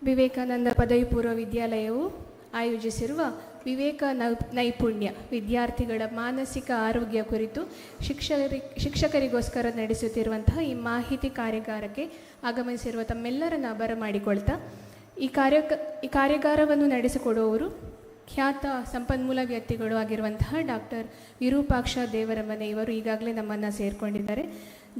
ವಿವೇಕಾನಂದ ಪದವಿ ಪೂರ್ವ ವಿದ್ಯಾಲಯವು ಆಯೋಜಿಸಿರುವ ವಿವೇಕ ನೈಪುಣ್ಯ ವಿದ್ಯಾರ್ಥಿಗಳ ಮಾನಸಿಕ ಆರೋಗ್ಯ ಕುರಿತು ಶಿಕ್ಷಕರಿಗೋಸ್ಕರ ನಡೆಸುತ್ತಿರುವಂತಹ ಈ ಮಾಹಿತಿ ಕಾರ್ಯಾಗಾರಕ್ಕೆ ಆಗಮಿಸಿರುವ ತಮ್ಮೆಲ್ಲರನ್ನ ಬರಮಾಡಿಕೊಳ್ತಾ ಈ ಕಾರ್ಯಾಗಾರವನ್ನು ನಡೆಸಿಕೊಡುವವರು ಖ್ಯಾತ ಸಂಪನ್ಮೂಲ ವ್ಯಕ್ತಿಗಳು ಆಗಿರುವಂತಹ ಡಾಕ್ಟರ್ ವಿರೂಪಾಕ್ಷ ದೇವರಮನೆ ಇವರು ಈಗಾಗಲೇ ನಮ್ಮನ್ನು ಸೇರಿಕೊಂಡಿದ್ದಾರೆ.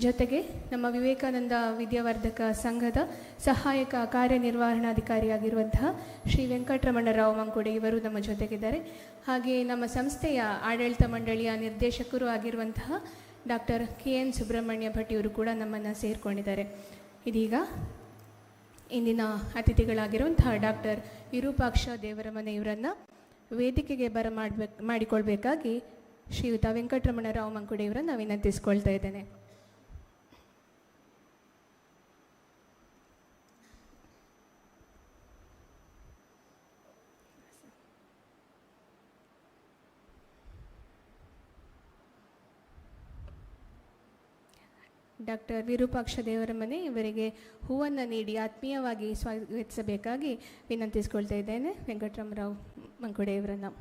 ಜೊತೆಗೆ ನಮ್ಮ ವಿವೇಕಾನಂದ ವಿದ್ಯಾವರ್ಧಕ ಸಂಘದ ಸಹಾಯಕ ಕಾರ್ಯನಿರ್ವಹಣಾಧಿಕಾರಿಯಾಗಿರುವಂತಹ ಶ್ರೀ ವೆಂಕಟರಮಣರಾವ್ ಮಂಕುಡೆ ಇವರು ನಮ್ಮ ಜೊತೆಗಿದ್ದಾರೆ. ಹಾಗೆಯೇ ನಮ್ಮ ಸಂಸ್ಥೆಯ ಆಡಳಿತ ಮಂಡಳಿಯ ನಿರ್ದೇಶಕರು ಆಗಿರುವಂತಹ ಡಾಕ್ಟರ್ KN ಸುಬ್ರಹ್ಮಣ್ಯ ಭಟ್ ಇವರು ಕೂಡ ನಮ್ಮನ್ನು ಸೇರಿಕೊಂಡಿದ್ದಾರೆ. ಇದೀಗ ಇಂದಿನ ಅತಿಥಿಗಳಾಗಿರುವಂತಹ ಡಾಕ್ಟರ್ ವಿರೂಪಾಕ್ಷ ದೇವರಮನೆ ಇವರನ್ನು ವೇದಿಕೆಗೆ ಮಾಡಿಕೊಳ್ಬೇಕಾಗಿ ಶ್ರೀಯುತ ವೆಂಕಟರಮಣರಾವ್ ಮಂಕುಡೆ ಇವರನ್ನು ವಿನಂತಿಸಿಕೊಳ್ತಾ ಇದ್ದೇನೆ. ಡಾಕ್ಟರ್ ವಿರೂಪಾಕ್ಷ ದೇವರಮನೆ ಇವರಿಗೆ ಹೂವನ್ನು ನೀಡಿ ಆತ್ಮೀಯವಾಗಿ ಸ್ವಾಗತಿಸಬೇಕಾಗಿ ವಿನಂತಿಸಿಕೊಳ್ತಾ ಇದ್ದೇನೆ ವೆಂಕಟರಮಣರಾವ್ ಮಂಕುಡೆ ಇವರನ್ನು.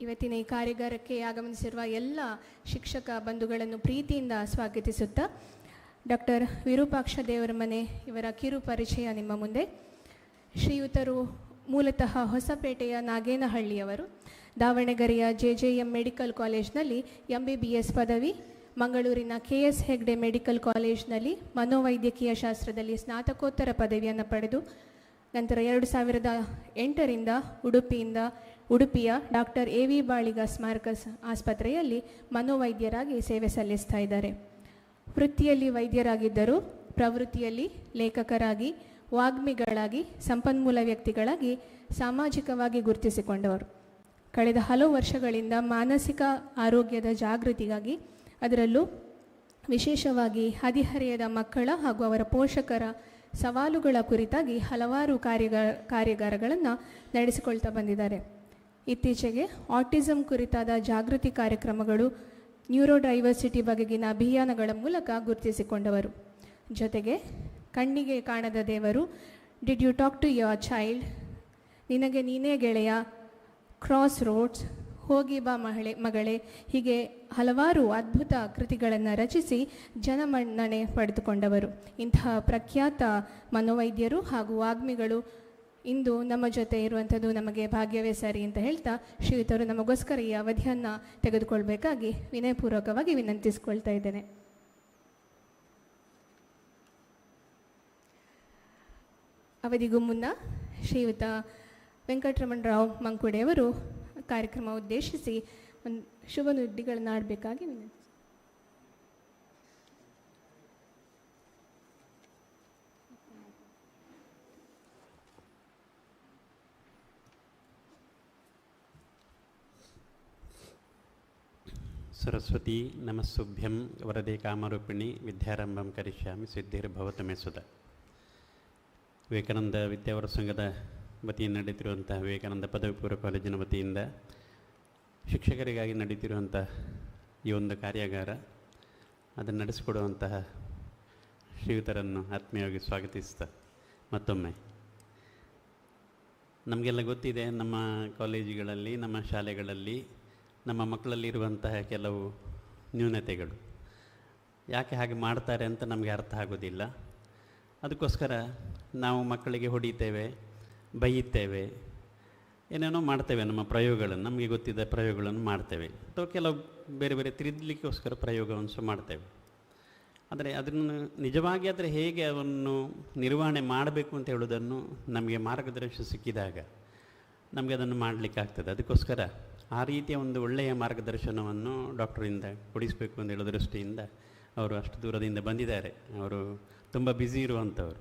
ಇವತ್ತಿನ ಈ ಕಾರ್ಯಾಗಾರಕ್ಕೆ ಆಗಮಿಸಿರುವ ಎಲ್ಲ ಶಿಕ್ಷಕ ಬಂಧುಗಳನ್ನು ಪ್ರೀತಿಯಿಂದ ಸ್ವಾಗತಿಸುತ್ತಾ ಡಾಕ್ಟರ್ ವಿರೂಪಾಕ್ಷ ದೇವರಮನೆ ಇವರ ಕಿರು ಪರಿಚಯ ನಿಮ್ಮ ಮುಂದೆ. ಶ್ರೀಯುತರು ಮೂಲತಃ ಹೊಸಪೇಟೆಯ ನಾಗೇನಹಳ್ಳಿಯವರು. ದಾವಣಗೆರೆಯ JJM ಮೆಡಿಕಲ್ ಕಾಲೇಜ್ನಲ್ಲಿ MBBS ಪದವಿ, ಮಂಗಳೂರಿನ KS ಹೆಗ್ಡೆ ಮೆಡಿಕಲ್ ಕಾಲೇಜ್ನಲ್ಲಿ ಮನೋವೈದ್ಯಕೀಯ ಶಾಸ್ತ್ರದಲ್ಲಿ ಸ್ನಾತಕೋತ್ತರ ಪದವಿಯನ್ನು ಪಡೆದು ನಂತರ 2008ರಿಂದ ಉಡುಪಿಯ ಡಾಕ್ಟರ್ AV ಬಾಳಿಗ ಸ್ಮಾರಕ ಆಸ್ಪತ್ರೆಯಲ್ಲಿ ಮನೋವೈದ್ಯರಾಗಿ ಸೇವೆ ಸಲ್ಲಿಸ್ತಾ ಇದ್ದಾರೆ. ವೃತ್ತಿಯಲ್ಲಿ ವೈದ್ಯರಾಗಿದ್ದರೂ ಪ್ರವೃತ್ತಿಯಲ್ಲಿ ಲೇಖಕರಾಗಿ, ವಾಗ್ಮಿಗಳಾಗಿ, ಸಂಪನ್ಮೂಲ ವ್ಯಕ್ತಿಗಳಾಗಿ ಸಾಮಾಜಿಕವಾಗಿ ಗುರುತಿಸಿಕೊಂಡವರು. ಕಳೆದ ಹಲವು ವರ್ಷಗಳಿಂದ ಮಾನಸಿಕ ಆರೋಗ್ಯದ ಜಾಗೃತಿಗಾಗಿ, ಅದರಲ್ಲೂ ವಿಶೇಷವಾಗಿ ಹದಿಹರೆಯದ ಮಕ್ಕಳ ಹಾಗೂ ಅವರ ಪೋಷಕರ ಸವಾಲುಗಳ ಕುರಿತಾಗಿ ಹಲವಾರು ಕಾರ್ಯಾಗಾರಗಳನ್ನು ನಡೆಸಿಕೊಳ್ತಾ ಬಂದಿದ್ದಾರೆ. ಇತ್ತೀಚೆಗೆ ಆಟಿಸಮ್ ಕುರಿತಾದ ಜಾಗೃತಿ ಕಾರ್ಯಕ್ರಮಗಳು, ನ್ಯೂರೋ ಡೈವರ್ಸಿಟಿ ಬಗೆಗಿನ ಅಭಿಯಾನಗಳ ಮೂಲಕ ಗುರುತಿಸಿಕೊಂಡವರು. ಜೊತೆಗೆ ಕಣ್ಣಿಗೆ ಕಾಣದ ದೇವರು, did you talk to your child, ನಿನಗೆ ನೀನೇ ಗೆಳೆಯ, ಕ್ರಾಸ್ ರೋಡ್ಸ್, ಹೋಗಿ ಬಾ ಮಗಳೇ ಹೀಗೆ ಹಲವಾರು ಅದ್ಭುತ ಕೃತಿಗಳನ್ನು ರಚಿಸಿ ಜನಮನ್ನಣೆ ಪಡೆದುಕೊಂಡವರು. ಇಂತಹ ಪ್ರಖ್ಯಾತ ಮನೋವೈದ್ಯರು ಹಾಗೂ ವಾಗ್ಮಿಗಳು ಇಂದು ನಮ್ಮ ಜೊತೆ ಇರುವಂಥದ್ದು ನಮಗೆ ಭಾಗ್ಯವೇ ಸರಿ ಅಂತ ಹೇಳ್ತಾ ಶ್ರೀಯುತರು ನಮಗೋಸ್ಕರ ಈ ಅವಧಿಯನ್ನು ತೆಗೆದುಕೊಳ್ಬೇಕಾಗಿ ವಿನಯಪೂರ್ವಕವಾಗಿ ವಿನಂತಿಸಿಕೊಳ್ತಾ ಇದ್ದೇನೆ. ಅವಧಿಗೂ ಮುನ್ನ ಶ್ರೀಯುತ ವೆಂಕಟರಮಣರಾವ್ ಮಂಕುಡೆಯವರು ಕಾರ್ಯಕ್ರಮ ಉದ್ದೇಶಿಸಿ ಒಂದು ಶುಭ ನುಡಿಗಳನ್ನು ಆಡಬೇಕಾಗಿ ವಿನಂತಿ. ಸರಸ್ವತಿ ನಮಸ್ಸುಭ್ಯಂ ವರದೆ ಕಾಮರೂಪಿಣಿ ವಿದ್ಯಾರಂಭಂ ಕರಿಷ್ಯಾಮಿ ಸಿದ್ಧಿರ್ಭವತು ಮೇ ಸುಧಾ. ವಿವೇಕಾನಂದ ವಿದ್ಯಾವರ ಸಂಘದ ವತಿಯಿಂದ ನಡೀತಿರುವಂತಹ ವಿವೇಕಾನಂದ ಪದವಿ ಪೂರ್ವ ಕಾಲೇಜಿನ ವತಿಯಿಂದ ಶಿಕ್ಷಕರಿಗಾಗಿ ನಡೀತಿರುವಂಥ ಈ ಒಂದು ಕಾರ್ಯಾಗಾರ, ಅದನ್ನು ನಡೆಸಿಕೊಡುವಂತಹ ಶ್ರೀಯುತರನ್ನು ಆತ್ಮೀಯವಾಗಿ ಸ್ವಾಗತಿಸ್ತಾ ಮತ್ತೊಮ್ಮೆ ನಮಗೆಲ್ಲ ಗೊತ್ತಿದೆ, ನಮ್ಮ ಕಾಲೇಜುಗಳಲ್ಲಿ, ನಮ್ಮ ಶಾಲೆಗಳಲ್ಲಿ ನಮ್ಮ ಮಕ್ಕಳಲ್ಲಿರುವಂತಹ ಕೆಲವು ನ್ಯೂನತೆಗಳು ಯಾಕೆ ಹಾಗೆ ಮಾಡ್ತಾರೆ ಅಂತ ನಮಗೆ ಅರ್ಥ ಆಗೋದಿಲ್ಲ. ಅದಕ್ಕೋಸ್ಕರ ನಾವು ಮಕ್ಕಳಿಗೆ ಹೊಡಿತೇವೆ, ಬೈಯುತ್ತೇವೆ, ಏನೇನೋ ಮಾಡ್ತೇವೆ, ನಮ್ಮ ಪ್ರಯೋಗಗಳನ್ನು, ನಮಗೆ ಗೊತ್ತಿದ್ದ ಪ್ರಯೋಗಗಳನ್ನು ಮಾಡ್ತೇವೆ, ಅಥವಾ ಕೆಲವು ಬೇರೆ ಬೇರೆ ತಿರುದಲಿಕ್ಕೋಸ್ಕರ ಪ್ರಯೋಗವನ್ನು ಸಹ ಮಾಡ್ತೇವೆ. ಆದರೆ ಅದನ್ನು ನಿಜವಾಗಿ ಆದರೆ ಹೇಗೆ ಅವನ್ನು ನಿರ್ವಹಣೆ ಮಾಡಬೇಕು ಅಂತ ಹೇಳೋದನ್ನು ನಮಗೆ ಮಾರ್ಗದರ್ಶನ ಸಿಕ್ಕಿದಾಗ ನಮಗೆ ಅದನ್ನು ಮಾಡಲಿಕ್ಕಾಗ್ತದೆ. ಅದಕ್ಕೋಸ್ಕರ ಆ ರೀತಿಯ ಒಂದು ಒಳ್ಳೆಯ ಮಾರ್ಗದರ್ಶನವನ್ನು ಡಾಕ್ಟರಿಂದ ಕೊಡಿಸಬೇಕು ಅಂತ ಹೇಳೋ ದೃಷ್ಟಿಯಿಂದ ಅವರು ಅಷ್ಟು ದೂರದಿಂದ ಬಂದಿದ್ದಾರೆ. ಅವರು ತುಂಬ ಬ್ಯುಸಿ ಇರುವಂಥವರು.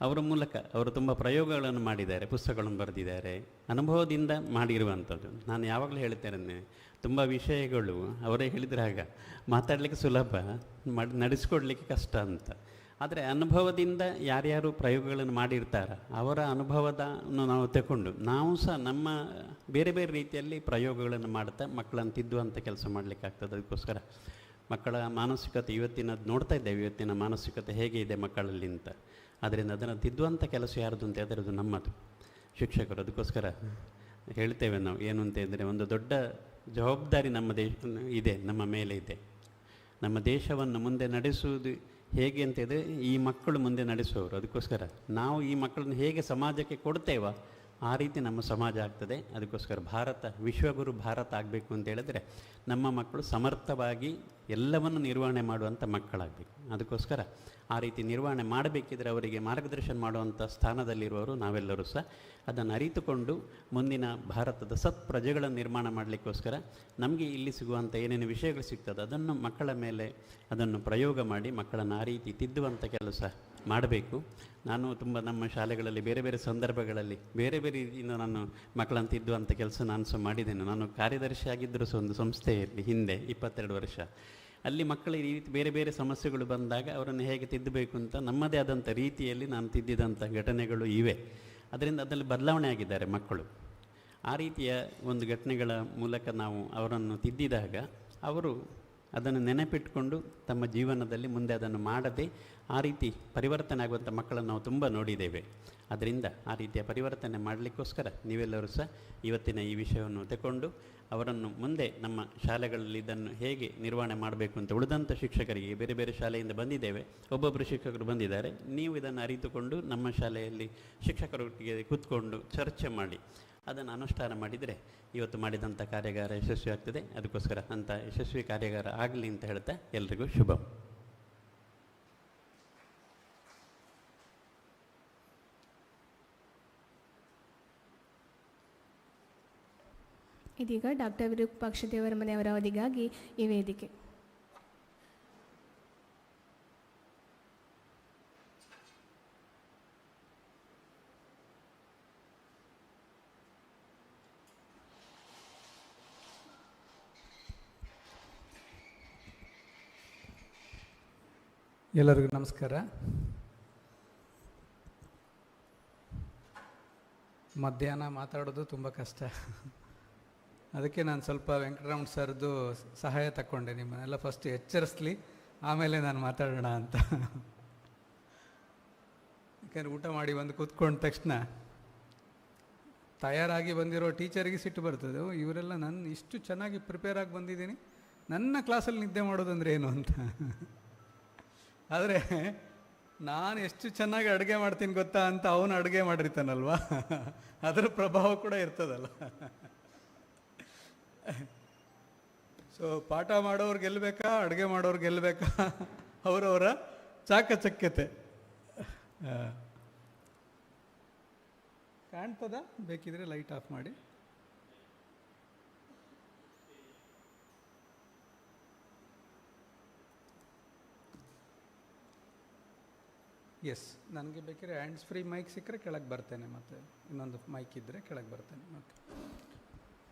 ಅವರ ಮೂಲಕ ಅವರು ತುಂಬ ಪ್ರಯೋಗಗಳನ್ನು ಮಾಡಿದ್ದಾರೆ, ಪುಸ್ತಕಗಳನ್ನು ಬರೆದಿದ್ದಾರೆ, ಅನುಭವದಿಂದ ಮಾಡಿರುವಂಥದ್ದು. ನಾನು ಯಾವಾಗಲೂ ಹೇಳ್ತೇನೆ, ತುಂಬ ವಿಷಯಗಳು ಅವರೇ ಹೇಳಿದ್ರಾಗ ಮಾತಾಡಲಿಕ್ಕೆ ಸುಲಭ, ನಡೆಸ್ಕೊಡ್ಲಿಕ್ಕೆ ಕಷ್ಟ ಅಂತ. ಆದರೆ ಅನುಭವದಿಂದ ಯಾರ್ಯಾರು ಪ್ರಯೋಗಗಳನ್ನು ಮಾಡಿರ್ತಾರೆ ಅವರ ಅನುಭವದನ್ನು ನಾವು ತಗೊಂಡು ನಾವು ಸಹ ನಮ್ಮ ಬೇರೆ ಬೇರೆ ರೀತಿಯಲ್ಲಿ ಪ್ರಯೋಗಗಳನ್ನು ಮಾಡ್ತಾ ಮಕ್ಕಳನ್ನು ತಿದ್ದುವಂಥ ಕೆಲಸ ಮಾಡಲಿಕ್ಕಾಗ್ತದೆ. ಅದಕ್ಕೋಸ್ಕರ ಮಕ್ಕಳ ಮಾನಸಿಕತೆ ಇವತ್ತಿನದು ನೋಡ್ತಾ ಇದ್ದೇವೆ, ಇವತ್ತಿನ ಮಾನಸಿಕತೆ ಹೇಗೆ ಇದೆ ಮಕ್ಕಳಲ್ಲಿ ಅಂತ. ಆದ್ದರಿಂದ ಅದನ್ನು ತಿದ್ದುವಂಥ ಕೆಲಸ ಯಾರ್ದು ಅಂತ ಹೇಳಿದ್ರೆ ನಮ್ಮದು ಶಿಕ್ಷಕರು. ಅದಕ್ಕೋಸ್ಕರ ಹೇಳ್ತೇವೆ ನಾವು ಏನು ಅಂತ ಹೇಳಿದರೆ, ಒಂದು ದೊಡ್ಡ ಜವಾಬ್ದಾರಿ ನಮ್ಮ ಇದೆ, ನಮ್ಮ ಮೇಲೆ ಇದೆ. ನಮ್ಮ ದೇಶವನ್ನು ಮುಂದೆ ನಡೆಸುವುದು ಹೇಗೆ ಅಂತ ಹೇಳಿದರೆ ಈ ಮಕ್ಕಳು ಮುಂದೆ ನಡೆಸುವವರು. ಅದಕ್ಕೋಸ್ಕರ ನಾವು ಈ ಮಕ್ಕಳನ್ನು ಹೇಗೆ ಸಮಾಜಕ್ಕೆ ಕೊಡ್ತೇವೋ ಆ ರೀತಿ ನಮ್ಮ ಸಮಾಜ ಆಗ್ತದೆ. ಅದಕ್ಕೋಸ್ಕರ ಭಾರತ ವಿಶ್ವಗುರು ಭಾರತ ಆಗಬೇಕು ಅಂತ ಹೇಳಿದ್ರೆ ನಮ್ಮ ಮಕ್ಕಳು ಸಮರ್ಥವಾಗಿ ಎಲ್ಲವನ್ನು ನಿರ್ವಹಣೆ ಮಾಡುವಂಥ ಮಕ್ಕಳಾಗಬೇಕು. ಅದಕ್ಕೋಸ್ಕರ ಆ ರೀತಿ ನಿರ್ವಹಣೆ ಮಾಡಬೇಕಿದ್ರೆ ಅವರಿಗೆ ಮಾರ್ಗದರ್ಶನ ಮಾಡುವಂಥ ಸ್ಥಾನದಲ್ಲಿರುವವರು ನಾವೆಲ್ಲರೂ ಸಹ ಅದನ್ನು ಅರಿತುಕೊಂಡು ಮುಂದಿನ ಭಾರತದ ಸತ್ ಪ್ರಜೆಗಳನ್ನು ನಿರ್ಮಾಣ ಮಾಡಲಿಕ್ಕೋಸ್ಕರ ನಮಗೆ ಇಲ್ಲಿ ಸಿಗುವಂಥ ಏನೇನು ವಿಷಯಗಳು ಸಿಗ್ತದೆ ಅದನ್ನು ಮಕ್ಕಳ ಮೇಲೆ ಅದನ್ನು ಪ್ರಯೋಗ ಮಾಡಿ ಮಕ್ಕಳನ್ನು ಆ ರೀತಿ ತಿದ್ದುವಂಥ ಕೆಲಸ ಮಾಡಬೇಕು. ನಾನು ತುಂಬ ನಮ್ಮ ಶಾಲೆಗಳಲ್ಲಿ ಬೇರೆ ಬೇರೆ ಸಂದರ್ಭಗಳಲ್ಲಿ ಬೇರೆ ಬೇರೆ ರೀತಿಯಿಂದ ನಾನು ಮಕ್ಕಳನ್ನು ತಿದ್ದುವಂಥ ಕೆಲಸ ನಾನು ಸಹ ಮಾಡಿದ್ದೇನೆ. ನಾನು ಕಾರ್ಯದರ್ಶಿ ಆಗಿದ್ದರೂ ಸಹ ಒಂದು ಸಂಸ್ಥೆಯಲ್ಲಿ ಹಿಂದೆ 22 ವರ್ಷ ಅಲ್ಲಿ ಮಕ್ಕಳ ಈ ರೀತಿ ಬೇರೆ ಬೇರೆ ಸಮಸ್ಯೆಗಳು ಬಂದಾಗ ಅವರನ್ನು ಹೇಗೆ ತಿದ್ದಬೇಕು ಅಂತ ನಮ್ಮದೇ ಆದಂಥ ರೀತಿಯಲ್ಲಿ ನಾನು ತಿದ್ದಿದಂಥ ಘಟನೆಗಳು ಇವೆ. ಅದರಿಂದ ಅದರಲ್ಲಿ ಬದಲಾವಣೆ ಆಗಿದ್ದಾರೆ ಮಕ್ಕಳು. ಆ ರೀತಿಯ ಒಂದು ಘಟನೆಗಳ ಮೂಲಕ ನಾವು ಅವರನ್ನು ತಿದ್ದಿದಾಗ ಅವರು ಅದನ್ನು ನೆನಪಿಟ್ಟುಕೊಂಡು ತಮ್ಮ ಜೀವನದಲ್ಲಿ ಮುಂದೆ ಅದನ್ನು ಮಾಡದೆ ಆ ರೀತಿ ಪರಿವರ್ತನೆ ಆಗುವಂಥ ಮಕ್ಕಳನ್ನು ನಾವು ತುಂಬ ನೋಡಿದ್ದೇವೆ. ಅದರಿಂದ ಆ ರೀತಿಯ ಪರಿವರ್ತನೆ ಮಾಡಲಿಕ್ಕೋಸ್ಕರ ನೀವೆಲ್ಲರೂ ಸಹ ಇವತ್ತಿನ ಈ ವಿಷಯವನ್ನು ತಗೊಂಡು ಅವರನ್ನು ಮುಂದೆ ನಮ್ಮ ಶಾಲೆಗಳಲ್ಲಿ ಇದನ್ನು ಹೇಗೆ ನಿರ್ವಹಣೆ ಮಾಡಬೇಕು ಅಂತ ಉಳಿದಂಥ ಶಿಕ್ಷಕರಿಗೆ ಬೇರೆ ಬೇರೆ ಶಾಲೆಯಿಂದ ಬಂದಿದ್ದೇವೆ, ಒಬ್ಬೊಬ್ಬರು ಶಿಕ್ಷಕರು ಬಂದಿದ್ದಾರೆ. ನೀವು ಇದನ್ನು ಅರಿತುಕೊಂಡು ನಮ್ಮ ಶಾಲೆಯಲ್ಲಿ ಶಿಕ್ಷಕರೊಟ್ಟಿಗೆ ಕೂತ್ಕೊಂಡು ಚರ್ಚೆ ಮಾಡಿ ಅದನ್ನು ಅನುಷ್ಠಾನ ಮಾಡಿದರೆ ಇವತ್ತು ಮಾಡಿದಂಥ ಕಾರ್ಯಾಗಾರ ಯಶಸ್ವಿ ಆಗ್ತದೆ. ಅದಕ್ಕೋಸ್ಕರ ಅಂಥ ಯಶಸ್ವಿ ಕಾರ್ಯಾಗಾರ ಆಗಲಿ ಅಂತ ಹೇಳ್ತಾ ಎಲ್ರಿಗೂ ಶುಭ. ಇದೀಗ ಡಾಕ್ಟರ್ ವಿರೂಪಾಕ್ಷ ದೇವರಮನೆ ಅವರ ಅವಧಿಗಾಗಿ ಈ ವೇದಿಕೆ. ಎಲ್ಲರಿಗೂ ನಮಸ್ಕಾರ. ಮಧ್ಯಾಹ್ನ ಮಾತಾಡೋದು ತುಂಬ ಕಷ್ಟ, ಅದಕ್ಕೆ ನಾನು ಸ್ವಲ್ಪ ವೆಂಕಟರಮಣ ಸರ್ದು ಸಹಾಯ ತಗೊಂಡೆ. ನಿಮ್ಮನ್ನೆಲ್ಲ ಫಸ್ಟ್ ಎಚ್ಚರಿಸಲಿ, ಆಮೇಲೆ ನಾನು ಮಾತಾಡೋಣ ಅಂತ. ಯಾಕೆಂದರೆ ಊಟ ಮಾಡಿ ಬಂದು ಕೂತ್ಕೊಂಡ ತಕ್ಷಣ ತಯಾರಾಗಿ ಬಂದಿರೋ ಟೀಚರಿಗೆ ಸಿಟ್ಟು ಬರ್ತದೆ. ಇವರೆಲ್ಲ ನಾನು ಇಷ್ಟು ಚೆನ್ನಾಗಿ ಪ್ರಿಪೇರ್ ಆಗಿ ಬಂದಿದ್ದೀನಿ, ನನ್ನ ಕ್ಲಾಸಲ್ಲಿ ನಿದ್ದೆ ಮಾಡೋದಂದ್ರೆ ಏನು ಅಂತ. ಆದರೆ ನಾನು ಎಷ್ಟು ಚೆನ್ನಾಗಿ ಅಡುಗೆ ಮಾಡ್ತೀನಿ ಗೊತ್ತಾ ಅಂತ ಅವನು ಅಡುಗೆ ಮಾಡಿರ್ತಾನಲ್ವ, ಅದರ ಪ್ರಭಾವ ಕೂಡ ಇರ್ತದಲ್ಲ. ಸೊ ಪಾಠ ಮಾಡೋರು ಗೆಲ್ಲಬೇಕಾ, ಅಡುಗೆ ಮಾಡೋರು ಗೆಲ್ಲಬೇಕಾ, ಅವರವರ ಚಾಕಚಕ್ಯತೆ ಕಾಣ್ತದ. ಬೇಕಿದ್ರೆ ಲೈಟ್ ಆಫ್ ಮಾಡಿ. ಎಸ್, ನನಗೆ ಬೇಕಿದ್ರೆ ಹ್ಯಾಂಡ್ಸ್ ಫ್ರೀ ಮೈಕ್ ಸಿಕ್ಕರೆ ಕೆಳಗೆ ಬರ್ತೇನೆ, ಮತ್ತು ಇನ್ನೊಂದು ಮೈಕ್ ಇದ್ದರೆ ಕೆಳಗೆ ಬರ್ತೇನೆ. ಓಕೆ.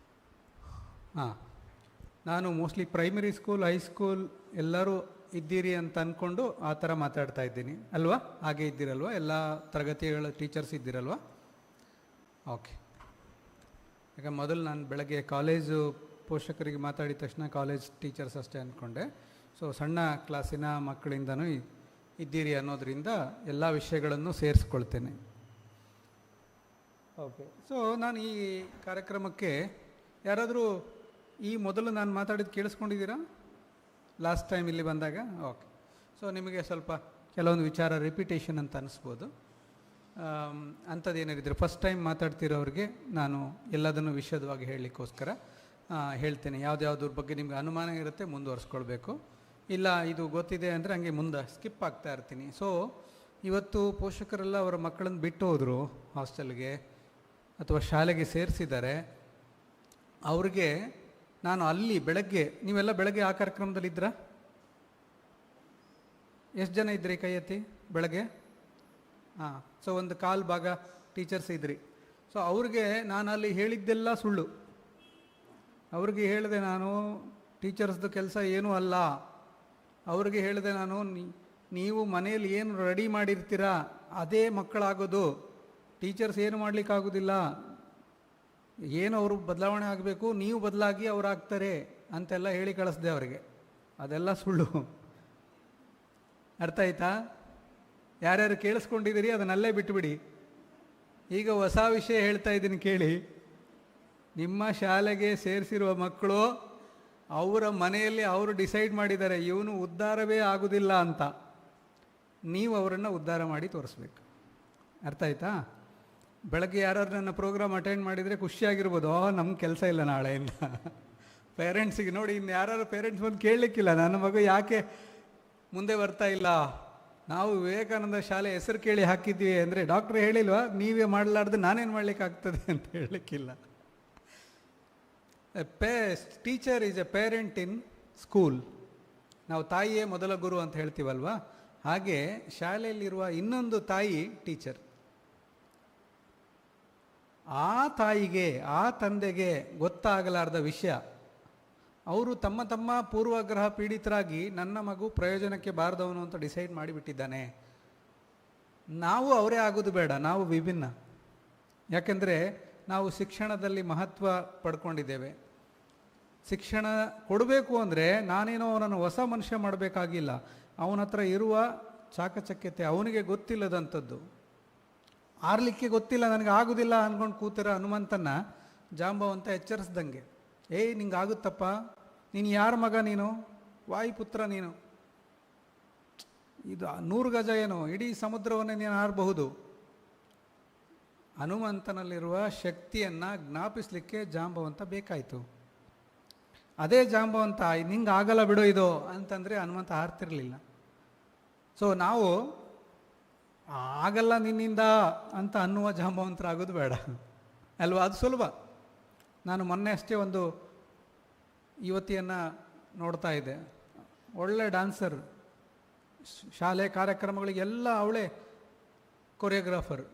ಹಾಂ, ನಾನು ಮೋಸ್ಟ್ಲಿ ಪ್ರೈಮರಿ ಸ್ಕೂಲ್, ಹೈಸ್ಕೂಲ್ ಎಲ್ಲರೂ ಇದ್ದೀರಿ ಅಂತ ಅಂದ್ಕೊಂಡು ಆ ಥರ ಮಾತಾಡ್ತಾ ಇದ್ದೀನಿ ಅಲ್ವಾ? ಹಾಗೆ ಇದ್ದೀರಲ್ವ? ಎಲ್ಲ ತರಗತಿಗಳ ಟೀಚರ್ಸ್ ಇದ್ದೀರಲ್ವ? ಓಕೆ. ಯಾಕೆ ಮೊದಲು ನಾನು ಬೆಳಗ್ಗೆ ಕಾಲೇಜು ಪೋಷಕರಿಗೆ ಮಾತಾಡಿದ ತಕ್ಷಣ ಕಾಲೇಜ್ ಟೀಚರ್ಸ್ ಅಷ್ಟೇ ಅಂದ್ಕೊಂಡೆ. ಸೊ ಸಣ್ಣ ಕ್ಲಾಸಿನ ಮಕ್ಕಳಿಂದನೂ ಇದ್ದೀರಿ ಅನ್ನೋದರಿಂದ ಎಲ್ಲ ವಿಷಯಗಳನ್ನು ಸೇರಿಸ್ಕೊಳ್ತೇನೆ. ಓಕೆ. ಸೊ ನಾನು ಈ ಕಾರ್ಯಕ್ರಮಕ್ಕೆ ಯಾರಾದರೂ ಈ ಮೊದಲು ನಾನು ಮಾತಾಡಿದ್ದು ಕೇಳಿಸ್ಕೊಂಡಿದ್ದೀರಾ ಲಾಸ್ಟ್ ಟೈಮ್ ಇಲ್ಲಿ ಬಂದಾಗ? ಓಕೆ. ಸೊ ನಿಮಗೆ ಸ್ವಲ್ಪ ಕೆಲವೊಂದು ವಿಚಾರ ರಿಪಿಟೇಷನ್ ಅಂತ ಅನ್ನಿಸ್ಬೋದು. ಅಂಥದ್ದು ಏನಾರಿದ್ರೆ ಫಸ್ಟ್ ಟೈಮ್ ಮಾತಾಡ್ತಿರೋರಿಗೆ ನಾನು ಎಲ್ಲದನ್ನು ವಿಶದವಾಗಿ ಹೇಳಲಿಕ್ಕೋಸ್ಕರ ಹೇಳ್ತೇನೆ. ಯಾವುದ್ಯಾವ್ದ್ರ ಬಗ್ಗೆ ನಿಮ್ಗೆ ಅನುಮಾನ ಇರುತ್ತೆ ಮುಂದುವರಿಸ್ಕೊಳ್ಬೇಕು, ಇಲ್ಲ ಇದು ಗೊತ್ತಿದೆ ಅಂದರೆ ಹಂಗೆ ಮುಂದೆ ಸ್ಕಿಪ್ ಆಗ್ತಾ ಇರ್ತೀನಿ. ಸೊ ಇವತ್ತು ಪೋಷಕರೆಲ್ಲ ಅವರ ಮಕ್ಕಳನ್ನು ಬಿಟ್ಟು ಹೋದರು, ಹಾಸ್ಟೆಲ್ಗೆ ಅಥವಾ ಶಾಲೆಗೆ ಸೇರಿಸಿದ್ದಾರೆ. ಅವ್ರಿಗೆ ನಾನು ಅಲ್ಲಿ ಬೆಳಗ್ಗೆ, ನೀವೆಲ್ಲ ಬೆಳಗ್ಗೆ ಆ ಕಾರ್ಯಕ್ರಮದಲ್ಲಿ ಇದ್ರಾ? ಎಷ್ಟು ಜನ ಇದ್ರಿ ಕೈ ಎತ್ತಿ ಬೆಳಗ್ಗೆ? ಹಾಂ. ಸೊ ಒಂದು ಕಾಲು ಭಾಗ ಟೀಚರ್ಸ್ ಇದ್ರಿ. ಸೊ ಅವ್ರಿಗೆ ನಾನು ಅಲ್ಲಿ ಹೇಳಿದ್ದೆಲ್ಲ ಸುಳ್ಳು. ಅವ್ರಿಗೆ ಹೇಳಿದೆ ನಾನು ಟೀಚರ್ಸ್ದು ಕೆಲಸ ಏನೂ ಅಲ್ಲ. ಅವ್ರಿಗೆ ಹೇಳಿದೆ ನಾನು ನೀವು ಮನೆಯಲ್ಲಿ ಏನು ರೆಡಿ ಮಾಡಿರ್ತೀರಾ ಅದೇ ಮಕ್ಕಳಾಗೋದು. ಟೀಚರ್ಸ್ ಏನು ಮಾಡಲಿಕ್ಕಾಗೋದಿಲ್ಲ. ಏನು ಅವರು ಬದಲಾವಣೆ ಆಗಬೇಕು, ನೀವು ಬದಲಾಗಿ ಅವ್ರು ಆಗ್ತಾರೆ ಅಂತೆಲ್ಲ ಹೇಳಿ ಕಳಿಸ್ದೆ ಅವರಿಗೆ. ಅದೆಲ್ಲ ಸುಳ್ಳು. ಅರ್ಥ ಆಯ್ತಾ? ಯಾರ್ಯಾರು ಕೇಳಿಸ್ಕೊಂಡಿದ್ದೀರಿ ಅದನ್ನಲ್ಲೇ ಬಿಟ್ಟುಬಿಡಿ. ಈಗ ಹೊಸ ವಿಷಯ ಹೇಳ್ತಾ ಇದ್ದೀನಿ ಕೇಳಿ. ನಿಮ್ಮ ಶಾಲೆಗೆ ಸೇರಿಸಿರುವ ಮಕ್ಕಳು ಅವರ ಮನೆಯಲ್ಲಿ ಅವರು ಡಿಸೈಡ್ ಮಾಡಿದ್ದಾರೆ ಇವನು ಉದ್ಧಾರವೇ ಆಗುವುದಿಲ್ಲ ಅಂತ. ನೀವು ಅವರನ್ನು ಉದ್ಧಾರ ಮಾಡಿ ತೋರಿಸ್ಬೇಕು. ಅರ್ಥ ಆಯ್ತಾ? ಬೆಳಗ್ಗೆ ಯಾರು ನನ್ನ ಪ್ರೋಗ್ರಾಮ್ ಅಟೆಂಡ್ ಮಾಡಿದರೆ ಖುಷಿಯಾಗಿರ್ಬೋದು, ನಮ್ಗೆ ಕೆಲಸ ಇಲ್ಲ ನಾಳೆಯಿಂದ. ಪೇರೆಂಟ್ಸಿಗೆ ನೋಡಿ, ಇನ್ನು ಯಾರು ಪೇರೆಂಟ್ಸ್ ಬಂದು ಕೇಳಲಿಕ್ಕಿಲ್ಲ ನನ್ನ ಮಗು ಯಾಕೆ ಮುಂದೆ ಬರ್ತಾ ಇಲ್ಲ. ನಾವು ವಿವೇಕಾನಂದ ಶಾಲೆ ಹೆಸರು ಕೇಳಿ ಹಾಕಿದ್ವಿ ಅಂದರೆ ಡಾಕ್ಟ್ರ್ ಹೇಳಿಲ್ವಾ ನೀವೇ ಮಾಡಲಾರ್ದು ನಾನೇನು ಮಾಡಲಿಕ್ಕಾಗ್ತದೆ ಅಂತ ಹೇಳಲಿಕ್ಕಿಲ್ಲ. Teacher is a parent in school. ನಾವು ತಾಯಿಯೇ ಮೊದಲ ಗುರು ಅಂತ ಹೇಳ್ತೀವಲ್ವ, ಹಾಗೆ ಶಾಲೆಯಲ್ಲಿರುವ ಇನ್ನೊಂದು ತಾಯಿ ಟೀಚರ್. ಆ ತಾಯಿಗೆ ಆ ತಂದೆಗೆ ಗೊತ್ತಾಗಲಾರ್ದ ವಿಷಯ, ಅವರು ತಮ್ಮ ತಮ್ಮ ಪೂರ್ವಗ್ರಹ ಪೀಡಿತರಾಗಿ ನನ್ನ ಮಗು ಪ್ರಯೋಜನಕ್ಕೆ ಬಾರದವನು ಅಂತ ಡಿಸೈಡ್ ಮಾಡಿಬಿಟ್ಟಿದ್ದಾನೆ. ನಾವು ಅವರೇ ಆಗೋದು ಬೇಡ, ನಾವು ವಿಭಿನ್ನ. ಯಾಕೆಂದರೆ ನಾವು ಶಿಕ್ಷಣದಲ್ಲಿ ಮಹತ್ವ ಪಡ್ಕೊಂಡಿದ್ದೇವೆ. ಶಿಕ್ಷಣ ಕೊಡಬೇಕು ಅಂದರೆ ನಾನೇನೋ ಅವನನ್ನು ಹೊಸ ಮನುಷ್ಯ ಮಾಡಬೇಕಾಗಿಲ್ಲ. ಅವನ ಹತ್ರ ಇರುವ ಚಾಕಚಕ್ಯತೆ ಅವನಿಗೆ ಗೊತ್ತಿಲ್ಲದಂಥದ್ದು. ಆರಲಿಕ್ಕೆ ಗೊತ್ತಿಲ್ಲ, ನನಗೆ ಆಗೋದಿಲ್ಲ ಅಂದ್ಕೊಂಡು ಕೂತಿರೋ ಹನುಮಂತನ ಜಾಂಬವಂತ ಎಚ್ಚರಿಸ್ದಂಗೆ, ಏಯ್ ನಿಂಗೆ ಆಗುತ್ತಪ್ಪ, ನೀನು ಯಾರ ಮಗ, ನೀನು ವಾಯುಪುತ್ರ, ನೀನು ಇದು 100 ಗಜ ಏನು ಇಡೀ ಸಮುದ್ರವನ್ನೇ ನೀನು ಆರಬಹುದು. ಹನುಮಂತನಲ್ಲಿರುವ ಶಕ್ತಿಯನ್ನು ಜ್ಞಾಪಿಸಲಿಕ್ಕೆ ಜಾಂಬವಂತ ಬೇಕಾಯಿತು. ಅದೇ ಜಾಂಬವಂತ ನಿಂಗೆ ಆಗಲ್ಲ ಬಿಡೋ ಇದು ಅಂತಂದರೆ ಹನುಮಂತ ಆರ್ತಿರಲಿಲ್ಲ. ಸೊ ನಾವು ಆಗಲ್ಲ ನಿನ್ನಿಂದ ಅಂತ ಅನ್ನುವ ಜಾಂಬವಂತರಾಗೋದು ಬೇಡ ಅಲ್ವಾ? ಅದು ಸುಲಭ. ನಾನು ಮೊನ್ನೆ ಅಷ್ಟೇ ಒಂದು ಯುವತಿಯನ್ನು ನೋಡ್ತಾ ಇದ್ದೆ, ಒಳ್ಳೆ ಡ್ಯಾನ್ಸರ್, ಶಾಲೆ ಕಾರ್ಯಕ್ರಮಗಳಿಗೆಲ್ಲ ಅವಳೇ ಕೊರಿಯೋಗ್ರಾಫರ್.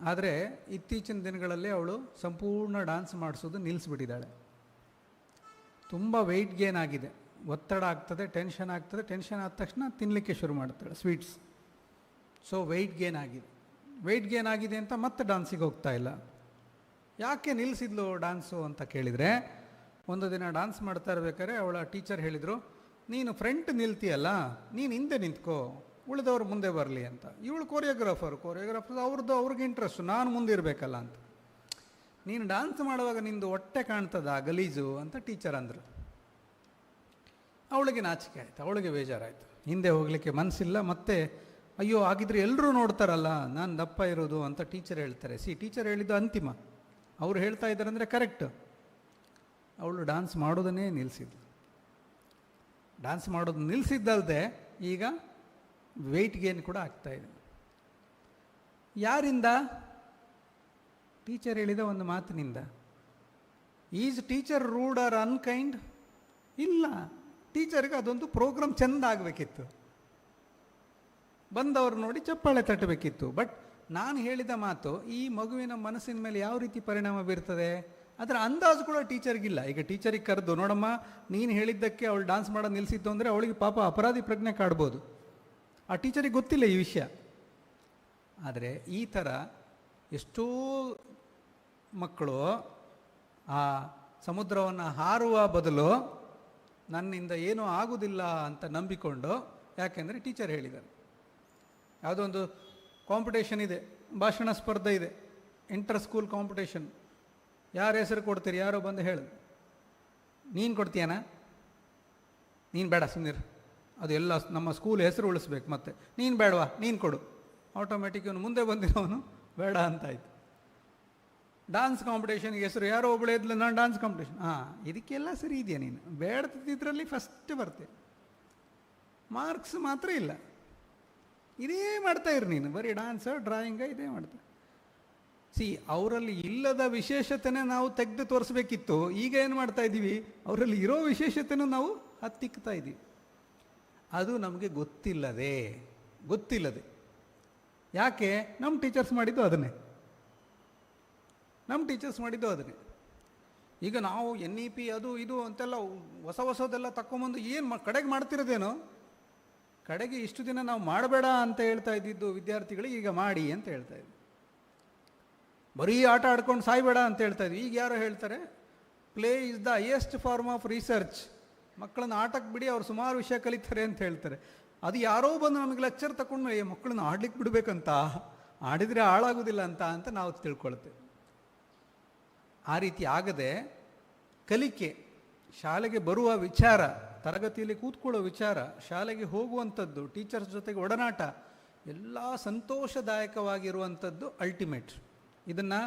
ಆದರೆ ಇತ್ತೀಚಿನ ದಿನಗಳಲ್ಲಿ ಅವಳು ಸಂಪೂರ್ಣ ಡ್ಯಾನ್ಸ್ ಮಾಡಿಸೋದು ನಿಲ್ಲಿಸ್ಬಿಟ್ಟಿದ್ದಾಳೆ. ತುಂಬ ವೆಯ್ಟ್ ಗೇನ್ ಆಗಿದೆ, ಒತ್ತಡ ಆಗ್ತದೆ, ಟೆನ್ಷನ್ ಆಗ್ತದೆ. ಟೆನ್ಷನ್ ಆದ ತಕ್ಷಣ ತಿನ್ನಲಿಕ್ಕೆ ಶುರು ಮಾಡ್ತಾಳೆ ಸ್ವೀಟ್ಸ್. ಸೊ ವೆಯ್ಟ್ ಗೇನ್ ಆಗಿದೆ. ವೆಯ್ಟ್ ಗೇನ್ ಆಗಿದೆ ಅಂತ ಮತ್ತೆ ಡ್ಯಾನ್ಸಿಗೆ ಹೋಗ್ತಾ ಇಲ್ಲ. ಯಾಕೆ ನಿಲ್ಲಿಸಿದ್ಲು ಡ್ಯಾನ್ಸು ಅಂತ ಕೇಳಿದರೆ, ಒಂದು ದಿನ ಡ್ಯಾನ್ಸ್ ಮಾಡ್ತಾ ಇರ್ಬೇಕಾದ್ರೆ ಅವಳ ಟೀಚರ್ ಹೇಳಿದರು, ನೀನು ಫ್ರಂಟ್ ನಿಲ್ತೀಯಲ್ಲ, ನೀನು ಹಿಂದೆ ನಿಂತ್ಕೋ, ಉಳಿದವ್ರು ಮುಂದೆ ಬರಲಿ ಅಂತ. ಇವಳು ಕೊರಿಯೋಗ್ರಾಫರ್ ಅವ್ರಿಗೆ ಇಂಟ್ರೆಸ್ಟು, ನಾನು ಮುಂದೆ ಇರಬೇಕಲ್ಲ ಅಂತ. ನೀನು ಡ್ಯಾನ್ಸ್ ಮಾಡುವಾಗ ನಿಂದು ಹೊಟ್ಟೆ ಕಾಣ್ತದ ಗಲೀಜು ಅಂತ ಟೀಚರ್ ಅಂದರು. ಅವಳಿಗೆ ನಾಚಿಕೆ ಆಯಿತು, ಅವಳಿಗೆ ಬೇಜಾರಾಯಿತು, ಹಿಂದೆ ಹೋಗಲಿಕ್ಕೆ ಮನಸ್ಸಿಲ್ಲ. ಮತ್ತೆ ಅಯ್ಯೋ ಆಗಿದ್ರೆ ಎಲ್ಲರೂ ನೋಡ್ತಾರಲ್ಲ ನಾನು ದಪ್ಪ ಇರೋದು ಅಂತ ಟೀಚರ್ ಹೇಳ್ತಾರೆ. ಟೀಚರ್ ಹೇಳಿದ್ದು ಅಂತಿಮ, ಅವ್ರು ಹೇಳ್ತಾ ಇದ್ದಾರೆ ಅಂದರೆ ಕರೆಕ್ಟ್. ಅವಳು ಡ್ಯಾನ್ಸ್ ಮಾಡೋದನ್ನೇ ನಿಲ್ಲಿಸಿದ್ಲು. ಡ್ಯಾನ್ಸ್ ಮಾಡೋದು ನಿಲ್ಲಿಸಿದ್ದಲ್ದೆ ಈಗ ವೆಯ್ಟ್ ಗೇನ್ ಕೂಡ ಆಗ್ತಾಯಿದೆ. ಯಾರಿಂದ? ಟೀಚರ್ ಹೇಳಿದ ಒಂದು ಮಾತಿನಿಂದ. Is teacher rude or unkind? ಇಲ್ಲ, ಟೀಚರ್ಗೆ ಅದೊಂದು ಪ್ರೋಗ್ರಾಮ್ ಚೆಂದ ಆಗಬೇಕಿತ್ತು, ಬಂದವರು ನೋಡಿ ಚಪ್ಪಾಳೆ ತಟ್ಟಬೇಕಿತ್ತು. ಬಟ್ ನಾನು ಹೇಳಿದ ಮಾತು ಈ ಮಗುವಿನ ಮನಸ್ಸಿನ ಮೇಲೆ ಯಾವ ರೀತಿ ಪರಿಣಾಮ ಬೀರ್ತದೆ ಅದರ ಅಂದಾಜು ಕೂಡ ಟೀಚರ್ಗಿಲ್ಲ. ಈಗ ಟೀಚರಿಗೆ ಕರೆದು, ನೋಡಮ್ಮ ನೀನು ಹೇಳಿದ್ದಕ್ಕೆ ಅವಳು ಡ್ಯಾನ್ಸ್ ಮಾಡೋದು ನಿಲ್ಲಿಸಿದ್ದು ಅಂದರೆ ಅವಳಿಗೆ ಪಾಪ ಅಪರಾಧಿ ಪ್ರಜ್ಞೆ ಕಾಡ್ಬೋದು. ಆ ಟೀಚರಿಗೆ ಗೊತ್ತಿಲ್ಲ ಈ ವಿಷಯ. ಆದರೆ ಈ ಥರ ಎಷ್ಟೋ ಮಕ್ಕಳು ಆ ಸಮುದ್ರವನ್ನು ಹಾರುವ ಬದಲು ನನ್ನಿಂದ ಏನೂ ಆಗುವುದಿಲ್ಲ ಅಂತ ನಂಬಿಕೊಂಡು, ಯಾಕೆಂದರೆ ಟೀಚರ್ ಹೇಳಿದ್ದಾರೆ. ಯಾವುದೋ ಒಂದು ಕಾಂಪಿಟೇಷನ್ ಇದೆ, ಭಾಷಣ ಸ್ಪರ್ಧೆ ಇದೆ, ಇಂಟರ್ ಸ್ಕೂಲ್ ಕಾಂಪಿಟೇಷನ್, ಯಾರು ಹೆಸರು ಕೊಡ್ತೀರಿ? ಯಾರೋ ಬಂದು ಹೇಳು, ನೀನು ಕೊಡ್ತೀಯನ? ನೀನು ಬೇಡ ಸುಮ್ಮನಿರು, ಅದು ಎಲ್ಲ ನಮ್ಮ ಸ್ಕೂಲ್ ಹೆಸರು ಉಳಿಸ್ಬೇಕು. ಮತ್ತೆ ನೀನು ಬೇಡವಾ, ನೀನು ಕೊಡು. ಆಟೋಮೆಟಿಕ್ ಇವನು ಮುಂದೆ ಬಂದಿರೋನು ಬೇಡ ಅಂತಾಯಿತು. ಡ್ಯಾನ್ಸ್ ಕಾಂಪಿಟೇಷನ್ಗೆ ಹೆಸರು ಯಾರೋ ಒಬ್ಬಳು ಇದ್ಲು, ನಾನು ಡ್ಯಾನ್ಸ್ ಕಾಂಪಿಟೇಷನ್, ಇದಕ್ಕೆಲ್ಲ ಸರಿ ಇದೆಯಾ ನೀನು? ಬೇಡದಿದ್ದರಲ್ಲಿ ಫಸ್ಟ್ ಬರ್ತೆ, ಮಾರ್ಕ್ಸ್ ಮಾತ್ರ ಇಲ್ಲ. ಇದೇ ಮಾಡ್ತಾಯಿರು ನೀನು, ಬರೀ ಡ್ಯಾನ್ಸ್ ಡ್ರಾಯಿಂಗ ಇದೇ ಮಾಡ್ತಾ. ಅವರಲ್ಲಿ ಇಲ್ಲದ ವಿಶೇಷತೆನೇ ನಾವು ತೆಗೆದು ತೋರಿಸ್ಬೇಕಿತ್ತು. ಈಗ ಏನು ಮಾಡ್ತಾ ಇದ್ದೀವಿ, ಅವರಲ್ಲಿ ಇರೋ ವಿಶೇಷತೆನೂ ನಾವು ಹತ್ತಿಕ್ತಾ ಇದ್ದೀವಿ. ಅದು ನಮಗೆ ಗೊತ್ತಿಲ್ಲದೆ. ಯಾಕೆ? ನಮ್ಮ ಟೀಚರ್ಸ್ ಮಾಡಿದ್ದು ಅದನ್ನೇ. ಈಗ ನಾವು NEP ಅದು ಇದು ಅಂತೆಲ್ಲ ಹೊಸದೆಲ್ಲ ತಕ್ಕೊಂಬಂದು ಏನು ಕಡೆಗೆ ಮಾಡ್ತಿರೋದೇನೋ, ಕಡೆಗೆ ಇಷ್ಟು ದಿನ ನಾವು ಮಾಡಬೇಡ ಅಂತ ಹೇಳ್ತಾ ಇದ್ದಿದ್ದು ವಿದ್ಯಾರ್ಥಿಗಳಿಗೆ ಈಗ ಮಾಡಿ ಅಂತ ಹೇಳ್ತಾ ಇದ್ವಿ. ಬರೀ ಆಟ ಆಡ್ಕೊಂಡು ಸಾಯ್ಬೇಡ ಅಂತ ಹೇಳ್ತಾ ಇದ್ವಿ. ಈಗ ಯಾರೋ ಹೇಳ್ತಾರೆ play is the highest form of research. ಮಕ್ಕಳನ್ನ ಆಟಕ್ಕೆ ಬಿಡಿ, ಅವ್ರು ಸುಮಾರು ವಿಷಯ ಕಲಿತಾರೆ ಅಂತ ಹೇಳ್ತಾರೆ. ಅದು ಯಾರೋ ಬಂದು ನಮಗೆ ಲೆಕ್ಚರ್ ತಗೊಂಡು ಮಕ್ಕಳನ್ನ ಆಡ್ಲಿಕ್ಕೆ ಬಿಡಬೇಕಂತ, ಆಡಿದರೆ ಹಾಳಾಗೋದಿಲ್ಲ ಅಂತ ನಾವು ತಿಳ್ಕೊಳ್ತೇವೆ. ಆ ರೀತಿ ಆಗದೆ ಕಲಿಕೆ, ಶಾಲೆಗೆ ಬರುವ ವಿಚಾರ, ತರಗತಿಯಲ್ಲಿ ಕೂತ್ಕೊಳ್ಳೋ ವಿಚಾರ, ಶಾಲೆಗೆ ಹೋಗುವಂಥದ್ದು, ಟೀಚರ್ಸ್ ಜೊತೆಗೆ ಒಡನಾಟ ಎಲ್ಲ ಸಂತೋಷದಾಯಕವಾಗಿರುವಂಥದ್ದು ಅಲ್ಟಿಮೇಟ್. ಇದನ್ನು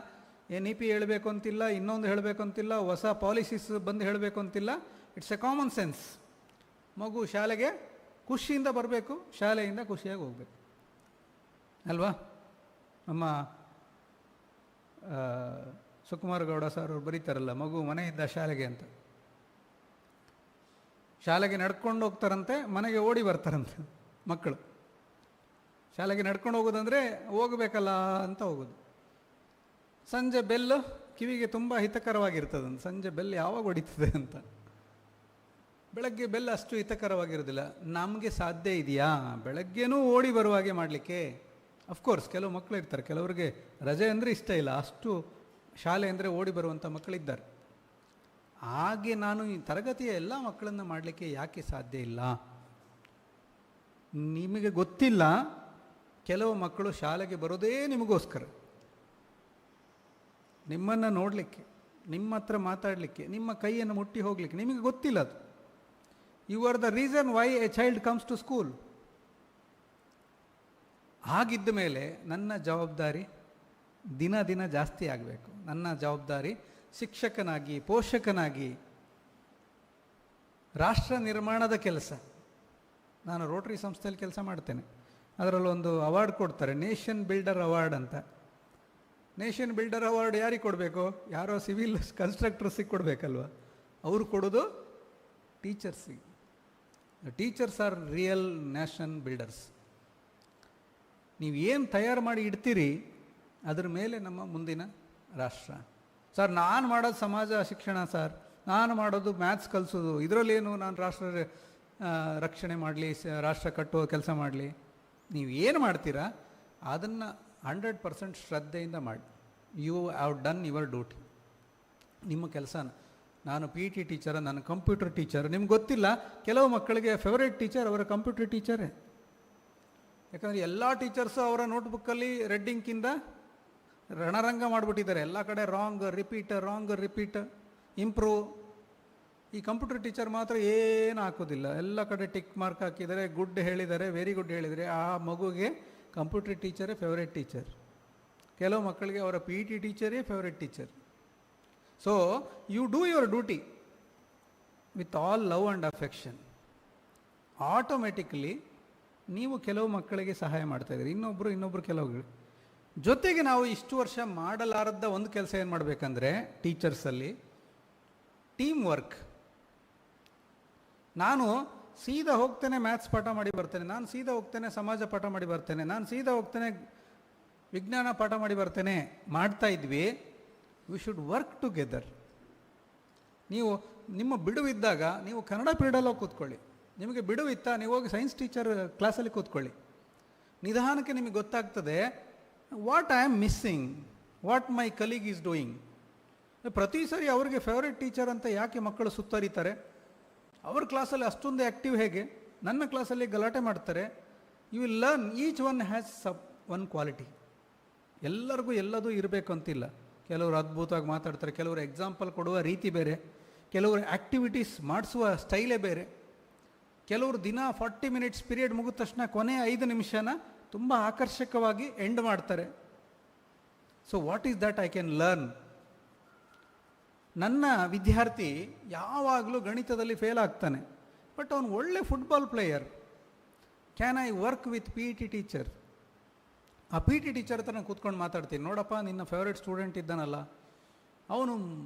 NEP ಹೇಳಬೇಕು ಅಂತಿಲ್ಲ, ಇನ್ನೊಂದು ಹೇಳಬೇಕು ಅಂತಿಲ್ಲ, ಹೊಸ ಪಾಲಿಸೀಸ್ ಬಂದು ಹೇಳಬೇಕು ಅಂತಿಲ್ಲ. It's A common sense. ಮಗು ಶಾಲೆಗೆ ಖುಷಿಯಿಂದ ಬರಬೇಕು, ಶಾಲೆಯಿಂದ ಖುಷಿಯಾಗಿ ಹೋಗಬೇಕು ಅಲ್ವಾ? ನಮ್ಮ ಸುಕುಮಾರ್ ಗೌಡ ಸರ್ ಅವ್ರು ಬರೀತಾರಲ್ಲ, ಮಗು ಮನೆಯಿಂದ ಶಾಲೆಗೆ ಅಂತ. ಶಾಲೆಗೆ ನಡ್ಕೊಂಡು ಹೋಗ್ತಾರಂತೆ, ಮನೆಗೆ ಓಡಿ ಬರ್ತಾರಂತೆ ಮಕ್ಕಳು. ಶಾಲೆಗೆ ನಡ್ಕೊಂಡು ಹೋಗೋದಂದರೆ ಹೋಗಬೇಕಲ್ಲ ಅಂತ ಹೋಗೋದು. ಸಂಜೆ ಬೆಲ್ಲು ಕಿವಿಗೆ ತುಂಬ ಹಿತಕರವಾಗಿರ್ತದಂತೆ. ಸಂಜೆ ಬೆಲ್ ಯಾವಾಗ ಹೊಡಿತದೆ ಅಂತ. ಬೆಳಗ್ಗೆ ಬೆಲ್ ಅಷ್ಟು ಹಿತಕರವಾಗಿರೋದಿಲ್ಲ. ನಮಗೆ ಸಾಧ್ಯ ಇದೆಯಾ ಬೆಳಗ್ಗೆನೂ ಓಡಿ ಬರುವ ಹಾಗೆ ಮಾಡಲಿಕ್ಕೆ? ಅಫ್ಕೋರ್ಸ್ ಕೆಲವು ಮಕ್ಕಳು ಇರ್ತಾರೆ, ಕೆಲವರಿಗೆ ರಜೆ ಅಂದರೆ ಇಷ್ಟ ಇಲ್ಲ, ಅಷ್ಟು ಶಾಲೆ ಅಂದರೆ ಓಡಿ ಬರುವಂಥ ಮಕ್ಕಳಿದ್ದಾರೆ. ಹಾಗೆ ನಾನು ಈ ತರಗತಿಯ ಎಲ್ಲ ಮಕ್ಕಳನ್ನು ಮಾಡಲಿಕ್ಕೆ ಯಾಕೆ ಸಾಧ್ಯ ಇಲ್ಲ? ನಿಮಗೆ ಗೊತ್ತಿಲ್ಲ, ಕೆಲವು ಮಕ್ಕಳು ಶಾಲೆಗೆ ಬರೋದೇ ನಿಮಗೋಸ್ಕರ, ನಿಮ್ಮನ್ನು ನೋಡಲಿಕ್ಕೆ, ನಿಮ್ಮ ಹತ್ರ ಮಾತಾಡಲಿಕ್ಕೆ, ನಿಮ್ಮ ಕೈಯನ್ನು ಮುಟ್ಟಿ ಹೋಗಲಿಕ್ಕೆ. ನಿಮಗೆ ಗೊತ್ತಿಲ್ಲ ಅದು. You are the reason why a child comes to school. ಹಾಗಿದ್ದ ಮೇಲೆ ನನ್ನ ಜವಾಬ್ದಾರಿ ದಿನ ದಿನ ಜಾಸ್ತಿ ಆಗಬೇಕು. ನನ್ನ ಜವಾಬ್ದಾರಿ ಶಿಕ್ಷಕನಾಗಿ, ಪೋಷಕನಾಗಿ, ರಾಷ್ಟ್ರ ನಿರ್ಮಾಣದ ಕೆಲಸ. ನಾನು ರೋಟರಿ ಸಂಸ್ಥೆಯಲ್ಲಿ ಕೆಲಸ ಮಾಡ್ತೇನೆ. ಅದರಲ್ಲೊಂದು ಅವಾರ್ಡ್ ಕೊಡ್ತಾರೆ, ನೇಷನ್ ಬಿಲ್ಡರ್ ಅವಾರ್ಡ್ ಅಂತ. ನೇಷನ್ ಬಿಲ್ಡರ್ ಅವಾರ್ಡ್ ಯಾರಿಗೆ ಕೊಡಬೇಕು? ಯಾರೋ ಸಿವಿಲ್ ಕನ್ಸ್ಟ್ರಕ್ಟರ್ಸಿಗೆ ಕೊಡಬೇಕಲ್ವ? ಅವರು ಕೊಡೋದು ಟೀಚರ್ಸಿಗೆ. Teachers are real nation builders. ನೀವು ಏನು ತಯಾರು ಮಾಡಿ ಇಡ್ತೀರಿ ಅದರ ಮೇಲೆ ನಮ್ಮ ಮುಂದಿನ ರಾಷ್ಟ್ರ. ಸರ್ ನಾನು ಮಾಡೋದು ಸಮಾಜ ಶಿಕ್ಷಣ, ಸರ್ ನಾನು ಮಾಡೋದು ಮ್ಯಾಥ್ಸ್ ಕಲಿಸೋದು, ಇದರಲ್ಲೇನು ನಾನು ರಾಷ್ಟ್ರ ರಕ್ಷಣೆ ಮಾಡಲಿ, ರಾಷ್ಟ್ರ ಕಟ್ಟುವ ಕೆಲಸ ಮಾಡಲಿ? ನೀವು ಏನು ಮಾಡ್ತೀರಾ ಅದನ್ನು 100% ಶ್ರದ್ಧೆಯಿಂದ ಮಾಡಿ. You have done your duty. ನಿಮ್ಮ ಕೆಲಸ. ನಾನು PT ಟೀಚರ್, ನಾನು ಕಂಪ್ಯೂಟರ್ ಟೀಚರ್. ನಿಮ್ಗೆ ಗೊತ್ತಿಲ್ಲ, ಕೆಲವು ಮಕ್ಕಳಿಗೆ ಫೇವರೇಟ್ ಟೀಚರ್ ಅವರ ಕಂಪ್ಯೂಟರ್ ಟೀಚರೇ. ಯಾಕಂದರೆ ಎಲ್ಲ ಟೀಚರ್ಸು ಅವರ ನೋಟ್ಬುಕ್ಕಲ್ಲಿ ರೆಡ್ ಇಂಕಿಂದ ರಣರಂಗ ಮಾಡಿಬಿಟ್ಟಿದ್ದಾರೆ. ಎಲ್ಲ ಕಡೆ ರಾಂಗ್ ರಿಪೀಟ್ ಇಂಪ್ರೂವ್. ಈ ಕಂಪ್ಯೂಟರ್ ಟೀಚರ್ ಮಾತ್ರ ಏನು ಹಾಕೋದಿಲ್ಲ, ಎಲ್ಲ ಕಡೆ ಟಿಕ್ ಮಾರ್ಕ್ ಹಾಕಿದ್ದಾರೆ, ಗುಡ್ ಹೇಳಿದ್ದಾರೆ, ವೆರಿ ಗುಡ್ ಹೇಳಿದರೆ. ಆ ಮಗುಗೆ ಕಂಪ್ಯೂಟರ್ ಟೀಚರೇ ಫೇವರೇಟ್ ಟೀಚರ್. ಕೆಲವು ಮಕ್ಕಳಿಗೆ ಅವರ PT ಟೀಚರೇ favourite teacher. So you do your duty with all love and affection. Automatically ನೀವು ಕೆಲವು ಮಕ್ಕಳಿಗೆ ಸಹಾಯ ಮಾಡ್ತಾಯಿದ್ದೀರಿ, ಇನ್ನೊಬ್ಬರು ಕೆಲವು ಜೊತೆಗೆ. ನಾವು ಇಷ್ಟು ವರ್ಷ ಮಾಡಲಾರದ ಒಂದು ಕೆಲಸ ಏನು ಮಾಡಬೇಕಂದ್ರೆ ಟೀಚರ್ಸಲ್ಲಿ ಟೀಮ್ ವರ್ಕ್. ನಾನು ಸೀದಾ ಹೋಗ್ತೇನೆ ಮ್ಯಾಥ್ಸ್ ಪಾಠ ಮಾಡಿ ಬರ್ತೇನೆ, ನಾನು ಸೀದಾ ಹೋಗ್ತೇನೆ ಸಮಾಜ ಪಾಠ ಮಾಡಿ ಬರ್ತೇನೆ, ನಾನು ಸೀದಾ ಹೋಗ್ತೇನೆ ವಿಜ್ಞಾನ ಪಾಠ ಮಾಡಿ ಬರ್ತೇನೆ ಮಾಡ್ತಾ ಇದ್ವಿ. We should work together. ನೀವು ನಿಮ್ಮ ಬಿಡುವಿದ್ದಾಗ ನೀವು ಕನ್ನಡ ಪೀರಿಯಡಲ್ಲಿ ಹೋಗಿ ಕೂತ್ಕೊಳ್ಳಿ. ನಿಮಗೆ ಬಿಡುವಿತ್ತಾ, ನೀವು ಹೋಗಿ ಸೈನ್ಸ್ ಟೀಚರ್ ಕ್ಲಾಸಲ್ಲಿ ಕೂತ್ಕೊಳ್ಳಿ. ನಿಧಾನಕ್ಕೆ ನಿಮಗೆ ಗೊತ್ತಾಗ್ತದೆ what I am missing, what my colleague is doing. ಪ್ರತಿ ಸರಿ ಅವ್ರಿಗೆ ಫೇವ್ರೇಟ್ ಟೀಚರ್ ಅಂತ ಯಾಕೆ ಮಕ್ಕಳು ಸುತ್ತರಿತಾರೆ? ಅವ್ರ ಕ್ಲಾಸಲ್ಲಿ ಅಷ್ಟೊಂದು ಆ್ಯಕ್ಟಿವ್ ಹೇಗೆ, ನನ್ನ ಕ್ಲಾಸಲ್ಲಿ ಗಲಾಟೆ ಮಾಡ್ತಾರೆ. You will learn each one has one quality. ಎಲ್ಲರಿಗೂ ಎಲ್ಲದೂ ಇರಬೇಕು ಅಂತಿಲ್ಲ. ಕೆಲವರು ಅದ್ಭುತವಾಗಿ ಮಾತಾಡ್ತಾರೆ, ಕೆಲವರು ಎಕ್ಸಾಂಪಲ್ ಕೊಡುವ ರೀತಿ ಬೇರೆ, ಕೆಲವರು ಆ್ಯಕ್ಟಿವಿಟೀಸ್ ಮಾಡಿಸುವ ಸ್ಟೈಲೇ ಬೇರೆ, ಕೆಲವರು ದಿನ 40 ಮಿನಿಟ್ಸ್ ಪೀರಿಯಡ್ ಮುಗಿದ ತಕ್ಷಣ ಕೊನೆ 5 ನಿಮಿಷನ ತುಂಬ ಆಕರ್ಷಕವಾಗಿ ಎಂಡ್ ಮಾಡ್ತಾರೆ. So what is that I can learn? ನನ್ನ ವಿದ್ಯಾರ್ಥಿ ಯಾವಾಗಲೂ ಗಣಿತದಲ್ಲಿ ಫೇಲ್ ಆಗ್ತಾನೆ, ಬಟ್ ಅವನು ಒಳ್ಳೆ football player. Can I work with PT teacher? ಆ PT ಟೀಚರ್ ಹತ್ರ ನಾನು ಕೂತ್ಕೊಂಡು ಮಾತಾಡ್ತೀನಿ, ನೋಡಪ್ಪ ನಿನ್ನ ಫೇವ್ರೇಟ್ ಸ್ಟೂಡೆಂಟ್ ಇದ್ದಾನಲ್ಲ, ಅವನು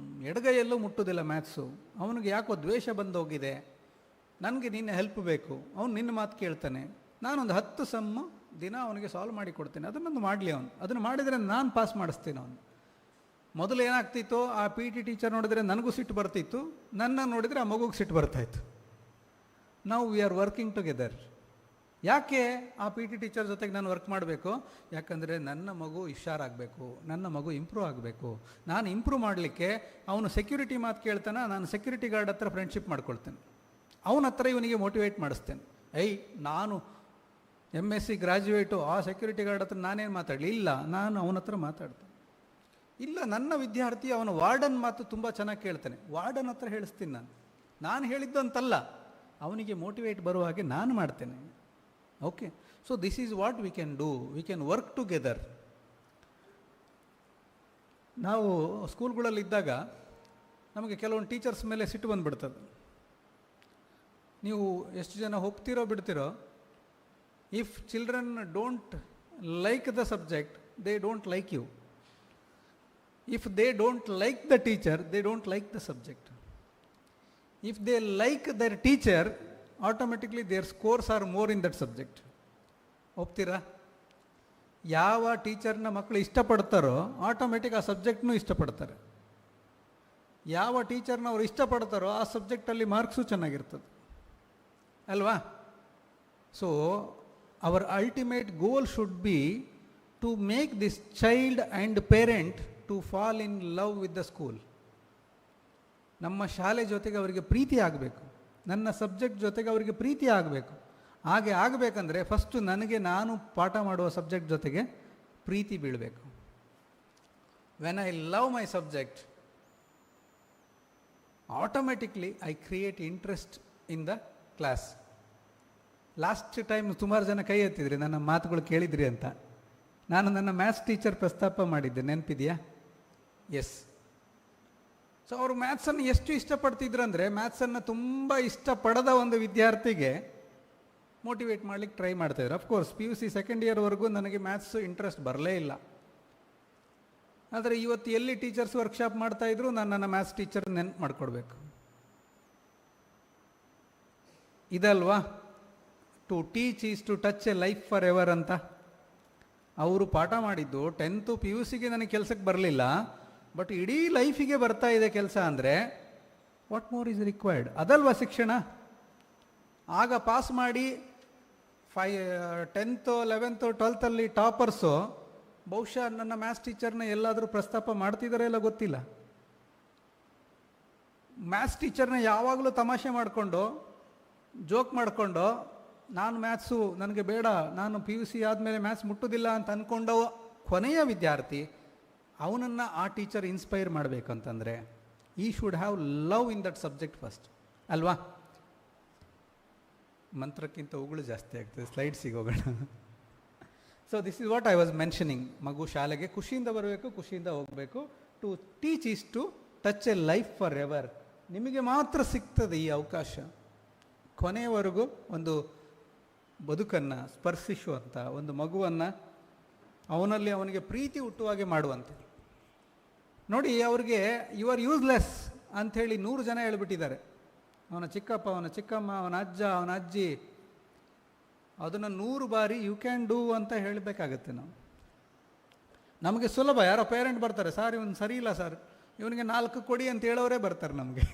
ಎಡಗೈಯಲ್ಲೂ ಮುಟ್ಟೋದಿಲ್ಲ ಮ್ಯಾಥ್ಸು, ಅವನಿಗೆ ಯಾಕೋ ದ್ವೇಷ ಬಂದೋಗಿದೆ, ನನಗೆ ನಿನ್ನ ಹೆಲ್ಪ್ ಬೇಕು. ಅವನು ನಿನ್ನ ಮಾತು ಕೇಳ್ತಾನೆ, ನಾನೊಂದು 10 ಸಮ್ಮು ದಿನ ಅವನಿಗೆ ಸಾಲ್ವ್ ಮಾಡಿ ಕೊಡ್ತೇನೆ, ಅದನ್ನೊಂದು ಮಾಡಲಿ ಅವನು. ಅದನ್ನು ಮಾಡಿದರೆ ನಾನು ಪಾಸ್ ಮಾಡಿಸ್ತೀನಿ ಅವನು. ಮೊದಲು ಏನಾಗ್ತಿತ್ತು, ಆ PT ಟೀಚರ್ ನೋಡಿದರೆ ನನಗೂ ಸಿಟ್ಟು ಬರ್ತಿತ್ತು, ನನ್ನ ನೋಡಿದರೆ ಆ ಮಗುಗೆ ಸಿಟ್ಟು ಬರ್ತಾಯಿತ್ತು. ನಾವು ವಿ ಆರ್ ವರ್ಕಿಂಗ್ ಟುಗೆದರ್. ಯಾಕೆ ಆ ಪಿ ಟಿ ಟೀಚರ್ ಜೊತೆಗೆ ನಾನು ವರ್ಕ್ ಮಾಡಬೇಕು? ಯಾಕಂದರೆ ನನ್ನ ಮಗು ಹುಷಾರಾಗಬೇಕು, ನನ್ನ ಮಗು ಇಂಪ್ರೂವ್ ಆಗಬೇಕು. ನಾನು ಇಂಪ್ರೂವ್ ಮಾಡಲಿಕ್ಕೆ ಅವನು ಸೆಕ್ಯೂರಿಟಿ ಮಾತು ಕೇಳ್ತಾನೆ, ನಾನು ಸೆಕ್ಯೂರಿಟಿ ಗಾರ್ಡ್ ಹತ್ರ ಫ್ರೆಂಡ್ಶಿಪ್ ಮಾಡ್ಕೊಳ್ತೇನೆ, ಅವನ ಹತ್ರ ಇವನಿಗೆ ಮೋಟಿವೇಟ್ ಮಾಡಿಸ್ತೇನೆ. ನಾನು MSc ಗ್ರ್ಯಾಜುಯೇಟು, ಆ ಸೆಕ್ಯೂರಿಟಿ ಗಾರ್ಡ್ ಹತ್ರ ನಾನೇನು ಮಾತಾಡಲಿ? ಇಲ್ಲ, ನಾನು ಅವನ ಹತ್ರ ಮಾತಾಡ್ತೇನೆ. ಇಲ್ಲ, ನನ್ನ ವಿದ್ಯಾರ್ಥಿ ಅವನ ವಾರ್ಡನ್ ಮಾತು ತುಂಬ ಚೆನ್ನಾಗಿ ಕೇಳ್ತಾನೆ, ವಾರ್ಡನ್ ಹತ್ರ ಹೇಳಿಸ್ತೀನಿ. ನಾನು ಹೇಳಿದ್ದಂತಲ್ಲ, ಅವನಿಗೆ ಮೋಟಿವೇಟ್ ಬರುವ ಹಾಗೆ ನಾನು ಮಾಡ್ತೇನೆ. Okay, so this is what we can do. We can work together. ನಾವು ಸ್ಕೂಲ್ಗಳಲ್ಲಿದ್ದಾಗ ನಮಗೆ ಕೆಲವೊಂದು ಟೀಚರ್ಸ್ ಮೇಲೆ ಸಿಟ್ಟು ಬಂದುಬಿಡ್ತದೆ. ನೀವು ಎಷ್ಟು ಜನ ಹೋಗ್ತಿರೋ ಬಿಡ್ತಿರೋ, if children don't like the subject, they don't like you. If they don't like the teacher, they don't like the subject. If they like their teacher, automatically their scores are more in that subject. ಒಪ್ತೀರಾ? ಯಾವ ಟೀಚರ್ನ ಮಕ್ಕಳು ಇಷ್ಟಪಡ್ತಾರೋ automatic ಆ ಸಬ್ಜೆಕ್ಟ್ನೂ ಇಷ್ಟಪಡ್ತಾರೆ. ಯಾವ ಟೀಚರ್ನ ಅವರು ಇಷ್ಟಪಡ್ತಾರೋ ಆ ಸಬ್ಜೆಕ್ಟಲ್ಲಿ marks ಚೆನ್ನಾಗಿರ್ತದೆ ಅಲ್ವಾ? So our ultimate goal should be to make this child and parent to fall in love with the school. ನಮ್ಮ ಶಾಲೆ ಜೊತೆಗೆ ಅವರಿಗೆ ಪ್ರೀತಿ ಆಗಬೇಕು, ನನ್ನ ಸಬ್ಜೆಕ್ಟ್ ಜೊತೆಗೆ ಅವರಿಗೆ ಪ್ರೀತಿ ಆಗಬೇಕು. ಹಾಗೆ ಆಗಬೇಕಂದ್ರೆ ಫಸ್ಟು ನನಗೆ ನಾನು ಪಾಠ ಮಾಡುವ ಸಬ್ಜೆಕ್ಟ್ ಜೊತೆಗೆ ಪ್ರೀತಿ ಬೀಳಬೇಕು. When I love my subject, automatically I create interest in the class. Last time ಸುಮಾರು ಜನ ಕೈ ಎತ್ತಿದ್ರಿ, ನನ್ನ ಮಾತುಗಳು ಕೇಳಿದ್ರಿ ಅಂತ. ನಾನು ನನ್ನ ಮ್ಯಾಥ್ಸ್ ಟೀಚರ್ ಪ್ರಸ್ತಾಪ ಮಾಡಿದ್ದೆ, ನೆನಪಿದೆಯಾ? ಎಸ್. ಸೊ ಅವರು ಮ್ಯಾಥ್ಸನ್ನು ಎಷ್ಟು ಇಷ್ಟಪಡ್ತಿದ್ರು ಅಂದರೆ, ಮ್ಯಾಥ್ಸನ್ನು ತುಂಬ ಇಷ್ಟಪಡದ ಒಂದು ವಿದ್ಯಾರ್ಥಿಗೆ ಮೋಟಿವೇಟ್ ಮಾಡಲಿಕ್ಕೆ ಟ್ರೈ ಮಾಡ್ತಾಯಿದ್ರು. ಅಫ್ಕೋರ್ಸ್ PUC ಸೆಕೆಂಡ್ ಇಯರ್ವರೆಗೂ ನನಗೆ ಮ್ಯಾಥ್ಸು ಇಂಟ್ರೆಸ್ಟ್ ಬರಲೇ ಇಲ್ಲ. ಆದರೆ ಇವತ್ತು ಎಲ್ಲಿ ಟೀಚರ್ಸ್ ವರ್ಕ್ಶಾಪ್ ಮಾಡ್ತಾಯಿದ್ರು, ನಾನು ನನ್ನ ಮ್ಯಾಥ್ಸ್ ಟೀಚರ್ ನೆನ್ಪು ಮಾಡಿಕೊಡ್ಬೇಕು. ಇದಲ್ವಾ to teach is to touch a life for ever ಅಂತ. ಅವರು ಪಾಠ ಮಾಡಿದ್ದು 10th PUCಗೆ ನನಗೆ ಕೆಲಸಕ್ಕೆ ಬರಲಿಲ್ಲ, ಬಟ್ ಇಡೀ ಲೈಫಿಗೆ ಬರ್ತಾ ಇದೆ ಕೆಲಸ ಅಂದರೆ ವಾಟ್ ಮೋರ್ ಈಸ್ ರಿಕ್ವೈರ್ಡ್? ಅದಲ್ವಾ ಶಿಕ್ಷಣ? ಆಗ ಪಾಸ್ ಮಾಡಿ 10th 11th 12th ಟಾಪರ್ಸು ಬಹುಶಃ ನನ್ನ ಮ್ಯಾಥ್ಸ್ ಟೀಚರ್ನ ಎಲ್ಲಾದರೂ ಪ್ರಸ್ತಾಪ ಮಾಡ್ತಿದ್ದಾರೆ ಇಲ್ಲ ಗೊತ್ತಿಲ್ಲ. ಮ್ಯಾಥ್ಸ್ ಟೀಚರ್ನ ಯಾವಾಗಲೂ ತಮಾಷೆ ಮಾಡಿಕೊಂಡು ಜೋಕ್ ಮಾಡಿಕೊಂಡು, ನಾನು ಮ್ಯಾಥ್ಸು ನನಗೆ ಬೇಡ, ನಾನು PUC ಆದಮೇಲೆ ಮ್ಯಾಥ್ಸ್ ಮುಟ್ಟುವುದಿಲ್ಲ ಅಂತ ಅಂದ್ಕೊಂಡವ ಕೊನೆಯ ವಿದ್ಯಾರ್ಥಿ, ಅವನನ್ನು ಆ ಟೀಚರ್ ಇನ್ಸ್ಪೈರ್ ಮಾಡಬೇಕಂತಂದರೆ he should have love in that subject first ಅಲ್ವಾ? ಮಂತ್ರಕ್ಕಿಂತ ಉಗುಳು ಜಾಸ್ತಿ ಆಗ್ತದೆ. ಸ್ಲೈಡ್ಸಿಗೆ ಹೋಗೋಣ. So this is what I was mentioning. ಮಗು ಶಾಲೆಗೆ ಖುಷಿಯಿಂದ ಬರಬೇಕು, ಖುಷಿಯಿಂದ ಹೋಗಬೇಕು. To teach is to touch a life for ever. ನಿಮಗೆ ಮಾತ್ರ ಸಿಗ್ತದೆ ಈ ಅವಕಾಶ, ಕೊನೆಯವರೆಗೂ ಒಂದು ಬದುಕನ್ನು ಸ್ಪರ್ಶಿಸುವಂಥ ಒಂದು ಮಗುವನ್ನು ಅವನಲ್ಲಿ ಅವನಿಗೆ ಪ್ರೀತಿ ಹುಟ್ಟುವಾಗೆ ಮಾಡುವಂತೆ. ನೋಡಿ, ಅವ್ರಿಗೆ ಯು ಆರ್ ಯೂಸ್ಲೆಸ್ ಅಂಥೇಳಿ 100 ಜನ ಹೇಳ್ಬಿಟ್ಟಿದ್ದಾರೆ. ಅವನ ಚಿಕ್ಕಪ್ಪ, ಅವನ ಚಿಕ್ಕಮ್ಮ, ಅವನ ಅಜ್ಜ, ಅವನ ಅಜ್ಜಿ, ಅದನ್ನು 100 ಬಾರಿ ಯು ಕ್ಯಾನ್ ಡೂ ಅಂತ ಹೇಳಬೇಕಾಗತ್ತೆ. ನಮಗೆ ಸುಲಭ. ಯಾರೋ ಪೇರೆಂಟ್ ಬರ್ತಾರೆ, ಸರ್ ಇವನು ಸರಿ ಇಲ್ಲ ಸರ್, ಇವನಿಗೆ 4 ಕೊಡಿ ಅಂತ ಹೇಳೋರೇ ಬರ್ತಾರೆ ನಮಗೆ.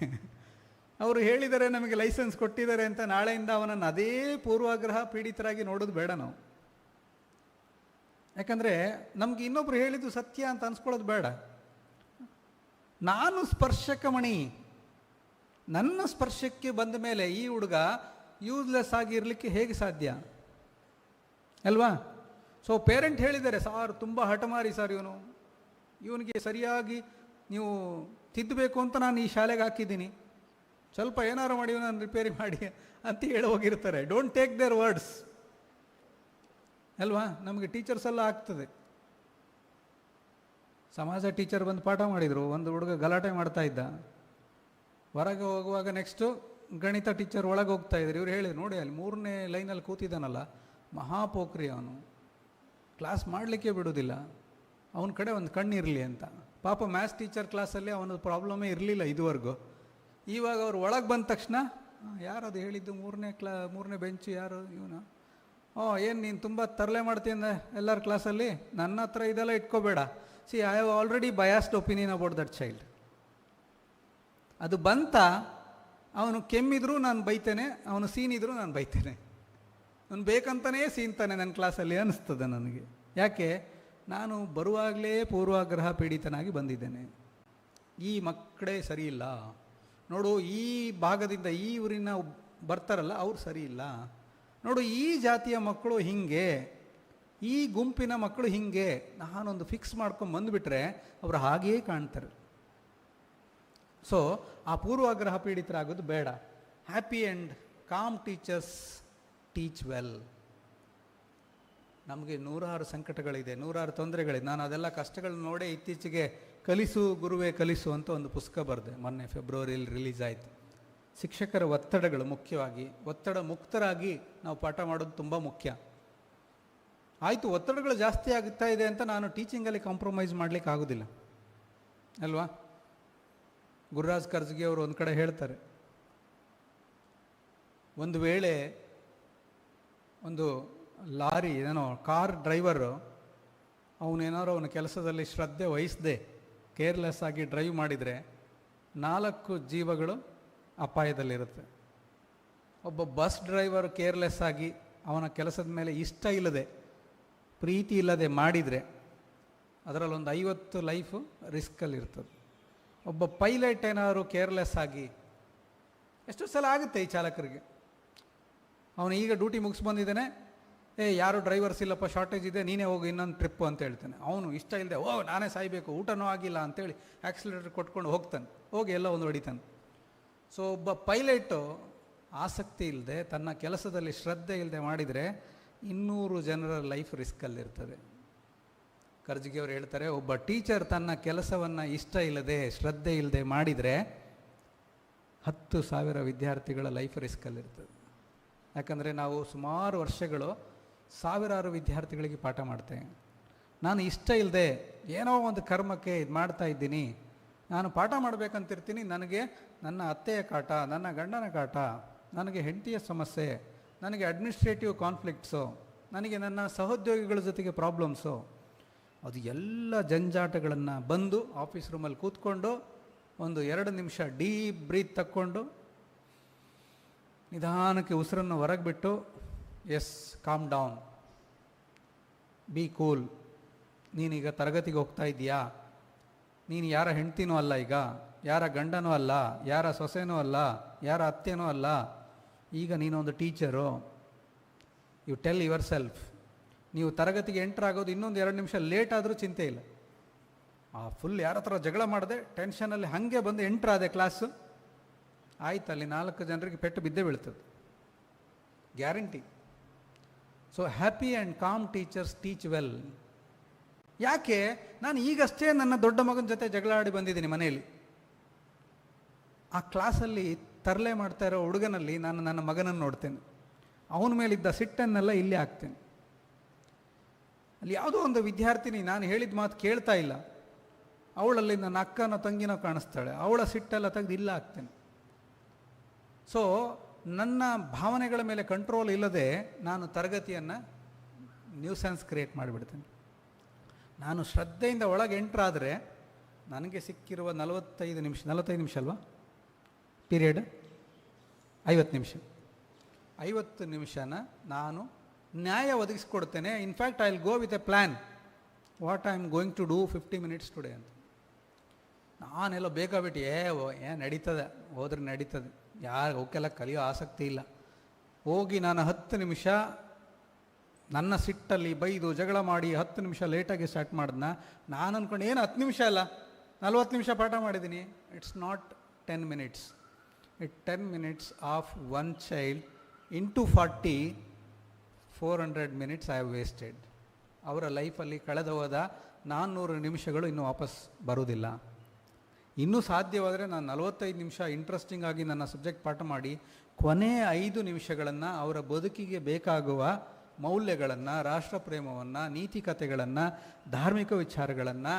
ಅವರು ಹೇಳಿದರೆ, ನಮಗೆ ಲೈಸೆನ್ಸ್ ಕೊಟ್ಟಿದ್ದಾರೆ ಅಂತ ನಾಳೆಯಿಂದ ಅವನನ್ನು ಅದೇ ಪೂರ್ವಾಗ್ರಹ ಪೀಡಿತರಾಗಿ ನೋಡೋದು ಬೇಡ ನಾವು. ಯಾಕಂದರೆ ನಮ್ಗೆ ಇನ್ನೊಬ್ರು ಹೇಳಿದ್ದು ಸತ್ಯ ಅಂತ ಅನ್ಸ್ಕೊಳ್ಳೋದು ಬೇಡ. ನಾನು ಸ್ಪರ್ಶಕಮಣಿ, ನನ್ನ ಸ್ಪರ್ಶಕ್ಕೆ ಬಂದ ಮೇಲೆ ಈ ಹುಡುಗ ಯೂಸ್ಲೆಸ್ ಆಗಿರಲಿಕ್ಕೆ ಹೇಗೆ ಸಾಧ್ಯ ಅಲ್ವಾ? ಸೊ ಪೇರೆಂಟ್ ಹೇಳಿದ್ದಾರೆ, ಸಾರ್ ತುಂಬ ಹಠಮಾರಿ ಸರ್ ಇವನಿಗೆ ಸರಿಯಾಗಿ ನೀವು ತಿದ್ದಬೇಕು ಅಂತ ನಾನು ಈ ಶಾಲೆಗೆ ಹಾಕಿದ್ದೀನಿ, ಸ್ವಲ್ಪ ಏನಾರು ಮಾಡಿ ನಾನು ರಿಪೇರಿ ಮಾಡಿ ಅಂತ ಹೇಳಿ ಹೋಗಿರ್ತಾರೆ. ಡೋಂಟ್ ಟೇಕ್ ದೇರ್ ವರ್ಡ್ಸ್ ಅಲ್ವಾ? ನಮಗೆ ಟೀಚರ್ಸ್ ಎಲ್ಲ ಆಗ್ತದೆ. ಸಮಾಜ ಟೀಚರ್ ಬಂದು ಪಾಠ ಮಾಡಿದರು, ಒಂದು ಹುಡುಗ ಗಲಾಟೆ ಮಾಡ್ತಾ ಇದ್ದ. ಹೊರಗೆ ಹೋಗುವಾಗ ನೆಕ್ಸ್ಟು ಗಣಿತ ಟೀಚರ್ ಒಳಗೆ ಹೋಗ್ತಾ ಇದ್ರು. ಇವ್ರು ಹೇಳಿದ್ರು, ನೋಡಿ ಅಲ್ಲಿ 3ನೇ ಲೈನಲ್ಲಿ ಕೂತಿದ್ದಾನಲ್ಲ, ಮಹಾಪೋಖ್ರಿ ಅವನು, ಕ್ಲಾಸ್ ಮಾಡಲಿಕ್ಕೆ ಬಿಡೋದಿಲ್ಲ, ಅವನ ಕಡೆ ಒಂದು ಕಣ್ಣಿರಲಿ ಅಂತ. ಪಾಪ ಮ್ಯಾಥ್ಸ್ ಟೀಚರ್ ಕ್ಲಾಸಲ್ಲಿ ಅವನ ಪ್ರಾಬ್ಲಮೇ ಇರಲಿಲ್ಲ ಇದುವರೆಗೂ. ಇವಾಗ ಅವ್ರು ಒಳಗೆ ಬಂದ ತಕ್ಷಣ, ಯಾರದು ಹೇಳಿದ್ದು 3ನೇ ಬೆಂಚು ಯಾರು ಇವನು? ಏನು ನೀನು ತುಂಬ ತರಲೆ ಮಾಡ್ತೀನಿ ಎಲ್ಲರ ಕ್ಲಾಸಲ್ಲಿ, ನನ್ನ ಹತ್ರ ಇದೆಲ್ಲ ಇಟ್ಕೋಬೇಡ. See I have already biased opinion about that child. ಅದು ಬಂತ, ಅವನು ಕೆಮ್ಮಿದ್ರು ನಾನು ಬೈತೇನೆ, ಅವನು ಸೀನಿದ್ರು ನಾನು ಬೈತೇನೆ ಅವ್ನು ಬೇಕಂತಲೇ ಸೀನ್ತಾನೆ ನನ್ನ ಕ್ಲಾಸಲ್ಲಿ ಅನ್ನಿಸ್ತದೆ ನನಗೆ. ಯಾಕೆ? ನಾನು ಬರುವಾಗಲೇ ಪೂರ್ವಾಗ್ರಹ ಪೀಡಿತನಾಗಿ ಬಂದಿದ್ದೇನೆ. ಈ ಮಕ್ಕಳೇ ಸರಿ ಇಲ್ಲ ನೋಡು, ಈ ಭಾಗದಿಂದ ಈ ಊರಿನ ಬರ್ತಾರಲ್ಲ ಅವ್ರು ಸರಿ ಇಲ್ಲ ನೋಡು, ಈ ಜಾತಿಯ ಮಕ್ಕಳು ಹಿಂಗೆ, ಈ ಗುಂಪಿನ ಮಕ್ಕಳು ಹಿಂಗೆ. ನಾನೊಂದು ಫಿಕ್ಸ್ ಮಾಡ್ಕೊಂಡು ಬಂದುಬಿಟ್ರೆ ಅವರು ಹಾಗೇ ಕಾಣ್ತಾರೆ. ಸೊ ಆ ಪೂರ್ವಾಗ್ರಹ ಪೀಡಿತರಾಗೋದು ಬೇಡ. Happy and com teachers teach well. ನಮಗೆ ನೂರಾರು ಸಂಕಟಗಳಿದೆ, ನೂರಾರು ತೊಂದರೆಗಳಿದೆ. ನಾನು ಅದೆಲ್ಲ ಕಷ್ಟಗಳನ್ನ ನೋಡೇ ಇತ್ತೀಚೆಗೆ ಕಲಿಸು ಗುರುವೇ ಕಲಿಸು ಅಂತ ಒಂದು ಪುಸ್ತಕ ಬರೆದೆ. ಮೊನ್ನೆ ಫೆಬ್ರವರಿಯಲ್ಲಿ ರಿಲೀಸ್ ಆಯಿತು. ಶಿಕ್ಷಕರ ಒತ್ತಡಗಳು ಮುಖ್ಯವಾಗಿ, ಒತ್ತಡ ಮುಕ್ತರಾಗಿ ನಾವು ಪಾಠ ಮಾಡೋದು ತುಂಬ ಮುಖ್ಯ. ಆಯಿತು, ಒತ್ತಡಗಳು ಜಾಸ್ತಿ ಆಗುತ್ತಾ ಇದೆ ಅಂತ ನಾನು ಟೀಚಿಂಗಲ್ಲಿ ಕಾಂಪ್ರಮೈಸ್ ಮಾಡಲಿಕ್ಕೆ ಆಗೋದಿಲ್ಲ ಅಲ್ವಾ? ಗುರುರಾಜ್ ಕರ್ಜ್ಗಿ ಅವರು ಒಂದು ಕಡೆ ಹೇಳ್ತಾರೆ, ಒಂದು ವೇಳೆ ಒಂದು ಲಾರಿ ಕಾರ್ ಡ್ರೈವರು ಅವನೇನಾದ್ರು ಅವನ ಕೆಲಸದಲ್ಲಿ ಶ್ರದ್ಧೆ ವಹಿಸದೆ ಕೇರ್ಲೆಸ್ ಆಗಿ ಡ್ರೈವ್ ಮಾಡಿದರೆ 4 ಜೀವಗಳು ಅಪಾಯದಲ್ಲಿರುತ್ತೆ. ಒಬ್ಬ ಬಸ್ ಡ್ರೈವರ್ ಕೇರ್ಲೆಸ್ ಆಗಿ ಅವನ ಕೆಲಸದ ಮೇಲೆ ಇಷ್ಟ ಇಲ್ಲದೆ ಪ್ರೀತಿ ಇಲ್ಲದೆ ಮಾಡಿದರೆ ಅದರಲ್ಲೊಂದು 50 ಲೈಫು ರಿಸ್ಕಲ್ಲಿರ್ತದೆ. ಒಬ್ಬ ಪೈಲಟ್ ಏನಾದರೂ ಕೇರ್ಲೆಸ್ ಆಗಿ, ಎಷ್ಟೋ ಸಲ ಆಗುತ್ತೆ ಈ ಚಾಲಕರಿಗೆ, ಅವನು ಈಗ ಡ್ಯೂಟಿ ಮುಗಿಸ್ ಬಂದಿದ್ದಾನೆ, ಯಾರು ಡ್ರೈವರ್ಸ್ ಇಲ್ಲಪ್ಪ, ಶಾರ್ಟೇಜ್ ಇದೆ, ನೀನೇ ಹೋಗಿ ಇನ್ನೊಂದು ಟ್ರಿಪ್ಪು ಅಂತ ಹೇಳ್ತಾನೆ. ಅವನು ಇಷ್ಟ ಇಲ್ಲದೆ ನಾನೇ ಸಾಯಬೇಕು, ಊಟನೂ ಆಗಿಲ್ಲ ಅಂತೇಳಿ ಆಕ್ಸಿಲೇಟರ್ ಕೊಟ್ಕೊಂಡು ಹೋಗ್ತಾನೆ, ಹೋಗಿ ಎಲ್ಲ ಒಂದು ಹೊಡಿತಾನೆ. ಸೊ ಒಬ್ಬ ಪೈಲಟು ಆಸಕ್ತಿ ಇಲ್ಲದೆ ತನ್ನ ಕೆಲಸದಲ್ಲಿ ಶ್ರದ್ಧೆ ಇಲ್ಲದೆ ಮಾಡಿದರೆ 200 ಜನರ ಲೈಫ್ ರಿಸ್ಕಲ್ಲಿರ್ತದೆ. ಕರ್ಜ್ಗಿ ಅವರು ಹೇಳ್ತಾರೆ, ಒಬ್ಬ ಟೀಚರ್ ತನ್ನ ಕೆಲಸವನ್ನು ಇಷ್ಟ ಇಲ್ಲದೆ ಶ್ರದ್ಧೆ ಇಲ್ಲದೆ ಮಾಡಿದರೆ 10,000 ವಿದ್ಯಾರ್ಥಿಗಳ ಲೈಫ್ ರಿಸ್ಕಲ್ಲಿರ್ತದೆ. ಯಾಕಂದರೆ ನಾವು ಸುಮಾರು ವರ್ಷಗಳು ಸಾವಿರಾರು ವಿದ್ಯಾರ್ಥಿಗಳಿಗೆ ಪಾಠ ಮಾಡ್ತೇವೆ. ನಾನು ಇಷ್ಟ ಇಲ್ಲದೆ ಏನೋ ಒಂದು ಕರ್ಮಕ್ಕೆ ಇದು ಮಾಡ್ತಾ ಇದ್ದೀನಿ, ನಾನು ಪಾಠ ಮಾಡಬೇಕಂತಿರ್ತೀನಿ, ನನಗೆ ನನ್ನ ಅತ್ತೆಯ ಕಾಟ, ನನ್ನ ಗಂಡನ ಕಾಟ, ನನಗೆ ಹೆಂಡತಿಯ ಸಮಸ್ಯೆ, ನನಗೆ ಅಡ್ಮಿನಿಸ್ಟ್ರೇಟಿವ್ ಕಾನ್ಫ್ಲಿಕ್ಟ್ಸು, ನನಗೆ ನನ್ನ ಸಹೋದ್ಯೋಗಿಗಳ ಜೊತೆಗೆ ಪ್ರಾಬ್ಲಮ್ಸು, ಅದು ಎಲ್ಲ ಜಂಜಾಟಗಳನ್ನು ಬಂದು ಆಫೀಸ್ ರೂಮಲ್ಲಿ ಕೂತ್ಕೊಂಡು ಒಂದು 2 ನಿಮಿಷ ಡೀಪ್ ಬ್ರೀತ್ ತಕ್ಕೊಂಡು ನಿಧಾನಕ್ಕೆ ಉಸಿರನ್ನು ಹೊರಗೆ ಬಿಟ್ಟು, yes, calm down, be cool, ನೀನೀಗ ತರಗತಿಗೆ ಹೋಗ್ತಾ ಇದೆಯಾ, ನೀನು ಯಾರ ಹೆಂಡ್ತಿನೂ ಅಲ್ಲ, ಈಗ ಯಾರ ಗಂಡನೂ ಅಲ್ಲ, ಯಾರ ಸೊಸೆನೂ ಅಲ್ಲ, ಯಾರ ಅತ್ತೆನೂ ಅಲ್ಲ, ಈಗ ನೀನೊಂದು teacher. You tell yourself, ನೀವು ತರಗತಿಗೆ ಎಂಟರ್ ಆಗೋದು ಇನ್ನೊಂದು 2 ನಿಮಿಷ ಲೇಟ್ ಆದರೂ ಚಿಂತೆ ಇಲ್ಲ. ಫುಲ್ ಯಾರ ಹತ್ರ ಜಗಳ ಮಾಡಿದೆ, ಟೆನ್ಷನಲ್ಲಿ ಹಾಗೆ ಬಂದು ಎಂಟ್ರ್ ಆದೆ ಕ್ಲಾಸು, ಆಯ್ತು, ಅಲ್ಲಿ 4 ಜನರಿಗೆ ಪೆಟ್ಟು ಬಿದ್ದೇ ಬೀಳ್ತದೆ, guarantee. So happy and com teachers teach well. ಯಾಕೆ? ನಾನು ಈಗಷ್ಟೇ ನನ್ನ ದೊಡ್ಡ ಮಗನ ಜೊತೆ ಜಗಳ ಆಡಿ ಬಂದಿದ್ದೀನಿ ಮನೆಯಲ್ಲಿ. ಆ ಕ್ಲಾಸಲ್ಲಿ ತರಲೆ ಮಾಡ್ತಾ ಇರೋ ಹುಡುಗನಲ್ಲಿ ನಾನು ನನ್ನ ಮಗನನ್ನು ನೋಡ್ತೇನೆ, ಅವನ ಮೇಲಿದ್ದ ಸಿಟ್ಟನ್ನೆಲ್ಲ ಇಲ್ಲೇ ಹಾಕ್ತೇನೆ. ಅಲ್ಲಿ ಯಾವುದೋ ಒಂದು ವಿದ್ಯಾರ್ಥಿನಿ ನಾನು ಹೇಳಿದ ಮಾತು ಕೇಳ್ತಾ ಇಲ್ಲ, ಅವಳಲ್ಲಿ ನನ್ನ ಅಕ್ಕನೋ ತಂಗಿನೋ ಕಾಣಿಸ್ತಾಳೆ, ಅವಳ ಸಿಟ್ಟೆಲ್ಲ ತೆಗೆದು ಇಲ್ಲ ಹಾಕ್ತೇನೆ. ಸೊ ನನ್ನ ಭಾವನೆಗಳ ಮೇಲೆ ಕಂಟ್ರೋಲ್ ಇಲ್ಲದೆ ನಾನು ತರಗತಿಯನ್ನು ನ್ಯೂಸೆನ್ಸ್ ಕ್ರಿಯೇಟ್ ಮಾಡಿಬಿಡ್ತೇನೆ. ನಾನು ಶ್ರದ್ಧೆಯಿಂದ ಒಳಗೆ ಎಂಟ್ರಾದರೆ ನನಗೆ ಸಿಕ್ಕಿರುವ 45 ನಿಮಿಷ ಅಲ್ವಾ ಪೀರಿಯಡ್, 50 ನಿಮಿಷ, 50 ನಿಮಿಷನ ನಾನು ನ್ಯಾಯ ಒದಗಿಸ್ಕೊಡ್ತೇನೆ. In fact I will go with a plan, what I am going to do 50 minutes today ಅಂತ. ನಾನೆಲ್ಲ ಬೇಕಾಬಿಟ್ಟು ನಡೀತದೆ, ಹೋದ್ರೆ ನಡೀತದೆ, ಯಾರು ಅವಕ್ಕೆಲ್ಲ ಕಲಿಯೋ ಆಸಕ್ತಿ ಇಲ್ಲ. ಹೋಗಿ ನಾನು 10 ನಿಮಿಷ ನನ್ನ ಸಿಟ್ಟಲ್ಲಿ ಬೈದು ಜಗಳ ಮಾಡಿ 10 ನಿಮಿಷ ಲೇಟಾಗಿ ಸ್ಟಾರ್ಟ್ ಮಾಡಿದ್ನ. ನಾನು ಅಂದ್ಕೊಂಡು ಏನು 10 ನಿಮಿಷ ಅಲ್ಲ, 40 ನಿಮಿಷ ಪಾಠ ಮಾಡಿದ್ದೀನಿ. It's not 10 minutes, 10 minutes of one child into 400 minutes I have wasted. ಅವರ ಲೈಫಲ್ಲಿ ಕಳೆದು ಹೋದ 400 ನಿಮಿಷಗಳು ಇನ್ನೂ ವಾಪಸ್ ಬರುವುದಿಲ್ಲ. ಇನ್ನೂ ಸಾಧ್ಯವಾದರೆ ನಾನು 45 ನಿಮಿಷ ಇಂಟ್ರೆಸ್ಟಿಂಗ್ ಆಗಿ ನನ್ನ ಸಬ್ಜೆಕ್ಟ್ ಪಾಠ ಮಾಡಿ ಕೊನೆಯ 5 ನಿಮಿಷಗಳನ್ನು ಅವರ ಬದುಕಿಗೆ ಬೇಕಾಗುವ ಮೌಲ್ಯಗಳನ್ನು, ರಾಷ್ಟ್ರಪ್ರೇಮವನ್ನು, ನೀತಿಕತೆಗಳನ್ನು, ಧಾರ್ಮಿಕ ವಿಚಾರಗಳನ್ನು,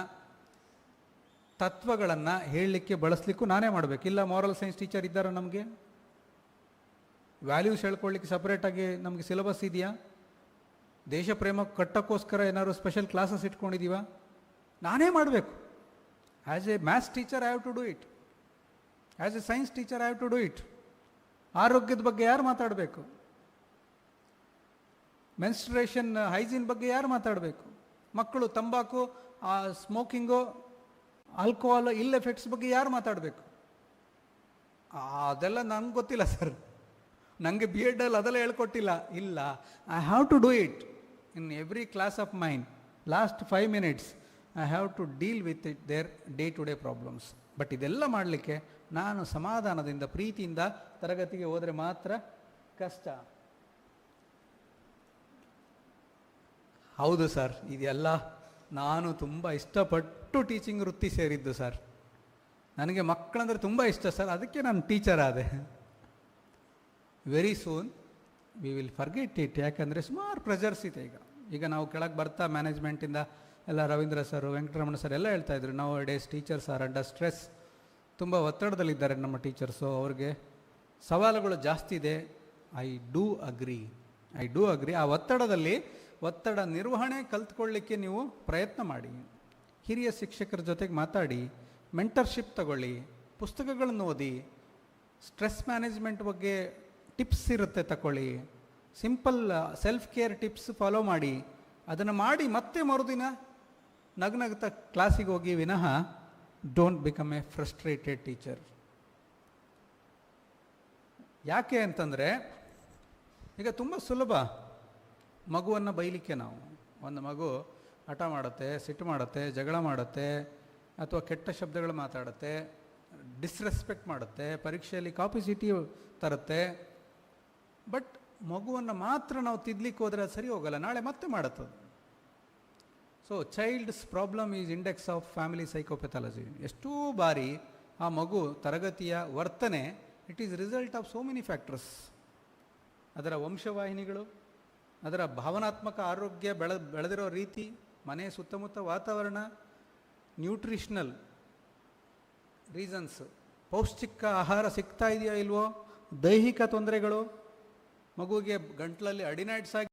ತತ್ವಗಳನ್ನು ಹೇಳಲಿಕ್ಕೆ ಬಳಸಲಿಕ್ಕೂ ನಾನೇ ಮಾಡಬೇಕು. ಇಲ್ಲ ಮಾರಲ್ ಸೈನ್ಸ್ ಟೀಚರ್ ಇದ್ದಾರಾ ನಮಗೆ? ವ್ಯಾಲ್ಯೂಸ್ ಹೇಳ್ಕೊಳ್ಳಿಕ್ಕೆ ಸಪ್ರೇಟಾಗಿ ನಮಗೆ ಸಿಲೆಬಸ್ ಇದೆಯಾ? ದೇಶ ಪ್ರೇಮ ಕಟ್ಟೋಕ್ಕೋಸ್ಕರ ಏನಾದ್ರು ಸ್ಪೆಷಲ್ ಕ್ಲಾಸಸ್ ಇಟ್ಕೊಂಡಿದ್ದೀವ? ನಾನೇ ಮಾಡಬೇಕು. As a maths teacher I have to do it, as a science teacher I have to do it. ಆರೋಗ್ಯದ ಬಗ್ಗೆ ಯಾರು ಮಾತಾಡಬೇಕು? ಮೆನ್ಸ್ಟ್ರೇಷನ್ ಹೈಜೀನ್ ಬಗ್ಗೆ ಯಾರು ಮಾತಾಡಬೇಕು? ಮಕ್ಕಳು ತಂಬಾಕು, ಸ್ಮೋಕಿಂಗು, ಆಲ್ಕೋಹಾಲ್ ಇಲ್ ಎಫೆಕ್ಟ್ಸ್ ಬಗ್ಗೆ ಯಾರು ಮಾತಾಡಬೇಕು? ಅದೆಲ್ಲ ನನಗೆ ಗೊತ್ತಿಲ್ಲ ಸರ್, ನನಗೆ ಬಿ ಎಡಲ್ಲಿ ಅದೆಲ್ಲ ಹೇಳ್ಕೊಟ್ಟಿಲ್ಲ. ಇಲ್ಲ, I have to do it in every class of mine. Last 5 minutes I have to deal with it their day to day problems. But ಇದೆಲ್ಲ ಮಾಡಲಿಕ್ಕೆ ನಾನು ಸಮಾಧಾನದಿಂದ, ಪ್ರೀತಿಯಿಂದ ತರಗತಿಗೆ ಹೋದರೆ ಮಾತ್ರ ಕಷ್ಟ. ಹೌದು ಸರ್, ಇದೆಲ್ಲ ನಾನು ತುಂಬ ಇಷ್ಟಪಟ್ಟು ಟೀಚಿಂಗ್ ವೃತ್ತಿ ಸೇರಿದ್ದು ಸರ್. ನನಗೆ ಮಕ್ಕಳಂದರೆ ತುಂಬ ಇಷ್ಟ ಸರ್, ಅದಕ್ಕೆ ನಾನು ಟೀಚರ್ ಆದೆ. Very soon we will forget it. ಯಾಕಂದರೆ ಸುಮಾರು ಪ್ರೆಷರ್ಸ್ ಇದೆ ಈಗ ನಾವು ಕೆಳಗೆ ಬರ್ತಾ ಮ್ಯಾನೇಜ್ಮೆಂಟಿಂದ ಎಲ್ಲ ರವೀಂದ್ರ ಸರ್, ವೆಂಕಟರಮಣ ಸರ್ ಎಲ್ಲ ಹೇಳ್ತಾಯಿದ್ರು, ನಾವು days teachers R under stress. ತುಂಬ ಒತ್ತಡದಲ್ಲಿದ್ದಾರೆ ನಮ್ಮ ಟೀಚರ್ಸು, ಅವ್ರಿಗೆ ಸವಾಲುಗಳು ಜಾಸ್ತಿ ಇದೆ. I do agri. ಆ ಒತ್ತಡ ನಿರ್ವಹಣೆ ಕಲ್ತ್ಕೊಳ್ಳಿಕ್ಕೆ ನೀವು ಪ್ರಯತ್ನ ಮಾಡಿ. ಹಿರಿಯ ಶಿಕ್ಷಕರ ಜೊತೆಗೆ ಮಾತಾಡಿ, ಮೆಂಟರ್ಶಿಪ್ ತಗೊಳ್ಳಿ, ಪುಸ್ತಕಗಳನ್ನು ಓದಿ, ಸ್ಟ್ರೆಸ್ ಮ್ಯಾನೇಜ್ಮೆಂಟ್ ಬಗ್ಗೆ ಟಿಪ್ಸ್ ಇರುತ್ತೆ ತಗೊಳ್ಳಿ, simple self care tips follow ಮಾಡಿ. ಅದನ್ನು ಮಾಡಿ ಮತ್ತೆ ಮರುದಿನ ನಗ್ನಗ್ತಾ ಕ್ಲಾಸಿಗೆ ಹೋಗಿ, ವಿನಃ don't become A frustrated teacher. ಯಾಕೆ ಅಂತಂದರೆ ಈಗ ತುಂಬ ಸುಲಭ ಮಗುವನ್ನು ಬೈಲಿಕ್ಕೆ. ನಾವು ಒಂದು ಮಗು ಹಠ ಮಾಡುತ್ತೆ, ಸಿಟ್ಟು ಮಾಡುತ್ತೆ, ಜಗಳ ಮಾಡುತ್ತೆ, ಅಥವಾ ಕೆಟ್ಟ ಶಬ್ದಗಳು ಮಾತಾಡುತ್ತೆ, ಡಿಸ್ರೆಸ್ಪೆಕ್ಟ್ ಮಾಡುತ್ತೆ, ಪರೀಕ್ಷೆಯಲ್ಲಿ ಕಾಪಿ ಚೀಟಿ ತರುತ್ತೆ. ಬಟ್ ಮಗುವನ್ನು ಮಾತ್ರ ನಾವು ತಿದ್ದಲಿಕ್ಕೆ ಹೋದರೆ ಅದು ಸರಿ ಹೋಗಲ್ಲ, ನಾಳೆ ಮತ್ತೆ ಮಾಡುತ್ತದೆ. So child's problem is index of family psychopathology. ಎಷ್ಟೋ ಬಾರಿ ಆ ಮಗು ತರಗತಿಯ ವರ್ತನೆ it is result of so many factors. ಅದರ ವಂಶವಾಹಿನಿಗಳು, ಅದರ ಭಾವನಾತ್ಮಕ ಆರೋಗ್ಯ ಬೆಳೆದಿರೋ ರೀತಿ, ಮನೆ ಸುತ್ತಮುತ್ತ ವಾತಾವರಣ, ನ್ಯೂಟ್ರಿಷನಲ್ ರೀಸನ್ಸ್, ಪೌಷ್ಟಿಕ ಆಹಾರ ಸಿಗ್ತಾ ಇದೆಯಾ ಇಲ್ವೋ, ದೈಹಿಕ ತೊಂದರೆಗಳು, ಮಗುವಿಗೆ ಗಂಟ್ಲಲ್ಲಿ ಅಡಿನೈಟ್ಸ್ ಆಗಿ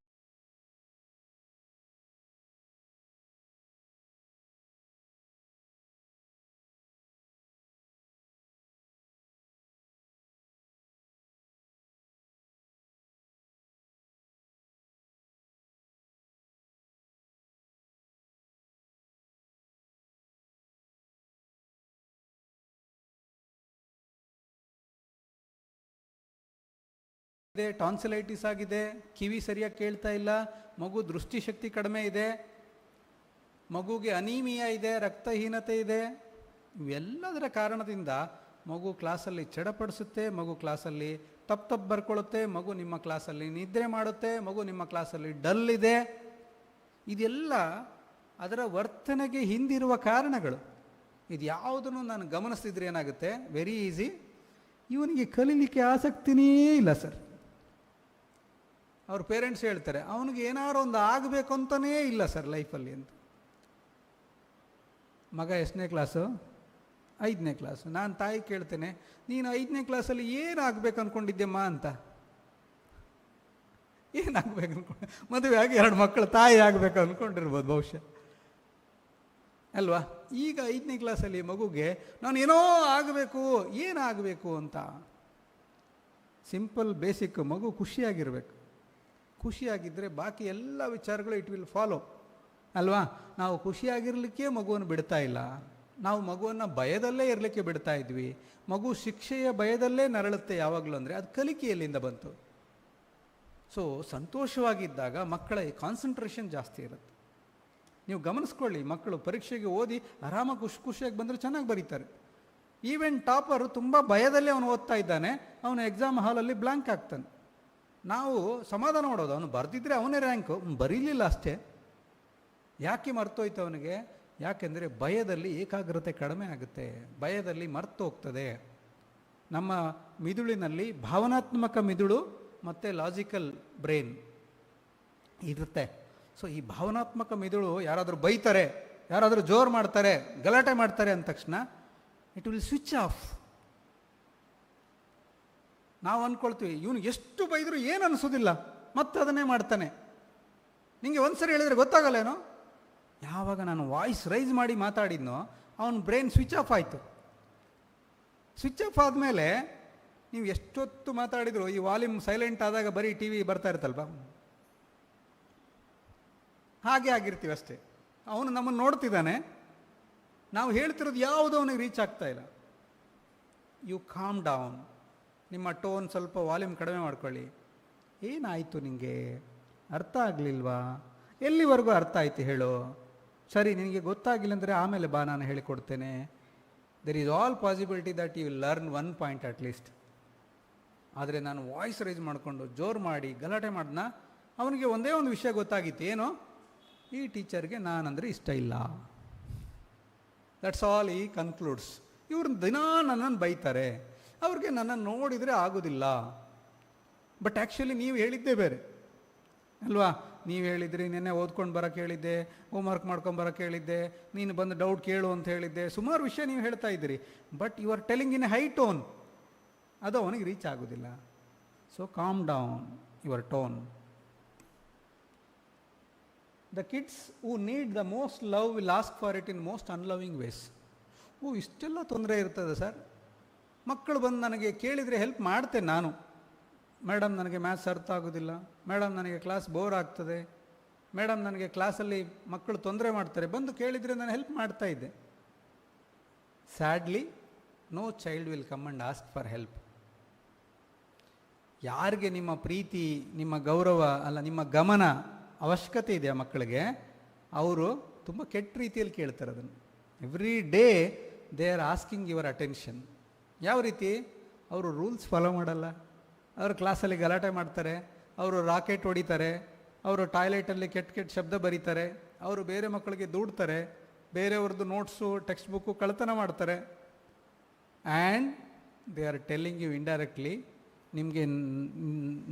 ಟಾನ್ಸಿಲೈಟಿಸ್ ಆಗಿದೆ, ಕಿವಿ ಸರಿಯಾಗಿ ಕೇಳ್ತಾ ಇಲ್ಲ, ಮಗು ದೃಷ್ಟಿಶಕ್ತಿ ಕಡಿಮೆ ಇದೆ, ಮಗುಗೆ ಅನೀಮಿಯಾ ಇದೆ, ರಕ್ತಹೀನತೆ ಇದೆ. ಇವೆಲ್ಲದರ ಕಾರಣದಿಂದ ಮಗು ಕ್ಲಾಸಲ್ಲಿ ಚಡಪಡಿಸುತ್ತೆ, ಮಗು ಕ್ಲಾಸಲ್ಲಿ ತಪ್ಪು ಬರ್ಕೊಳ್ಳುತ್ತೆ, ಮಗು ನಿಮ್ಮ ಕ್ಲಾಸಲ್ಲಿ ನಿದ್ರೆ ಮಾಡುತ್ತೆ, ಮಗು ನಿಮ್ಮ ಕ್ಲಾಸಲ್ಲಿ ಡಲ್ ಇದೆ. ಇದೆಲ್ಲ ಅದರ ವರ್ತನೆಗೆ ಹಿಂದಿರುವ ಕಾರಣಗಳು. ಇದು ಯಾವುದನ್ನು ನಾನು ಗಮನಿಸಿದ್ರೆ ಏನಾಗುತ್ತೆ, ವೆರಿ ಈಸಿ, ಇವನಿಗೆ ಕಲೀಲಿಕ್ಕೆ ಆಸಕ್ತಿನೇ ಇಲ್ಲ ಸರ್. ಅವ್ರ ಪೇರೆಂಟ್ಸ್ ಹೇಳ್ತಾರೆ, ಅವನಿಗೆ ಏನಾದ್ರು ಒಂದು ಆಗಬೇಕು ಅಂತಲೇ ಇಲ್ಲ ಸರ್ ಲೈಫಲ್ಲಿ ಅಂತ. ಮಗ ಎಷ್ಟನೇ ಕ್ಲಾಸು? 5ನೇ ಕ್ಲಾಸು. ನಾನು ತಾಯಿ ಕೇಳ್ತೇನೆ, ನೀನು 5ನೇ ಕ್ಲಾಸಲ್ಲಿ ಏನಾಗಬೇಕು ಅಂದ್ಕೊಂಡಿದ್ದೆಮ್ಮ ಅಂತ. ಏನಾಗಬೇಕು ಅಂದ್ಕೊಂಡು ಮದುವೆ ಆಗಿ 2 ಮಕ್ಕಳು ತಾಯಿ ಆಗಬೇಕು ಅಂದ್ಕೊಂಡಿರ್ಬೋದು ಬಹುಶಃ ಅಲ್ವಾ. ಈಗ 5ನೇ ಕ್ಲಾಸಲ್ಲಿ ಮಗುಗೆ ನಾನು ಏನೋ ಆಗಬೇಕು, ಏನಾಗಬೇಕು ಅಂತ. ಸಿಂಪಲ್ ಬೇಸಿಕ್, ಮಗು ಖುಷಿಯಾಗಿರಬೇಕು. ಖುಷಿಯಾಗಿದ್ದರೆ ಬಾಕಿ ಎಲ್ಲ ವಿಚಾರಗಳು ಇಟ್ ವಿಲ್ ಫಾಲೋ ಅಲ್ವಾ. ನಾವು ಖುಷಿಯಾಗಿರಲಿಕ್ಕೆ ಮಗುವನ್ನು ಬಿಡ್ತಾ ಇಲ್ಲ, ನಾವು ಮಗುವನ್ನು ಭಯದಲ್ಲೇ ಇರಲಿಕ್ಕೆ ಬಿಡ್ತಾ ಇದ್ವಿ. ಮಗು ಶಿಕ್ಷೆಯ ಭಯದಲ್ಲೇ ನರಳುತ್ತೆ ಯಾವಾಗಲೂ. ಅಂದರೆ ಅದು ಕಲಿಕೆಯಲ್ಲಿಂದ ಬಂತು. ಸೊ ಸಂತೋಷವಾಗಿದ್ದಾಗ ಮಕ್ಕಳ ಕಾನ್ಸಂಟ್ರೇಷನ್ ಜಾಸ್ತಿ ಇರುತ್ತೆ. ನೀವು ಗಮನಿಸ್ಕೊಳ್ಳಿ, ಮಕ್ಕಳು ಪರೀಕ್ಷೆಗೆ ಓದಿ ಆರಾಮಾಗಿ ಖುಷಿಯಾಗಿ ಬಂದರೆ ಚೆನ್ನಾಗಿ ಬರೀತಾರೆ. ಈವನ್ ಟಾಪರು ತುಂಬ ಭಯದಲ್ಲೇ ಅವನು ಓದ್ತಾ ಇದ್ದಾನೆ, ಅವನು ಎಕ್ಸಾಮ್ ಹಾಲಲ್ಲಿ ಬ್ಲ್ಯಾಂಕ್ ಆಗ್ತಾನೆ. ನಾವು ಸಮಾಧಾನ ಮಾಡೋದು, ಅವನು ಬರೆದಿದ್ರೆ ಅವನೇ ರ್ಯಾಂಕು, ಬರೀಲಿಲ್ಲ ಅಷ್ಟೇ. ಯಾಕೆ ಮರ್ತೋಯ್ತು ಅವನಿಗೆ? ಯಾಕೆಂದರೆ ಭಯದಲ್ಲಿ ಏಕಾಗ್ರತೆ ಕಡಿಮೆ ಆಗುತ್ತೆ, ಭಯದಲ್ಲಿ ಮರ್ತು ಹೋಗ್ತದೆ. ನಮ್ಮ ಮಿದುಳಿನಲ್ಲಿ ಭಾವನಾತ್ಮಕ ಮಿದುಳು ಮತ್ತು ಲಾಜಿಕಲ್ ಬ್ರೈನ್ ಇರುತ್ತೆ. ಸೊ ಈ ಭಾವನಾತ್ಮಕ ಮಿದುಳು ಯಾರಾದರೂ ಬೈತಾರೆ, ಯಾರಾದರೂ ಜೋರು ಮಾಡ್ತಾರೆ, ಗಲಾಟೆ ಮಾಡ್ತಾರೆ ಅಂದ ತಕ್ಷಣ ಇಟ್ ವಿಲ್ ಸ್ವಿಚ್ ಆಫ್. ನಾವು ಅಂದ್ಕೊಳ್ತೀವಿ ಇವನು ಎಷ್ಟು ಬೈದರೂ ಏನು ಅನಿಸೋದಿಲ್ಲ, ಮತ್ತೆ ಅದನ್ನೇ ಮಾಡ್ತಾನೆ. ನಿಮಗೆ ಒಂದ್ಸರಿ ಹೇಳಿದರೆ ಗೊತ್ತಾಗಲ್ಲೇನೋ. ಯಾವಾಗ ನಾನು ವಾಯ್ಸ್ ರೈಸ್ ಮಾಡಿ ಮಾತಾಡಿದ್ನೋ ಅವನ ಬ್ರೈನ್ ಸ್ವಿಚ್ ಆಫ್ ಆಯಿತು. ಸ್ವಿಚ್ ಆಫ್ ಆದಮೇಲೆ ನೀವು ಎಷ್ಟೊತ್ತು ಮಾತಾಡಿದ್ರು, ಈ ವಾಲ್ಯೂಮ್ ಸೈಲೆಂಟ್ ಆದಾಗ ಬರೀ ಟಿ ವಿ ಬರ್ತಾ ಇರುತ್ತಲ್ವ, ಹಾಗೆ ಆಗಿರ್ತೀವಿ ಅಷ್ಟೇ. ಅವನು ನಮ್ಮನ್ನು ನೋಡ್ತಿದ್ದಾನೆ, ನಾವು ಹೇಳ್ತಿರೋದು ಯಾವುದೋ ಅವನಿಗೆ ರೀಚ್ ಆಗ್ತಾ ಇಲ್ಲ. ಯು ಕಾಮ್ ಡೌನ್, ನಿಮ್ಮ ಟೋನ್ ಸ್ವಲ್ಪ ವಾಲ್ಯೂಮ್ ಕಡಿಮೆ ಮಾಡ್ಕೊಳ್ಳಿ. ಏನಾಯಿತು ನಿನಗೆ, ಅರ್ಥ ಆಗಲಿಲ್ವಾ? ಎಲ್ಲಿವರೆಗೂ ಅರ್ಥ ಆಯ್ತು ಹೇಳು. ಸರಿ, ನಿನಗೆ ಗೊತ್ತಾಗಿಲ್ಲ ಅಂದರೆ ಆಮೇಲೆ ಬಾ, ನಾನು ಹೇಳಿಕೊಡ್ತೇನೆ. There is all possibility that you will learn one point at least. ಆದರೆ ನಾನು ವಾಯ್ಸ್ ರೈಸ್ ಮಾಡಿಕೊಂಡು ಜೋರು ಮಾಡಿ ಗಲಾಟೆ ಮಾಡಿದ್ನ, ಅವನಿಗೆ ಒಂದೇ ಒಂದು ವಿಷಯ ಗೊತ್ತಾಗಿತ್ತು. ಏನು? ಈ ಟೀಚರ್ಗೆ ನಾನಂದರೆ ಇಷ್ಟ ಇಲ್ಲ. ದಟ್ಸ್ ಆಲ್ ಈ ಕನ್ಕ್ಲೂಡ್ಸ್. ಇವ್ರು ದಿನ ನನ್ನನ್ನು ಬೈತಾರೆ, ಅವ್ರಿಗೆ ನನ್ನನ್ನು ನೋಡಿದರೆ ಆಗೋದಿಲ್ಲ. ಬಟ್ ಆ್ಯಕ್ಚುಲಿ ನೀವು ಹೇಳಿದ್ದೇ ಬೇರೆ ಅಲ್ವಾ? ನೀವು ಹೇಳಿದ್ರಿ, ನಿನ್ನೆ ಓದ್ಕೊಂಡು ಬರೋಕ್ಕೆ ಹೇಳಿದ್ದೆ, ಹೋಮ್ವರ್ಕ್ ಮಾಡ್ಕೊಂಡು ಬರೋಕ್ಕೆ ಹೇಳಿದ್ದೆ, ನೀನು ಬಂದು ಡೌಟ್ ಕೇಳು ಅಂತ ಹೇಳಿದ್ದೆ, ಸುಮಾರು ವಿಷಯ ನೀವು ಹೇಳ್ತಾ ಇದ್ದೀರಿ. But you are telling in high tone, ಅದು ಅವನಿಗೆ ರೀಚ್ ಆಗೋದಿಲ್ಲ. So calm down your tone. The kids who need the most love will ask for it in most unloving ways. ಇಷ್ಟೆಲ್ಲ ತೊಂದರೆ ಇರ್ತದೆ ಸರ್. ಮಕ್ಕಳು ಬಂದು ನನಗೆ ಕೇಳಿದರೆ ಹೆಲ್ಪ್ ಮಾಡ್ತೇನೆ ನಾನು. ಮೇಡಮ್ ನನಗೆ ಮ್ಯಾಥ್ಸ್ ಅರ್ಥ ಆಗೋದಿಲ್ಲ, ಮೇಡಮ್ ನನಗೆ ಕ್ಲಾಸ್ ಬೋರ್ ಆಗ್ತದೆ, ಮೇಡಮ್ ನನಗೆ ಕ್ಲಾಸಲ್ಲಿ ಮಕ್ಕಳು ತೊಂದರೆ ಮಾಡ್ತಾರೆ, ಬಂದು ಕೇಳಿದರೆ ನಾನು ಹೆಲ್ಪ್ ಮಾಡ್ತಾ ಇದ್ದೆ. Sadly no child will come and ask for help. ಯಾರಿಗೆ ನಿಮ್ಮ ಪ್ರೀತಿ, ನಿಮ್ಮ ಗೌರವ ಅಲ್ಲ, ನಿಮ್ಮ ಗಮನ ಅವಶ್ಯಕತೆ ಇದೆ ಆ ಮಕ್ಕಳಿಗೆ, ಅವರು ತುಂಬ ಕೆಟ್ಟ ರೀತಿಯಲ್ಲಿ ಕೇಳ್ತಾರೆ ಅದನ್ನು. Every day they are asking your attention. ಯಾವ ರೀತಿ? ಅವರು ರೂಲ್ಸ್ ಫಾಲೋ ಮಾಡಲ್ಲ, ಅವರು ಕ್ಲಾಸಲ್ಲಿ ಗಲಾಟೆ ಮಾಡ್ತಾರೆ, ಅವರು ರಾಕೆಟ್ ಹೊಡಿತಾರೆ, ಅವರು ಟಾಯ್ಲೆಟಲ್ಲಿ ಕೆಟ್ಟ ಕೆಟ್ಟ ಶಬ್ದ ಬರೀತಾರೆ, ಅವರು ಬೇರೆ ಮಕ್ಕಳಿಗೆ ದೂಡ್ತಾರೆ, ಬೇರೆಯವ್ರದ್ದು ನೋಟ್ಸು ಟೆಕ್ಸ್ಟ್ ಬುಕ್ಕು ಕಳ್ತನ ಮಾಡ್ತಾರೆ. And they are telling you indirectly,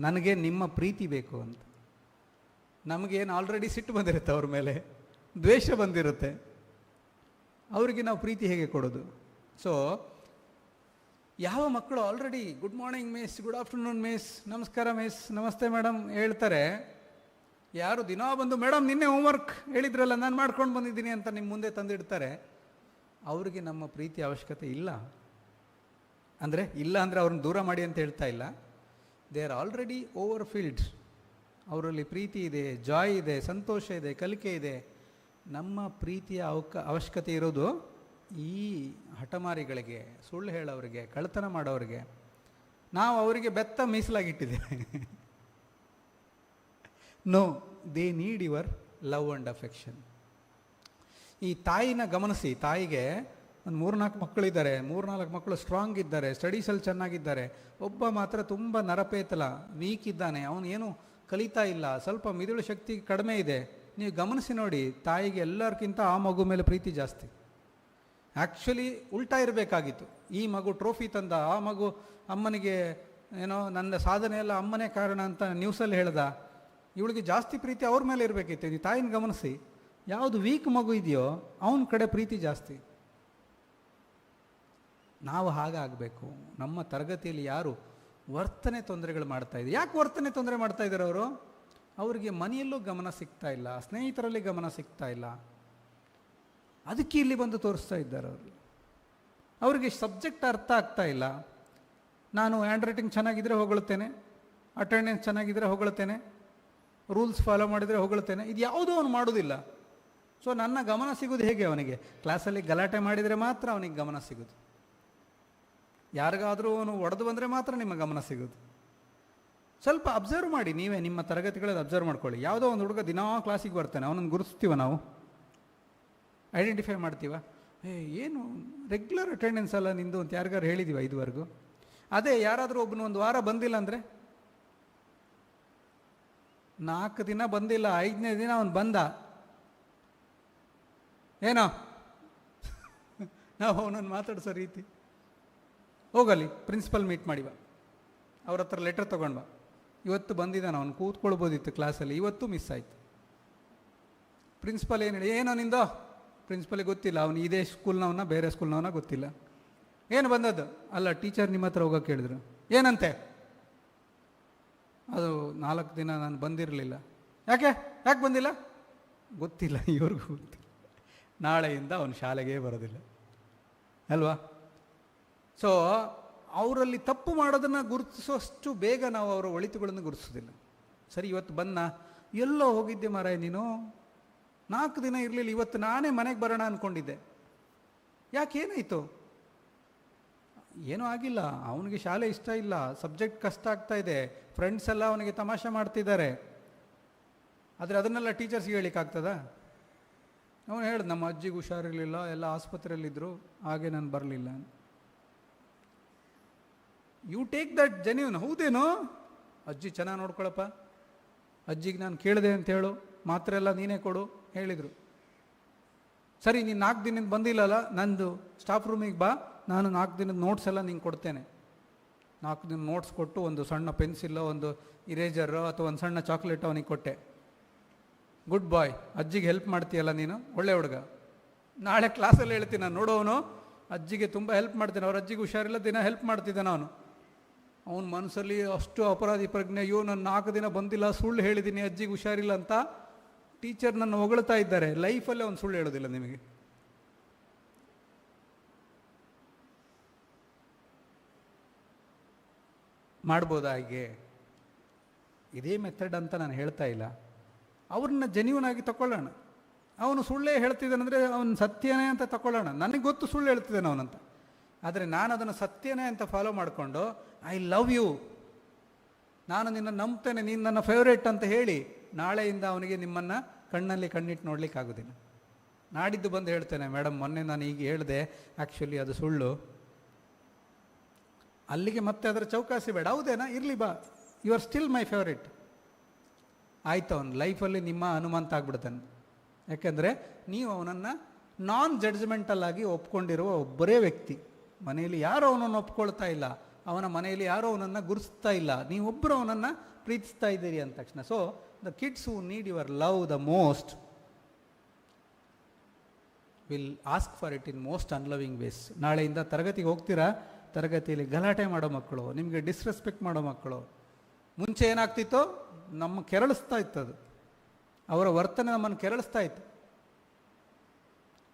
ನನಗೆ ನಿಮ್ಮ ಪ್ರೀತಿ ಬೇಕು ಅಂತ. ನಮಗೇನು ಆಲ್ರೆಡಿ ಸಿಟ್ಟು ಬಂದಿರುತ್ತೆ ಅವ್ರ ಮೇಲೆ, ದ್ವೇಷ ಬಂದಿರುತ್ತೆ, ಅವರಿಗೆ ನಾವು ಪ್ರೀತಿ ಹೇಗೆ ಕೊಡೋದು? ಸೊ ಯಾವ ಮಕ್ಕಳು already good morning miss, good afternoon miss, ನಮಸ್ಕಾರ ಮಿಸ್, ನಮಸ್ತೆ ಮೇಡಮ್ ಹೇಳ್ತಾರೆ, ಯಾರು ದಿನ ಬಂದು ಮೇಡಮ್ ನಿನ್ನೆ ಹೋಮ್ವರ್ಕ್ ಹೇಳಿದ್ರಲ್ಲ ನಾನು ಮಾಡ್ಕೊಂಡು ಬಂದಿದ್ದೀನಿ ಅಂತ ನಿಮ್ಮ ಮುಂದೆ ತಂದಿಡ್ತಾರೆ, ಅವರಿಗೆ ನಮ್ಮ ಪ್ರೀತಿ ಅವಶ್ಯಕತೆ ಇಲ್ಲ. ಇಲ್ಲ ಅಂದರೆ ಅವ್ರನ್ನ ದೂರ ಮಾಡಿ ಅಂತ ಹೇಳ್ತಾ ಇಲ್ಲ. They are already over filled. ಅವರಲ್ಲಿ ಪ್ರೀತಿ ಇದೆ, ಜಾಯ್ ಇದೆ, ಸಂತೋಷ ಇದೆ, ಕಲಿಕೆ ಇದೆ. ನಮ್ಮ ಪ್ರೀತಿಯ ಅವಶ್ಯಕತೆ ಇರೋದು ಈ ಹಠಮಾರಿಗಳಿಗೆ, ಸುಳ್ಳು ಹೇಳೋರಿಗೆ, ಕಳ್ಳತನ ಮಾಡೋರಿಗೆ. ನಾವು ಅವರಿಗೆ ಬೆತ್ತ ಮೀಸಲಾಗಿಟ್ಟಿದ್ದೇವೆ. No, they need your love and affection. ಈ ತಾಯಿನ ಗಮನಿಸಿ. ತಾಯಿಗೆ ಒಂದು 3-4 ಮಕ್ಕಳಿದ್ದಾರೆ, 3-4 ಮಕ್ಕಳು ಸ್ಟ್ರಾಂಗ್ ಇದ್ದಾರೆ, ಸ್ಟಡೀಸಲ್ಲಿ ಚೆನ್ನಾಗಿದ್ದಾರೆ, ಒಬ್ಬ ಮಾತ್ರ ತುಂಬ ನರಪೇತಲ, ವೀಕ್ ಇದ್ದಾನೆ, ಅವನು ಏನು ಕಲಿತಾ ಇಲ್ಲ, ಸ್ವಲ್ಪ ಮಿದುಳು ಶಕ್ತಿ ಕಡಿಮೆ ಇದೆ. ನೀವು ಗಮನಿಸಿ ನೋಡಿ, ತಾಯಿಗೆ ಎಲ್ಲರಿಗಿಂತ ಆ ಮಗು ಮೇಲೆ ಪ್ರೀತಿ ಜಾಸ್ತಿ. ಆ್ಯಕ್ಚುಲಿ ಉಲ್ಟಾ ಇರಬೇಕಾಗಿತ್ತು. ಈ ಮಗು ಟ್ರೋಫಿ ತಂದ, ಆ ಮಗು ಅಮ್ಮನಿಗೆ ಏನೋ ನನ್ನ ಸಾಧನೆ ಎಲ್ಲ ಅಮ್ಮನೇ ಕಾರಣ ಅಂತ ನ್ಯೂಸಲ್ಲಿ ಹೇಳ್ದ, ಇವಳಿಗೆ ಜಾಸ್ತಿ ಪ್ರೀತಿ ಅವ್ರ ಮೇಲೆ ಇರಬೇಕಿತ್ತು. ಈ ತಾಯಿನ ಗಮನಿಸಿ, ಯಾವುದು ವೀಕ್ ಮಗು ಇದೆಯೋ ಅವನ ಕಡೆ ಪ್ರೀತಿ ಜಾಸ್ತಿ. ನಾವು ಹಾಗಾಗಬೇಕು. ನಮ್ಮ ತರಗತಿಯಲ್ಲಿ ಯಾರು ವರ್ತನೆ ತೊಂದರೆಗಳು ಮಾಡ್ತಾ ಇದ್ದಾರೆ, ಯಾಕೆ ವರ್ತನೆ ತೊಂದರೆ ಮಾಡ್ತಾ ಇದ್ದಾರೆ ಅವರು? ಅವರಿಗೆ ಮನೆಯಲ್ಲೂ ಗಮನ ಸಿಗ್ತಾ ಇಲ್ಲ, ಸ್ನೇಹಿತರಲ್ಲಿ ಗಮನ ಸಿಗ್ತಾ ಇಲ್ಲ, ಅದಕ್ಕೆ ಇಲ್ಲಿ ಬಂದು ತೋರಿಸ್ತಾ ಇದ್ದಾರೆ ಅವರು. ಅವರಿಗೆ ಸಬ್ಜೆಕ್ಟ್ ಅರ್ಥ ಆಗ್ತಾ ಇಲ್ಲ. ನಾನು ಹ್ಯಾಂಡ್ ರೈಟಿಂಗ್ ಚೆನ್ನಾಗಿದ್ದರೆ ಹೊಗಳ್ತೇನೆ, ಅಟೆಂಡೆನ್ಸ್ ಚೆನ್ನಾಗಿದ್ದರೆ ಹೊಗಳ್ತೇನೆ, ರೂಲ್ಸ್ ಫಾಲೋ ಮಾಡಿದರೆ ಹೊಗಳ್ತೇನೆ, ಇದು ಯಾವುದೂ ಅವನು ಮಾಡೋದಿಲ್ಲ. ಸೊ ನನ್ನ ಗಮನ ಸಿಗೋದು ಹೇಗೆ ಅವನಿಗೆ? ಕ್ಲಾಸಲ್ಲಿ ಗಲಾಟೆ ಮಾಡಿದರೆ ಮಾತ್ರ ಅವನಿಗೆ ಗಮನ ಸಿಗೋದು. ಯಾರಿಗಾದರೂ ಅವನು ಒಡೆದು ಬಂದರೆ ಮಾತ್ರ ನಿಮ್ಮ ಗಮನ ಸಿಗೋದು. ಸ್ವಲ್ಪ ಅಬ್ಸರ್ವ್ ಮಾಡಿ, ನೀವೇ ನಿಮ್ಮ ತರಗತಿಗಳಲ್ಲಿ ಅಬ್ಸರ್ವ್ ಮಾಡ್ಕೊಳ್ಳಿ. ಯಾವುದೋ ಒಂದು ಹುಡುಗ ದಿನಾ ಕ್ಲಾಸಿಗೆ ಬರ್ತಾನೆ, ಅವನನ್ನು ಗುರುತಿಸ್ತೀವ ನಾವು, ಐಡೆಂಟಿಫೈ ಮಾಡ್ತೀವ, ಏನು ರೆಗ್ಯುಲರ್ ಅಟೆಂಡೆನ್ಸ್ ಅಲ್ಲ ನಿಂದು ಅಂತ ಯಾರಿಗಾರು ಹೇಳಿದ್ದೀವ ಇದುವರೆಗೂ? ಅದೇ ಯಾರಾದರೂ ಒಬ್ಬನು ಒಂದು ವಾರ ಬಂದಿಲ್ಲ ಅಂದರೆ, 4 ದಿನ ಬಂದಿಲ್ಲ, 5ನೇ ದಿನ ಅವನು ಬಂದ, ಏನೋ ನಾವು ಅವನನ್ನು ಮಾತಾಡಿಸೋ ರೀತಿ, ಹೋಗಲಿ ಪ್ರಿನ್ಸಿಪಲ್ ಮೀಟ್ ಮಾಡಿವ, ಅವ್ರ ಹತ್ರ ಲೆಟರ್ ತೊಗೊಂಡ್ವ, ಇವತ್ತು ಬಂದಿದ್ದಾನೆ ಅವನು, ಕೂತ್ಕೊಳ್ಬೋದಿತ್ತು ಕ್ಲಾಸಲ್ಲಿ, ಇವತ್ತು ಮಿಸ್ ಆಯಿತು. ಪ್ರಿನ್ಸಿಪಲ್ ಏನು ಹೇಳಿ, ಏನೋ ನಿಂದೋ? ಪ್ರಿನ್ಸಿಪಲಿಗೆ ಗೊತ್ತಿಲ್ಲ, ಅವನು ಇದೇ ಸ್ಕೂಲ್ನವನ್ನ ಬೇರೆ ಸ್ಕೂಲ್ನವನ್ನ ಗೊತ್ತಿಲ್ಲ. ಏನು ಬಂದದ್ದು? ಅಲ್ಲ ಟೀಚರ್ ನಿಮ್ಮ ಹತ್ರ ಹೋಗೋಕೆ ಹೇಳಿದ್ರು. ಏನಂತೆ? ಅದು 4 ದಿನ ನಾನು ಬಂದಿರಲಿಲ್ಲ. ಯಾಕೆ ಬಂದಿಲ್ಲ? ಗೊತ್ತಿಲ್ಲ, ಇವ್ರಿಗೂ ಗೊತ್ತಿಲ್ಲ. ನಾಳೆಯಿಂದ ಅವನು ಶಾಲೆಗೆ ಬರೋದಿಲ್ಲ ಅಲ್ವಾ? ಸೊ ಅವರಲ್ಲಿ ತಪ್ಪು ಮಾಡೋದನ್ನು ಗುರುತಿಸೋಷ್ಟು ಬೇಗ ನಾವು ಅವರ ಒಳಿತುಗಳನ್ನು ಗುರುತಿಸೋದಿಲ್ಲ. ಸರಿ, ಇವತ್ತು ಬನ್ನ, ಎಲ್ಲೋ ಹೋಗಿದ್ದೆ ಮಾರಾಯ ನೀನು, 4 ದಿನ ಇರಲಿಲ್ಲ, ಇವತ್ತು ನಾನೇ ಮನೆಗೆ ಬರೋಣ ಅಂದ್ಕೊಂಡಿದ್ದೆ. ಯಾಕೇನಾಯಿತು? ಏನೂ ಆಗಿಲ್ಲ, ಅವನಿಗೆ ಶಾಲೆ ಇಷ್ಟ ಇಲ್ಲ, ಸಬ್ಜೆಕ್ಟ್ ಕಷ್ಟ ಆಗ್ತಾ ಇದೆ, ಫ್ರೆಂಡ್ಸ್ ಎಲ್ಲ ಅವನಿಗೆ ತಮಾಷೆ ಮಾಡ್ತಿದ್ದಾರೆ. ಆದರೆ ಅದನ್ನೆಲ್ಲ ಟೀಚರ್ಸ್ಗೆ ಹೇಳಿಕ್ಕಾಗ್ತದ? ಅವನು ಹೇಳ್ದು, ನಮ್ಮ ಅಜ್ಜಿಗೆ ಹುಷಾರಿರಲಿಲ್ಲ, ಎಲ್ಲ ಆಸ್ಪತ್ರೆಯಲ್ಲಿದ್ದರು, ಹಾಗೆ ನಾನು ಬರಲಿಲ್ಲ. You take that genuine. ಹೌದೇನೋ, ಅಜ್ಜಿ ಚೆನ್ನಾಗಿ ನೋಡ್ಕೊಳಪ್ಪ, ಅಜ್ಜಿಗೆ ನಾನು ಕೇಳಿದೆ ಅಂತ ಹೇಳು, ಮಾತ್ರ ಎಲ್ಲ ನೀನೇ ಕೊಡು ಹೇಳಿದರು. ಸರಿ, ನೀನು 4 ದಿನದಿಂದ ಬಂದಿಲ್ಲಲ್ಲ, ನಂದು ಸ್ಟಾಫ್ ರೂಮಿಗೆ ಬಾ, ನಾನು 4 ದಿನದ ನೋಟ್ಸ್ ಎಲ್ಲ ನಿಂಗೆ ಕೊಡ್ತೇನೆ. 4 ದಿನ ನೋಟ್ಸ್ ಕೊಟ್ಟು ಒಂದು ಸಣ್ಣ ಪೆನ್ಸಿಲ್ಲೋ, ಒಂದು ಇರೇಜರೋ ಅಥವಾ ಒಂದು ಸಣ್ಣ ಚಾಕ್ಲೇಟ್ ಅವನಿಗೆ ಕೊಟ್ಟೆ. ಗುಡ್ ಬಾಯ್, ಅಜ್ಜಿಗೆ ಹೆಲ್ಪ್ ಮಾಡ್ತೀಯಲ್ಲ ನೀನು, ಒಳ್ಳೆ ಹುಡುಗ. ನಾಳೆ ಕ್ಲಾಸಲ್ಲಿ ಹೇಳ್ತೀನಿ ನಾನು, ನೋಡೋವನು ಅಜ್ಜಿಗೆ ತುಂಬ ಹೆಲ್ಪ್ ಮಾಡ್ತೇನೆ, ಅವ್ರ ಅಜ್ಜಿಗೆ ಹುಷಾರಿಲ್ಲ, ದಿನ ಹೆಲ್ಪ್ ಮಾಡ್ತಿದ್ದಾನೆ ಅವನು. ಅವನ ಮನಸ್ಸಲ್ಲಿ ಅಷ್ಟು ಅಪರಾಧಿ ಪ್ರಜ್ಞೆ, ಅಯ್ಯೋ ನಾನು 4 ದಿನ ಬಂದಿಲ್ಲ, ಸುಳ್ಳು ಹೇಳಿದ್ದೀನಿ ಅಜ್ಜಿಗೆ ಹುಷಾರಿಲ್ಲ ಅಂತ. ಟೀಚರ್ ನನ್ನ ಹೊಗಳ್ತಾ ಇದ್ದಾರೆ, ಲೈಫಲ್ಲೇ ಅವ್ನು ಸುಳ್ಳು ಹೇಳೋದಿಲ್ಲ ನಿಮಗೆ. ಮಾಡ್ಬೋದಾ ಹೀಗೆ? ಇದೇ ಮೆಥಡ್ ಅಂತ ನಾನು ಹೇಳ್ತಾ ಇಲ್ಲ, ಅವ್ರನ್ನ ಜೆನ್ಯೂನ್ ಆಗಿ ತಗೊಳ್ಳೋಣ. ಅವನು ಸುಳ್ಳೇ ಹೇಳ್ತಿದ್ದಾನಂದರೆ ಅವನು ಸತ್ಯನೇ ಅಂತ ತಗೊಳ್ಳೋಣ. ನನಗೆ ಗೊತ್ತು ಸುಳ್ಳು ಹೇಳ್ತಿದ್ದಾನೆ ಅವನಂತ, ಆದರೆ ನಾನು ಅದನ್ನು ಸತ್ಯನೇ ಅಂತ ಫಾಲೋ ಮಾಡಿಕೊಂಡು ಐ ಲವ್ ಯು, ನಾನು ನಿನ್ನ ನಂಬ್ತೇನೆ, ನೀನು ನನ್ನ ಫೇವ್ರೇಟ್ ಅಂತ ಹೇಳಿ ನಾಳೆಯಿಂದ ಅವನಿಗೆ ನಿಮ್ಮನ್ನು ಕಣ್ಣಲ್ಲಿ ಕಣ್ಣಿಟ್ಟು ನೋಡಲಿಕ್ಕಾಗೋದಿಲ್ಲ. ನಾಡಿದ್ದು ಬಂದು ಹೇಳ್ತೇನೆ, ಮೇಡಮ್ ಮೊನ್ನೆ ನಾನು ಈಗ ಹೇಳಿದೆ, ಆ್ಯಕ್ಚುಲಿ ಅದು ಸುಳ್ಳು. ಅಲ್ಲಿಗೆ ಮತ್ತೆ ಅದರ ಚೌಕಾಸಿ ಬೇಡ. ಹೌದೇನಾ, ಇರಲಿ ಬಾ, you are still my favourite. ಆಯ್ತು, ಅವನು ಲೈಫಲ್ಲಿ ನಿಮ್ಮ ಹನುಮಂತ ಆಗ್ಬಿಡ್ತಾನೆ. ಯಾಕೆಂದರೆ ನೀವು ಅವನನ್ನು ನಾನ್ ಜಡ್ಜ್ಮೆಂಟಲ್ ಆಗಿ ಒಪ್ಕೊಂಡಿರುವ ಒಬ್ಬರೇ ವ್ಯಕ್ತಿ. ಮನೆಯಲ್ಲಿ ಯಾರೂ ಅವನನ್ನು ಒಪ್ಕೊಳ್ತಾ ಇಲ್ಲ, ಅವನ ಮನೆಯಲ್ಲಿ ಯಾರೂ ಅವನನ್ನು ಗುರುತಿಸ್ತಾ ಇಲ್ಲ, ನೀವೊಬ್ಬರು ಅವನನ್ನು ಪ್ರೀತಿಸ್ತಾ ಇದ್ದೀರಿ ಅಂದ ತಕ್ಷಣ. So the kids who need your love the most will ask for it in most unloving ways. ನಾಳೆಯಿಂದ ತರಗತಿಗೆ ಹೋಗ್ತೀರಾ, ತರಗತಿಯಲ್ಲಿ ಗಲಾಟೆ ಮಾಡೋ ಮಕ್ಕಳು, ನಿಮಗೆ ಡಿಸ್ರೆಸ್ಪೆಕ್ಟ್ ಮಾಡೋ ಮಕ್ಕಳು. ಮುಂಚೆ ಏನಾಗ್ತಿತ್ತೋ, ನಮ್ಮ ಕೆರಳಿಸ್ತಾ ಇತ್ತು ಅದು, ಅವರ ವರ್ತನೆ ನಮ್ಮನ್ನು ಕೆರಳಿಸ್ತಾ ಇತ್ತು.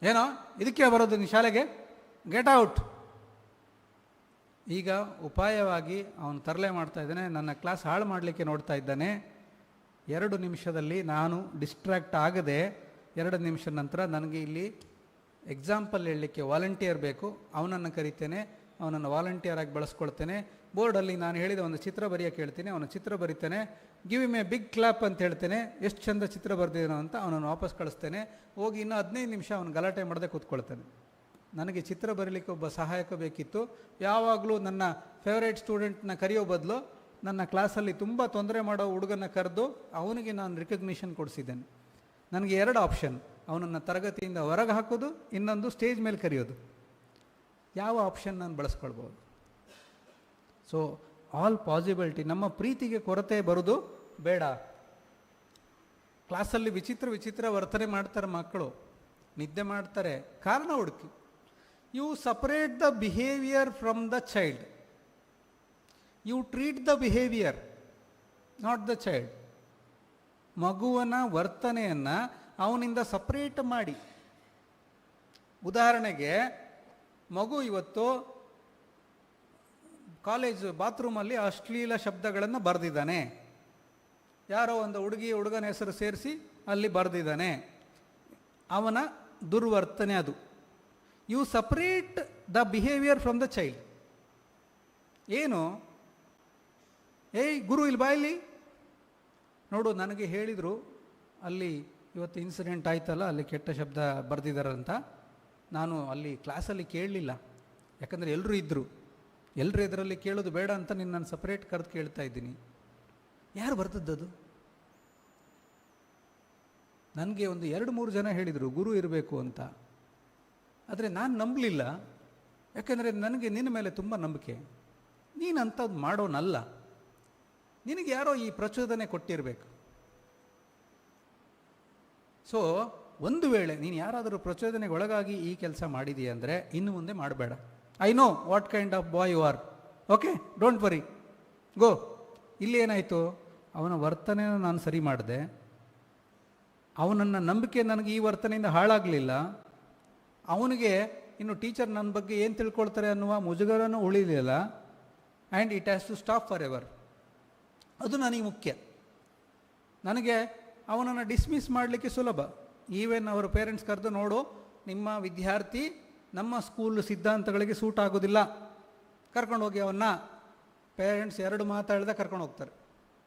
ಏನೋ ಇದಕ್ಕೆ ಬರೋದು ನೀನು ಶಾಲೆಗೆ, ಗೆಟ್ ಔಟ್. ಈಗ ಉಪಾಯವಾಗಿ ಅವನು ತರಲೆ ಮಾಡ್ತಾ ಇದ್ದಾನೆ, ನನ್ನ ಕ್ಲಾಸ್ ಹಾಳು ಮಾಡಲಿಕ್ಕೆ ನೋಡ್ತಾ ಇದ್ದಾನೆ. 2 ನಿಮಿಷದಲ್ಲಿ ನಾನು ಡಿಸ್ಟ್ರ್ಯಾಕ್ಟ್ ಆಗದೆ 2 ನಿಮಿಷದ ನಂತರ ನನಗೆ ಇಲ್ಲಿ ಎಕ್ಸಾಂಪಲ್ ಹೇಳಲಿಕ್ಕೆ ವಾಲಂಟಿಯರ್ ಬೇಕು, ಅವನನ್ನು ಕರಿತೇನೆ, ಅವನನ್ನು ವಾಲಂಟಿಯರ್ ಆಗಿ ಬಳಸ್ಕೊಳ್ತೇನೆ. ಬೋರ್ಡಲ್ಲಿ ನಾನು ಹೇಳಿದ ಒಂದು ಚಿತ್ರ ಬರೆಯೋಕೆ ಹೇಳ್ತೀನಿ, ಅವನು ಚಿತ್ರ ಬರಿತಾನೆ, give him a big clap ಅಂತ ಹೇಳ್ತೇನೆ, ಎಷ್ಟು ಚಂದ ಚಿತ್ರ ಬರೆದಿದ್ದಾನೋ ಅಂತ ಅವನನ್ನು ವಾಪಸ್ ಕಳಿಸ್ತೇನೆ. ಹೋಗಿ ಇನ್ನೂ 15 ನಿಮಿಷ ಅವನು ಗಲಾಟೆ ಮಾಡದೆ ಕೂತ್ಕೊಳ್ತಾನೆ. ನನಗೆ ಚಿತ್ರ ಬರೀಲಿಕ್ಕೆ ಒಬ್ಬ ಸಹಾಯಕ ಬೇಕಿತ್ತು. ಯಾವಾಗಲೂ ನನ್ನ ಫೇವ್ರೇಟ್ ಸ್ಟೂಡೆಂಟ್ನ ಕರೆಯೋ ಬದಲು ನನ್ನ ಕ್ಲಾಸಲ್ಲಿ ತುಂಬ ತೊಂದರೆ ಮಾಡೋ ಹುಡುಗನ ಕರೆದು ಅವನಿಗೆ ನಾನು ರಿಕಗ್ನಿಷನ್ ಕೊಡಿಸಿದ್ದೇನೆ. ನನಗೆ 2 ಆಪ್ಷನ್, ಅವನನ್ನು ತರಗತಿಯಿಂದ ಹೊರಗೆ ಹಾಕೋದು, ಇನ್ನೊಂದು ಸ್ಟೇಜ್ ಮೇಲೆ ಕರೆಯೋದು. ಯಾವ ಆಪ್ಷನ್ ನಾನು ಬಳಸ್ಕೊಳ್ಬೋದು? So all possibility. ನಮ್ಮ ಪ್ರೀತಿಗೆ ಕೊರತೆ ಬರೋದು ಬೇಡ. ಕ್ಲಾಸಲ್ಲಿ ವಿಚಿತ್ರ ವರ್ತನೆ ಮಾಡ್ತಾರೆ ಮಕ್ಕಳು, ನಿದ್ದೆ ಮಾಡ್ತಾರೆ, ಕಾರಣ ಹುಡುಕಿ. You separate the behaviour from the child. You treat the behaviour, not the child. ಮಗುವನ ವರ್ತನೆಯನ್ನು ಅವನಿಂದ ಸಪರೇಟ್ ಮಾಡಿ. ಉದಾಹರಣೆಗೆ, ಮಗು ಇವತ್ತು ಕಾಲೇಜ್ ಬಾತ್ರೂಮಲ್ಲಿ ಅಶ್ಲೀಲ ಶಬ್ದಗಳನ್ನು ಬರೆದಿದ್ದಾನೆ, ಯಾರೋ ಒಂದು ಹುಡುಗನ ಹೆಸರು ಸೇರಿಸಿ ಅಲ್ಲಿ ಬರೆದಿದ್ದಾನೆ, ಅವನ ದುರ್ವರ್ತನೆ ಅದು. You separate the behaviour from the child. ಏನು, ಏಯ್ ಗುರು ಇಲ್ಲಿ ಬಾ, ಇಲ್ಲಿ ನೋಡು, ನನಗೆ ಹೇಳಿದರು ಅಲ್ಲಿ ಇವತ್ತು ಇನ್ಸಿಡೆಂಟ್ ಆಯ್ತಲ್ಲ, ಅಲ್ಲಿ ಕೆಟ್ಟ ಶಬ್ದ ಬರೆದಿದ್ದಾರಂತ. ನಾನು ಅಲ್ಲಿ ಕ್ಲಾಸಲ್ಲಿ ಕೇಳಲಿಲ್ಲ, ಯಾಕಂದರೆ ಎಲ್ಲರೂ ಇದ್ದರು, ಎಲ್ಲರೂ ಇದರಲ್ಲಿ ಕೇಳೋದು ಬೇಡ ಅಂತ ನಾನು ಸಪ್ರೇಟ್ ಕರೆದು ಕೇಳ್ತಾ ಇದ್ದೀನಿ. ಯಾರು ಬರ್ತದ್ದದು? ನನಗೆ ಒಂದು 2-3 ಜನ ಹೇಳಿದರು ಗುರು ಇರಬೇಕು ಅಂತ, ಆದರೆ ನಾನು ನಂಬಲಿಲ್ಲ. ಯಾಕೆಂದರೆ ನನಗೆ ನಿನ್ನ ಮೇಲೆ ತುಂಬ ನಂಬಿಕೆ. ನೀನು ಅಂಥದ್ದು ಮಾಡೋನಲ್ಲ, ನಿನಗೆ ಯಾರೋ ಈ ಪ್ರಚೋದನೆ ಕೊಟ್ಟಿರಬೇಕು. ಸೊ ಒಂದು ವೇಳೆ ನೀನು ಯಾರಾದರೂ ಪ್ರಚೋದನೆಗೆ ಒಳಗಾಗಿ ಈ ಕೆಲಸ ಮಾಡಿದೀಯ ಅಂದರೆ ಇನ್ನು ಮುಂದೆ ಮಾಡಬೇಡ. I know what kind of boy you are, okay, don't worry, go. ಇಲ್ಲಿ ಏನಾಯಿತು, ಅವನ ವರ್ತನೆಯನ್ನು ನಾನು ಸರಿ ಮಾಡಿದೆ, ಅವನನ್ನು ನಂಬಿಕೆ ನನಗೆ ಈ ವರ್ತನೆಯಿಂದ ಹಾಳಾಗಲಿಲ್ಲ, ಅವನಿಗೆ ಇನ್ನು ಟೀಚರ್ ನನ್ನ ಬಗ್ಗೆ ಏನು ತಿಳ್ಕೊಳ್ತಾರೆ ಅನ್ನುವ ಮುಜುಗರನೂ ಉಳಿಲಿಲ್ಲ. And it has to stop forever. ಅದು ನನಗೆ ಮುಖ್ಯ. ನನಗೆ ಅವನನ್ನು ಡಿಸ್ಮಿಸ್ ಮಾಡಲಿಕ್ಕೆ ಸುಲಭ, ಈವನ್ ಅವ್ರ ಪೇರೆಂಟ್ಸ್ ಕರೆದು, ನೋಡು ನಿಮ್ಮ ವಿದ್ಯಾರ್ಥಿ ನಮ್ಮ ಸ್ಕೂಲ್ ಸಿದ್ಧಾಂತಗಳಿಗೆ ಸೂಟ್ ಆಗೋದಿಲ್ಲ, ಕರ್ಕೊಂಡು ಹೋಗಿ ಅವನ್ನ. ಪೇರೆಂಟ್ಸ್ 2 ಮಾತಾಡಿದ ಕರ್ಕೊಂಡು ಹೋಗ್ತಾರೆ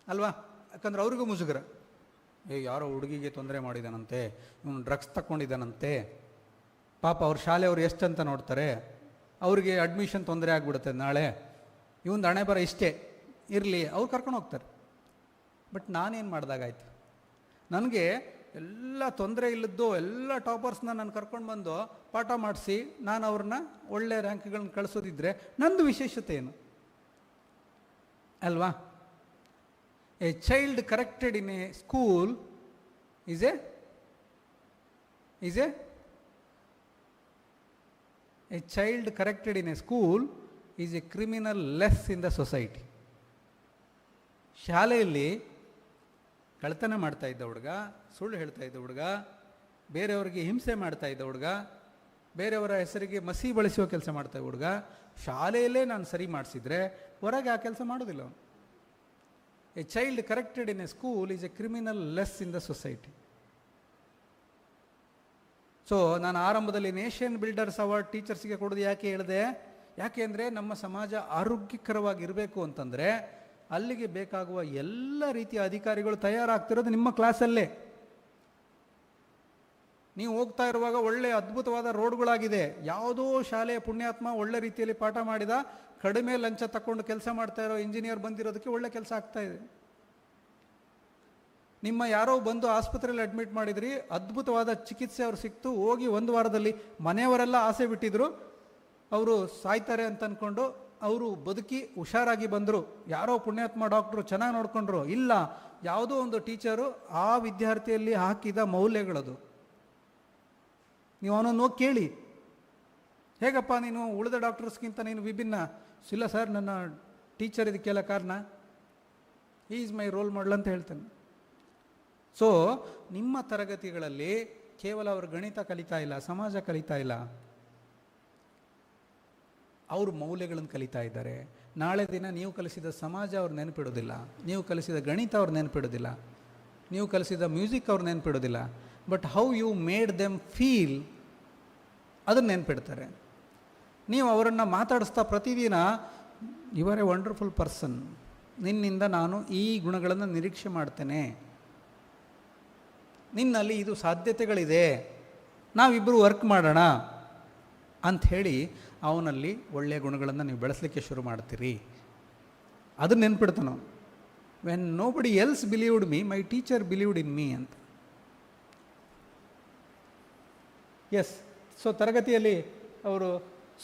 ಅಲ್ವಾ? ಯಾಕಂದ್ರೆ ಅವ್ರಿಗೂ ಮುಜುಗರ, ಯಾರೋ ಹುಡುಗಿಗೆ ತೊಂದರೆ ಮಾಡಿದಾನಂತೆ, ಇವನು ಡ್ರಗ್ಸ್ ತಗೊಂಡಿದ್ದಾನಂತೆ, ಪಾಪ ಅವ್ರ ಶಾಲೆಯವರು ಎಷ್ಟಂತ ನೋಡ್ತಾರೆ, ಅವ್ರಿಗೆ ಅಡ್ಮಿಷನ್ ತೊಂದರೆ ಆಗಿಬಿಡುತ್ತೆ ನಾಳೆ, ಇವೊಂದು ಹಣೆ ಬರ ಇಷ್ಟೇ ಇರಲಿ, ಅವ್ರು ಕರ್ಕೊಂಡು ಹೋಗ್ತಾರೆ. ಬಟ್ ನಾನೇನು ಮಾಡಿದಾಗಾಯ್ತು? ನನಗೆ ಎಲ್ಲ ತೊಂದರೆ ಇಲ್ಲದ್ದು ಎಲ್ಲ ಟಾಪರ್ಸ್ನ ನಾನು ಕರ್ಕೊಂಡು ಬಂದು ಪಾಠ ಮಾಡಿಸಿ ನಾನು ಅವ್ರನ್ನ ಒಳ್ಳೆ ರ್ಯಾಂಕ್ಗಳನ್ನ ಕಳಿಸೋದಿದ್ರೆ ನಂದು ವಿಶೇಷತೆ ಏನು ಅಲ್ವಾ? A child corrected in a school is A child corrected in a school is A criminal less in the society. ಶಾಲೆಯಲ್ಲಿ ಕಳ್ತನ ಮಾಡ್ತಾ ಇದ್ದ ಹುಡುಗ, ಸುಳ್ಳು ಹೇಳ್ತಾ ಇದ್ದ ಹುಡುಗ, ಬೇರೆಯವರಿಗೆ ಹಿಂಸೆ ಮಾಡ್ತಾ ಇದ್ದ ಹುಡುಗ, ಬೇರೆಯವರ ಹೆಸರಿಗೆ ಮಸಿ ಬಳಸುವ ಕೆಲಸ ಮಾಡ್ತಾ ಇದ್ದ ಹುಡುಗ, ಶಾಲೆಯಲ್ಲೇ ನಾನು ಸರಿ ಮಾಡಿಸಿದ್ರೆ ಹೊರಗೆ ಆ ಕೆಲಸ ಮಾಡೋದಿಲ್ಲ ಅವನು. A child corrected in a school is A criminal less in the society. So ನಾನು ಆರಂಭದಲ್ಲಿ ನೇಷನ್ ಬಿಲ್ಡರ್ಸ್ ಅವಾರ್ಡ್ ಟೀಚರ್ಸ್ಗೆ ಕೊಡೋದು ಯಾಕೆ ಹೇಳಿದೆ? ಯಾಕೆ ಅಂದರೆ ನಮ್ಮ ಸಮಾಜ ಆರೋಗ್ಯಕರವಾಗಿರಬೇಕು ಅಂತಂದರೆ ಅಲ್ಲಿಗೆ ಬೇಕಾಗುವ ಎಲ್ಲ ರೀತಿಯ ಅಧಿಕಾರಿಗಳು ತಯಾರಾಗ್ತಿರೋದು ನಿಮ್ಮ ಕ್ಲಾಸಲ್ಲೇ. ನೀವು ಹೋಗ್ತಾ ಇರುವಾಗ ಒಳ್ಳೆ ಅದ್ಭುತವಾದ ರೋಡ್ಗಳಾಗಿದೆ, ಯಾವುದೋ ಶಾಲೆಯ ಪುಣ್ಯಾತ್ಮ ಒಳ್ಳೆ ರೀತಿಯಲ್ಲಿ ಪಾಠ ಮಾಡಿದ, ಕಡಿಮೆ ಲಂಚ ತಗೊಂಡು ಕೆಲಸ ಮಾಡ್ತಾ ಇರೋ ಇಂಜಿನಿಯರ್ ಬಂದಿರೋದಕ್ಕೆ ಒಳ್ಳೆ ಕೆಲಸ ಆಗ್ತಾ ಇದೆ. ನಿಮ್ಮ ಯಾರೋ ಬಂದು ಆಸ್ಪತ್ರೆಯಲ್ಲಿ ಅಡ್ಮಿಟ್ ಮಾಡಿದ್ರಿ, ಅದ್ಭುತವಾದ ಚಿಕಿತ್ಸೆ ಅವ್ರು ಸಿಕ್ತು, ಹೋಗಿ 1 ವಾರದಲ್ಲಿ ಮನೆಯವರೆಲ್ಲ ಆಸೆ ಬಿಟ್ಟಿದ್ರು ಅವರು ಸಾಯ್ತಾರೆ ಅಂತ ಅಂದ್ಕೊಂಡು ಅವರು ಬದುಕಿ ಹುಷಾರಾಗಿ ಬಂದರು. ಯಾರೋ ಪುಣ್ಯಾತ್ಮ ಡಾಕ್ಟ್ರು ಚೆನ್ನಾಗಿ ನೋಡ್ಕೊಂಡ್ರು. ಇಲ್ಲ, ಯಾವುದೋ ಒಂದು ಟೀಚರು ಆ ವಿದ್ಯಾರ್ಥಿಯಲ್ಲಿ ಹಾಕಿದ ಮೌಲ್ಯಗಳದು. ನೀವು ಅವನನ್ನು ಹೋಗಿ ಕೇಳಿ, ಹೇಗಪ್ಪ ನೀನು ಉಳಿದ ಡಾಕ್ಟರ್ಸ್ಗಿಂತ ನೀನು ವಿಭಿನ್ನ? ಇಲ್ಲ ಸರ್, ನನ್ನ ಟೀಚರ್ ಇದಕ್ಕೆಲ್ಲ ಕಾರಣ, he is my role model ಅಂತ ಹೇಳ್ತಾನೆ. ಸೊ ನಿಮ್ಮ ತರಗತಿಗಳಲ್ಲಿ ಕೇವಲ ಅವರು ಗಣಿತ ಕಲಿತಾ ಇಲ್ಲ, ಸಮಾಜ ಕಲಿತಾ ಇಲ್ಲ, ಅವರು ಮೌಲ್ಯಗಳನ್ನು ಕಲಿತಾ ಇದ್ದಾರೆ. ನಾಳೆ ದಿನ ನೀವು ಕಲಿಸಿದ ಸಮಾಜ ಅವ್ರು ನೆನಪಿಡೋದಿಲ್ಲ, ನೀವು ಕಲಿಸಿದ ಗಣಿತ ಅವ್ರು ನೆನಪಿಡೋದಿಲ್ಲ, ನೀವು ಕಲಿಸಿದ ಮ್ಯೂಸಿಕ್ ಅವ್ರು ನೆನಪಿಡೋದಿಲ್ಲ. But how you made them feel ಅದನ್ನು ನೆನಪಿಡ್ತಾರೆ. ನೀವು ಅವರನ್ನು ಮಾತಾಡಿಸ್ತಾ ಪ್ರತಿದಿನ you are a wonderful person, ನಿನ್ನಿಂದ ನಾನು ಈ ಗುಣಗಳನ್ನು ನಿರೀಕ್ಷೆ ಮಾಡ್ತೇನೆ, ನಿನ್ನಲ್ಲಿ ಇದು ಸಾಧ್ಯತೆಗಳಿದೆ, ನಾವಿಬ್ಬರು ವರ್ಕ್ ಮಾಡೋಣ ಅಂಥೇಳಿ ಅವನಲ್ಲಿ ಒಳ್ಳೆಯ ಗುಣಗಳನ್ನು ನೀವು ಬೆಳೆಸಲಿಕ್ಕೆ ಶುರು ಮಾಡ್ತೀರಿ. ಅದನ್ನು ನೆನ್ಪಿಡ್ತಾನೋ, when nobody else believed me, my teacher believed in me ಅಂತ. ಎಸ್, ಸೊ ತರಗತಿಯಲ್ಲಿ ಅವರು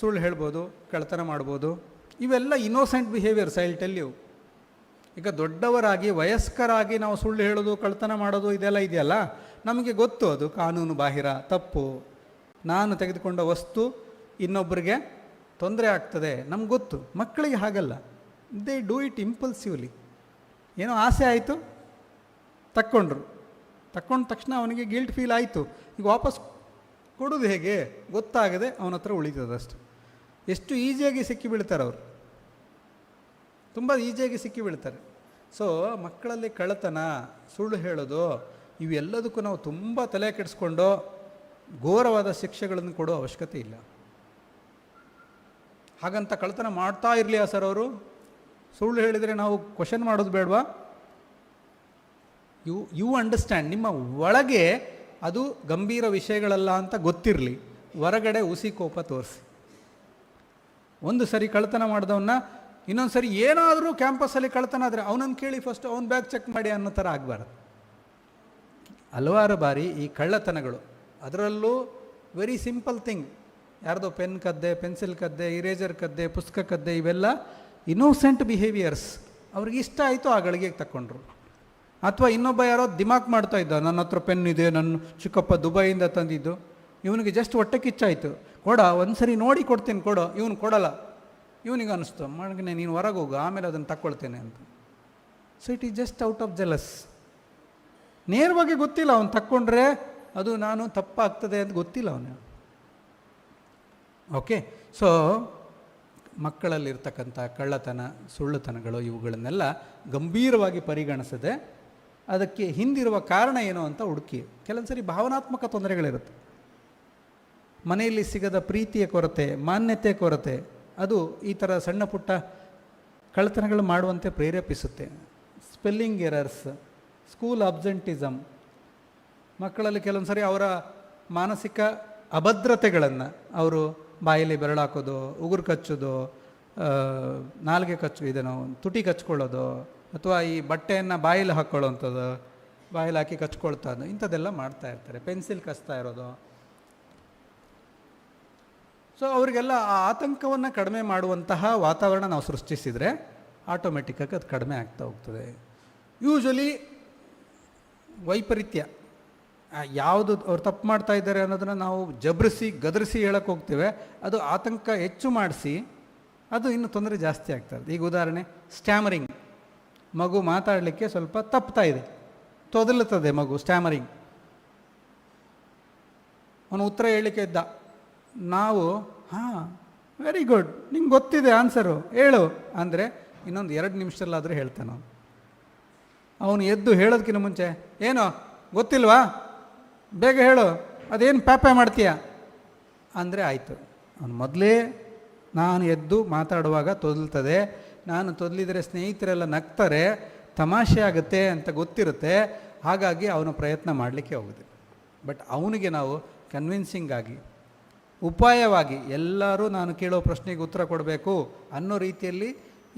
ಸುಳ್ಳು ಹೇಳ್ಬೋದು, ಕಳ್ತನ ಮಾಡ್ಬೋದು, ಇವೆಲ್ಲ innocent behaviours. I will tell you. ಈಗ ದೊಡ್ಡವರಾಗಿ ವಯಸ್ಕರಾಗಿ ನಾವು ಸುಳ್ಳು ಹೇಳೋದು, ಕಳ್ತನ ಮಾಡೋದು ಇದೆಲ್ಲ ಇದೆಯಲ್ಲ, ನಮಗೆ ಗೊತ್ತು ಅದು ಕಾನೂನು ಬಾಹಿರ, ತಪ್ಪು. ನಾನು ತೆಗೆದುಕೊಂಡ ವಸ್ತು ಇನ್ನೊಬ್ಬರಿಗೆ ತೊಂದರೆ ಆಗ್ತದೆ, ನಮ್ಗೆ ಗೊತ್ತು. ಮಕ್ಕಳಿಗೆ ಹಾಗಲ್ಲ, ದೇ ಡೂ ಇಟ್ ಇಂಪಲ್ಸಿವ್ಲಿ. ಏನೋ ಆಸೆ ಆಯಿತು, ತಕ್ಕೊಂಡ ತಕ್ಷಣ ಅವನಿಗೆ ಗಿಲ್ಟ್ ಫೀಲ್ ಆಯಿತು. ಈಗ ವಾಪಸ್ ಕೊಡೋದು ಹೇಗೆ ಗೊತ್ತಾಗದೆ ಅವನ ಹತ್ರ ಉಳಿತದಷ್ಟು. ಎಷ್ಟು ಈಸಿಯಾಗಿ ಸಿಕ್ಕಿ ಬೀಳ್ತಾರೆ ಅವರು, ತುಂಬ ಈಸಿಯಾಗಿ ಸಿಕ್ಕಿ ಬೀಳ್ತಾರೆ. ಸೊ ಮಕ್ಕಳಲ್ಲಿ ಕಳ್ಳತನ, ಸುಳ್ಳು ಹೇಳೋದು, ಇವೆಲ್ಲದಕ್ಕೂ ನಾವು ತುಂಬ ತಲೆ ಕೆಡಿಸ್ಕೊಂಡು ಘೋರವಾದ ಶಿಕ್ಷೆಗಳನ್ನು ಕೊಡೋ ಅವಶ್ಯಕತೆ ಇಲ್ಲ. ಹಾಗಂತ ಕಳ್ಳತನ ಮಾಡ್ತಾ ಇರಲಿಲ್ಲ ಸರ್ ಅವರು, ಸುಳ್ಳು ಹೇಳಿದರೆ ನಾವು ಕ್ವಶನ್ ಮಾಡೋದು ಬೇಡವಾ? ಯು ಅಂಡರ್ಸ್ಟ್ಯಾಂಡ್, ನಿಮ್ಮ ಒಳಗೆ ಅದು ಗಂಭೀರ ವಿಷಯಗಳಲ್ಲ ಅಂತ ಗೊತ್ತಿರಲಿ, ಹೊರಗಡೆ ಹುಸಿ ಕೋಪ ತೋರಿಸಿ. ಒಂದು ಸರಿ ಕಳ್ಳತನ ಮಾಡಿದವನ್ನ ಇನ್ನೊಂದು ಸರಿ ಏನಾದರೂ ಕ್ಯಾಂಪಸ್ಸಲ್ಲಿ ಕಳ್ಳತನ ಆದರೆ ಅವನನ್ನು ಕೇಳಿ ಫಸ್ಟ್ ಅವನ ಬ್ಯಾಗ್ ಚೆಕ್ ಮಾಡಿ ಅನ್ನೋ ಥರ ಆಗಬಾರ್ದು. ಹಲವಾರು ಬಾರಿ ಈ ಕಳ್ಳತನಗಳು, ಅದರಲ್ಲೂ ವೆರಿ ಸಿಂಪಲ್ ಥಿಂಗ್, ಯಾರ್ದೋ ಪೆನ್ ಕದ್ದೆ, ಪೆನ್ಸಿಲ್ ಕದ್ದೆ, ಇರೇಜರ್ ಕದ್ದೆ, ಪುಸ್ತಕ ಕದ್ದೆ, ಇವೆಲ್ಲ ಇನ್ನೋಸೆಂಟ್ ಬಿಹೇವಿಯರ್ಸ್. ಅವ್ರಿಗೆ ಇಷ್ಟ ಆಯಿತು ಆ ಗಳಿಗೆಗೆ ತಗೊಂಡ್ರು. ಅಥವಾ ಇನ್ನೊಬ್ಬ ಯಾರೋ ದಿಮಾಕ್ ಮಾಡ್ತಾ ಇದ್ದ, ನನ್ನ ಹತ್ರ ಪೆನ್ ಇದೆ, ನನ್ನ ಚಿಕ್ಕಪ್ಪ ದುಬೈಯಿಂದ ತಂದಿದ್ದು, ಇವನಿಗೆ ಜಸ್ಟ್ ಹೊಟ್ಟೆ ಕಿಚ್ಚಾಯಿತು, ಕೊಡ ಒಂದು ಸರಿ ನೋಡಿ ಕೊಡ್ತೀನಿ ಕೊಡೋ, ಇವನು ಕೊಡಲ್ಲ. ಇವನಿಗೆ ಅನ್ನಿಸ್ತು, ಮಗನೇ ನೀನು ಹೊರಗೆ ಹೋಗು, ಆಮೇಲೆ ಅದನ್ನು ತಗೊಳ್ತೇನೆ ಅಂತ. So it is just out of jealous. ನೇರವಾಗಿ ಗೊತ್ತಿಲ್ಲ, ಅವನು ತಕ್ಕೊಂಡ್ರೆ ಅದು ನಾನು ತಪ್ಪಾಗ್ತದೆ ಅಂತ ಗೊತ್ತಿಲ್ಲ ಅವನು. ಓಕೆ, ಸೊ ಮಕ್ಕಳಲ್ಲಿರ್ತಕ್ಕಂಥ ಕಳ್ಳತನ, ಸುಳ್ಳುತನಗಳು, ಇವುಗಳನ್ನೆಲ್ಲ ಗಂಭೀರವಾಗಿ ಪರಿಗಣಿಸದೆ ಅದಕ್ಕೆ ಹಿಂದಿರುವ ಕಾರಣ ಏನು ಅಂತ ಹುಡುಕಿ. ಕೆಲವೊಂದು ಸರಿ ಭಾವನಾತ್ಮಕ ತೊಂದರೆಗಳಿರುತ್ತೆ. ಮನೆಯಲ್ಲಿ ಸಿಗದ ಪ್ರೀತಿಯ ಕೊರತೆ, ಮಾನ್ಯತೆ ಕೊರತೆ, ಅದು ಈ ಥರ ಸಣ್ಣ ಪುಟ್ಟ ಕಳ್ಳತನಗಳು ಮಾಡುವಂತೆ ಪ್ರೇರೇಪಿಸುತ್ತೆ. ಸ್ಪೆಲ್ಲಿಂಗ್ ಎರರ್ಸ್, ಸ್ಕೂಲ್ ಅಬ್ಸೆಂಟಿಸಮ್, ಮಕ್ಕಳಲ್ಲಿ ಕೆಲವೊಂದು ಸರಿ ಅವರ ಮಾನಸಿಕ ಅಭದ್ರತೆಗಳನ್ನು ಅವರು ಬಾಯಲ್ಲಿ ಬೆರಳಾಕೋದು, ಉಗುರು ಕಚ್ಚೋದು, ನಾಲಿಗೆ ಇದೇನೋ ತುಟಿ ಕಚ್ಕೊಳ್ಳೋದು, ಅಥವಾ ಈ ಬಟ್ಟೆಯನ್ನು ಬಾಯಲ್ಲಿ ಹಾಕ್ಕೊಳ್ಳೋವಂಥದ್ದು, ಬಾಯಲ್ಲಿ ಹಾಕಿ ಕಚ್ಕೊಳ್ತಾ ಇದ್ದು ಇಂಥದ್ದೆಲ್ಲ ಮಾಡ್ತಾ ಇರ್ತಾರೆ. ಪೆನ್ಸಿಲ್ ಕಚ್ತಾ ಇರೋದು. ಸೊ ಅವರಿಗೆಲ್ಲ ಆ ಆತಂಕವನ್ನು ಕಡಿಮೆ ಮಾಡುವಂತಹ ವಾತಾವರಣ ನಾವು ಸೃಷ್ಟಿಸಿದರೆ ಆಟೋಮೆಟಿಕ್ಕಾಗಿ ಅದು ಕಡಿಮೆ ಆಗ್ತಾ ಹೋಗ್ತದೆ. ಯೂಶ್ವಲಿ ವೈಪರೀತ್ಯ ಯಾವುದು ಅವ್ರು ತಪ್ಪು ಮಾಡ್ತಾ ಇದ್ದಾರೆ ಅನ್ನೋದನ್ನು ನಾವು ಜಬರಿಸಿ ಗದರಿಸಿ ಹೇಳಕ್ಕೆ ಹೋಗ್ತೇವೆ, ಅದು ಆತಂಕ ಹೆಚ್ಚು ಮಾಡಿಸಿ ಅದು ಇನ್ನೂ ತೊಂದರೆ ಜಾಸ್ತಿ ಆಗ್ತದೆ. ಈಗ ಉದಾಹರಣೆ ಸ್ಟ್ಯಾಮರಿಂಗ್, ಮಗು ಮಾತಾಡಲಿಕ್ಕೆ ಸ್ವಲ್ಪ ತಪ್ತಾ ಇದೆ, ತೊದಲುತ್ತದೆ ಮಗು, ಸ್ಟ್ಯಾಮರಿಂಗ್. ಅವನು ಉತ್ತರ ಹೇಳಲಿಕ್ಕೆ ಇದ್ದ, ನಾವು ಹಾಂ ವೆರಿ ಗುಡ್, ನಿಂಗೆ ಗೊತ್ತಿದೆ ಆನ್ಸರು ಹೇಳು ಅಂದರೆ ಇನ್ನೊಂದು 2 ನಿಮಿಷದಲ್ಲಾದರೂ ಹೇಳ್ತಾನೆ. ಅವನು ಎದ್ದು ಹೇಳೋದಕ್ಕಿಂತ ಮುಂಚೆ ಏನೋ ಗೊತ್ತಿಲ್ವಾ, ಬೇಗ ಹೇಳು, ಅದೇನು ಪ್ಯಾಪೆ ಮಾಡ್ತೀಯ ಅಂದರೆ ಆಯಿತು. ಅವನು ಮೊದಲೇ ನಾನು ಎದ್ದು ಮಾತಾಡುವಾಗ ತೊದಲ್ತದೆ, ನಾನು ತೊದಲಿದರೆ ಸ್ನೇಹಿತರೆಲ್ಲ ನಗ್ತಾರೆ, ತಮಾಷೆ ಆಗುತ್ತೆ ಅಂತ ಗೊತ್ತಿರುತ್ತೆ, ಹಾಗಾಗಿ ಅವನು ಪ್ರಯತ್ನ ಮಾಡಲಿಕ್ಕೆ ಹೋಗುತ್ತೆ. ಬಟ್ ಅವನಿಗೆ ನಾವು ಕನ್ವಿನ್ಸಿಂಗ್ ಆಗಿ, ಉಪಾಯವಾಗಿ, ಎಲ್ಲರೂ ನಾನು ಕೇಳೋ ಪ್ರಶ್ನೆಗೆ ಉತ್ತರ ಕೊಡಬೇಕು ಅನ್ನೋ ರೀತಿಯಲ್ಲಿ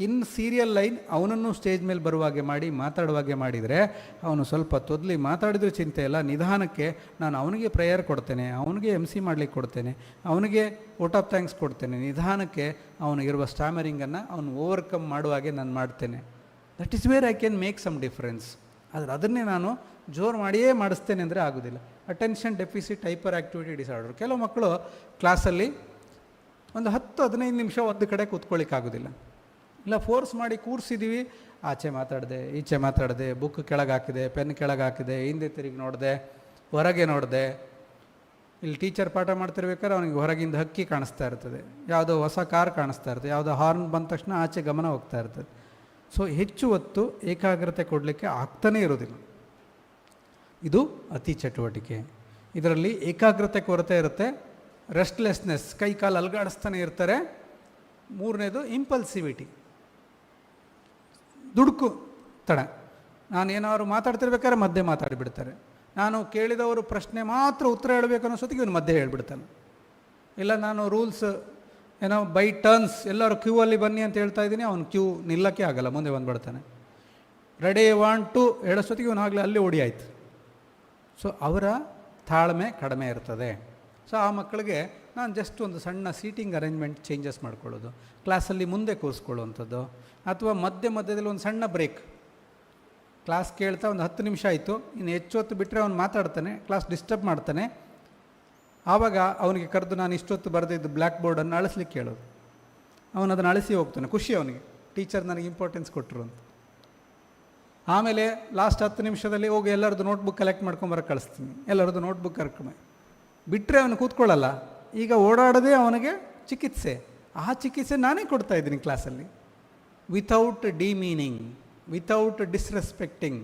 ಇನ್ ಸೀರಿಯಲ್ ಲೈನ್ ಅವನನ್ನು ಸ್ಟೇಜ್ ಮೇಲೆ ಬರುವಾಗೆ ಮಾಡಿ, ಮಾತಾಡುವಾಗೆ ಮಾಡಿದರೆ ಅವನು ಸ್ವಲ್ಪ ತೊದಲಿ ಮಾತಾಡಿದ್ರೂ ಚಿಂತೆ ಇಲ್ಲ. ನಿಧಾನಕ್ಕೆ ನಾನು ಅವನಿಗೆ ಪ್ರೇಯರ್ ಕೊಡ್ತೇನೆ, ಅವನಿಗೆ MC ಮಾಡಲಿಕ್ಕೆ ಕೊಡ್ತೇನೆ, ಅವನಿಗೆ ವೋಟ್ ಆಫ್ ಥ್ಯಾಂಕ್ಸ್ ಕೊಡ್ತೇನೆ. ನಿಧಾನಕ್ಕೆ ಅವನಿಗಿರುವ ಸ್ಟ್ಯಾಮರಿಂಗನ್ನು ಅವನು ಓವರ್ಕಮ್ ಮಾಡುವಾಗೆ ನಾನು ಮಾಡ್ತೇನೆ. That is where I can make some difference. ಆದರೆ ಅದನ್ನೇ ನಾನು ಜೋರು ಮಾಡಿಯೇ ಮಾಡಿಸ್ತೇನೆ ಅಂದರೆ ಆಗೋದಿಲ್ಲ. Attention deficit hyperactivity disorder. ಕೆಲವು ಮಕ್ಕಳು ಕ್ಲಾಸಲ್ಲಿ ಒಂದು 10-15 ನಿಮಿಷ ಒಂದು ಕಡೆ ಕೂತ್ಕೊಳ್ಳಿಕ್ಕಾಗೋದಿಲ್ಲ. ಇಲ್ಲ ಫೋರ್ಸ್ ಮಾಡಿ ಕೂರಿಸಿದ್ದೀವಿ, ಆಚೆ ಮಾತಾಡಿದೆ, ಈಚೆ ಮಾತಾಡಿದೆ, ಬುಕ್ ಕೆಳಗೆ ಹಾಕಿದೆ, ಪೆನ್ ಕೆಳಗೆ ಹಾಕಿದೆ, ಹಿಂದೆ ತಿರುಗಿ ನೋಡಿದೆ, ಹೊರಗೆ ನೋಡಿದೆ. ಇಲ್ಲಿ ಟೀಚರ್ ಪಾಠ ಮಾಡ್ತಿರ್ಬೇಕಾದ್ರೆ ಅವನಿಗೆ ಹೊರಗಿಂದ ಹಕ್ಕಿ ಕಾಣಿಸ್ತಾ ಇರ್ತದೆ, ಯಾವುದೋ ಹೊಸ ಕಾರ್ ಕಾಣಿಸ್ತಾ ಇರ್ತದೆ, ಯಾವುದೋ ಹಾರ್ನ್ ಬಂದ ತಕ್ಷಣ ಆಚೆ ಗಮನ ಹೋಗ್ತಾ ಇರ್ತದೆ. ಸೊ ಹೆಚ್ಚು ಹೊತ್ತು ಏಕಾಗ್ರತೆ ಕೊಡಲಿಕ್ಕೆ ಆಗ್ತಾನೇ ಇರೋದಿಲ್ಲ. ಇದು ಅತಿ ಚಟುವಟಿಕೆ. ಇದರಲ್ಲಿ ಏಕಾಗ್ರತೆ ಕೊರತೆ ಇರುತ್ತೆ, ರೆಸ್ಟ್ಲೆಸ್ನೆಸ್, ಕೈ ಕಾಲು ಅಲ್ಗಾಡಿಸ್ತಾನೆ ಇರ್ತಾರೆ. 3ನೇದು ಇಂಪಲ್ಸಿವಿಟಿ, ದುಡುಕು ತಡ. ನಾನು ಏನಾದ್ರು ಮಾತಾಡ್ತಿರ್ಬೇಕಾದ್ರೆ ಮಧ್ಯೆ ಮಾತಾಡಿಬಿಡ್ತಾರೆ. ನಾನು ಕೇಳಿದವರು ಪ್ರಶ್ನೆ ಮಾತ್ರ ಉತ್ತರ ಹೇಳಬೇಕು ಅನ್ನೋಸೊತ್ತಿಗೆ ಇವನು ಮಧ್ಯೆ ಹೇಳ್ಬಿಡ್ತಾನೆ. ಇಲ್ಲ ನಾನು ರೂಲ್ಸ್ ಏನೋ ಬೈ ಟರ್ನ್ಸ್ ಎಲ್ಲರೂ ಕ್ಯೂ ಅಲ್ಲಿ ಬನ್ನಿ ಅಂತ ಹೇಳ್ತಾ ಇದ್ದೀನಿ, ಅವನು ಕ್ಯೂ ನಿಲ್ಲಕ್ಕೆ ಆಗಲ್ಲ, ಮುಂದೆ ಬಂದುಬಿಡ್ತಾನೆ. ರೆಡಿ 1 2 ಹೇಳೋಸೊತ್ತಿಗೆ ಇವನು ಆಗಲೇ ಅಲ್ಲಿ ಓಡಿ ಆಯಿತು. ಸೊ ಅವರ ತಾಳ್ಮೆ ಕಡಿಮೆ ಇರ್ತದೆ. ಸೊ ಆ ಮಕ್ಕಳಿಗೆ ನಾನು ಜಸ್ಟ್ ಒಂದು ಸಣ್ಣ ಸೀಟಿಂಗ್ ಅರೇಂಜ್ಮೆಂಟ್ ಚೇಂಜಸ್ ಮಾಡ್ಕೊಳ್ಳೋದು, ಕ್ಲಾಸಲ್ಲಿ ಮುಂದೆ ಕೂರಿಸ್ಕೊಳ್ಳುವಂಥದ್ದು, ಅಥವಾ ಮಧ್ಯದಲ್ಲಿ ಒಂದು ಸಣ್ಣ ಬ್ರೇಕ್. ಕ್ಲಾಸ್ ಕೇಳ್ತಾ ಒಂದು 10 ನಿಮಿಷ ಆಯಿತು, ಇನ್ನು ಹೆಚ್ಚು ಹೊತ್ತು ಬಿಟ್ಟರೆ ಅವನು ಮಾತಾಡ್ತಾನೆ, ಕ್ಲಾಸ್ ಡಿಸ್ಟರ್ಬ್ ಮಾಡ್ತಾನೆ. ಆವಾಗ ಅವನಿಗೆ ಕರೆದು ನಾನು ಇಷ್ಟೊತ್ತು ಬರೆದಿದ್ದು ಬ್ಲ್ಯಾಕ್ ಬೋರ್ಡನ್ನು ಅಳಿಸ್ಲಿಕ್ಕೆ ಹೇಳೋದು. ಅವನು ಅದನ್ನು ಅಳಿಸಿ ಹೋಗ್ತಾನೆ, ಖುಷಿ ಅವನಿಗೆ, ಟೀಚರ್ ನನಗೆ ಇಂಪಾರ್ಟೆನ್ಸ್ ಕೊಟ್ಟರು ಅಂತ. ಆಮೇಲೆ ಲಾಸ್ಟ್ 10 ನಿಮಿಷದಲ್ಲಿ ಹೋಗಿ ಎಲ್ಲರದ್ದು ನೋಟ್ಬುಕ್ ಕಲೆಕ್ಟ್ ಮಾಡ್ಕೊಂಬರಕ್ಕೆ ಕಳಿಸ್ತೀನಿ, ಎಲ್ಲರದ್ದು ನೋಟ್ಬುಕ್ ಕರ್ಕೊಂಬ ಬಿಟ್ಟರೆ ಅವನು ಕೂತ್ಕೊಳ್ಳಲ್ಲ. ಈಗ ಓಡಾಡೋದೇ ಅವನಿಗೆ ಚಿಕಿತ್ಸೆ. ಆ ಚಿಕಿತ್ಸೆ ನಾನೇ ಕೊಡ್ತಾ ಇದ್ದೀನಿ ಕ್ಲಾಸಲ್ಲಿ, ವಿತೌಟ್ ಡಿಮೀನಿಂಗ್, ವಿತೌಟ್ ಡಿಸ್ರೆಸ್ಪೆಕ್ಟಿಂಗ್.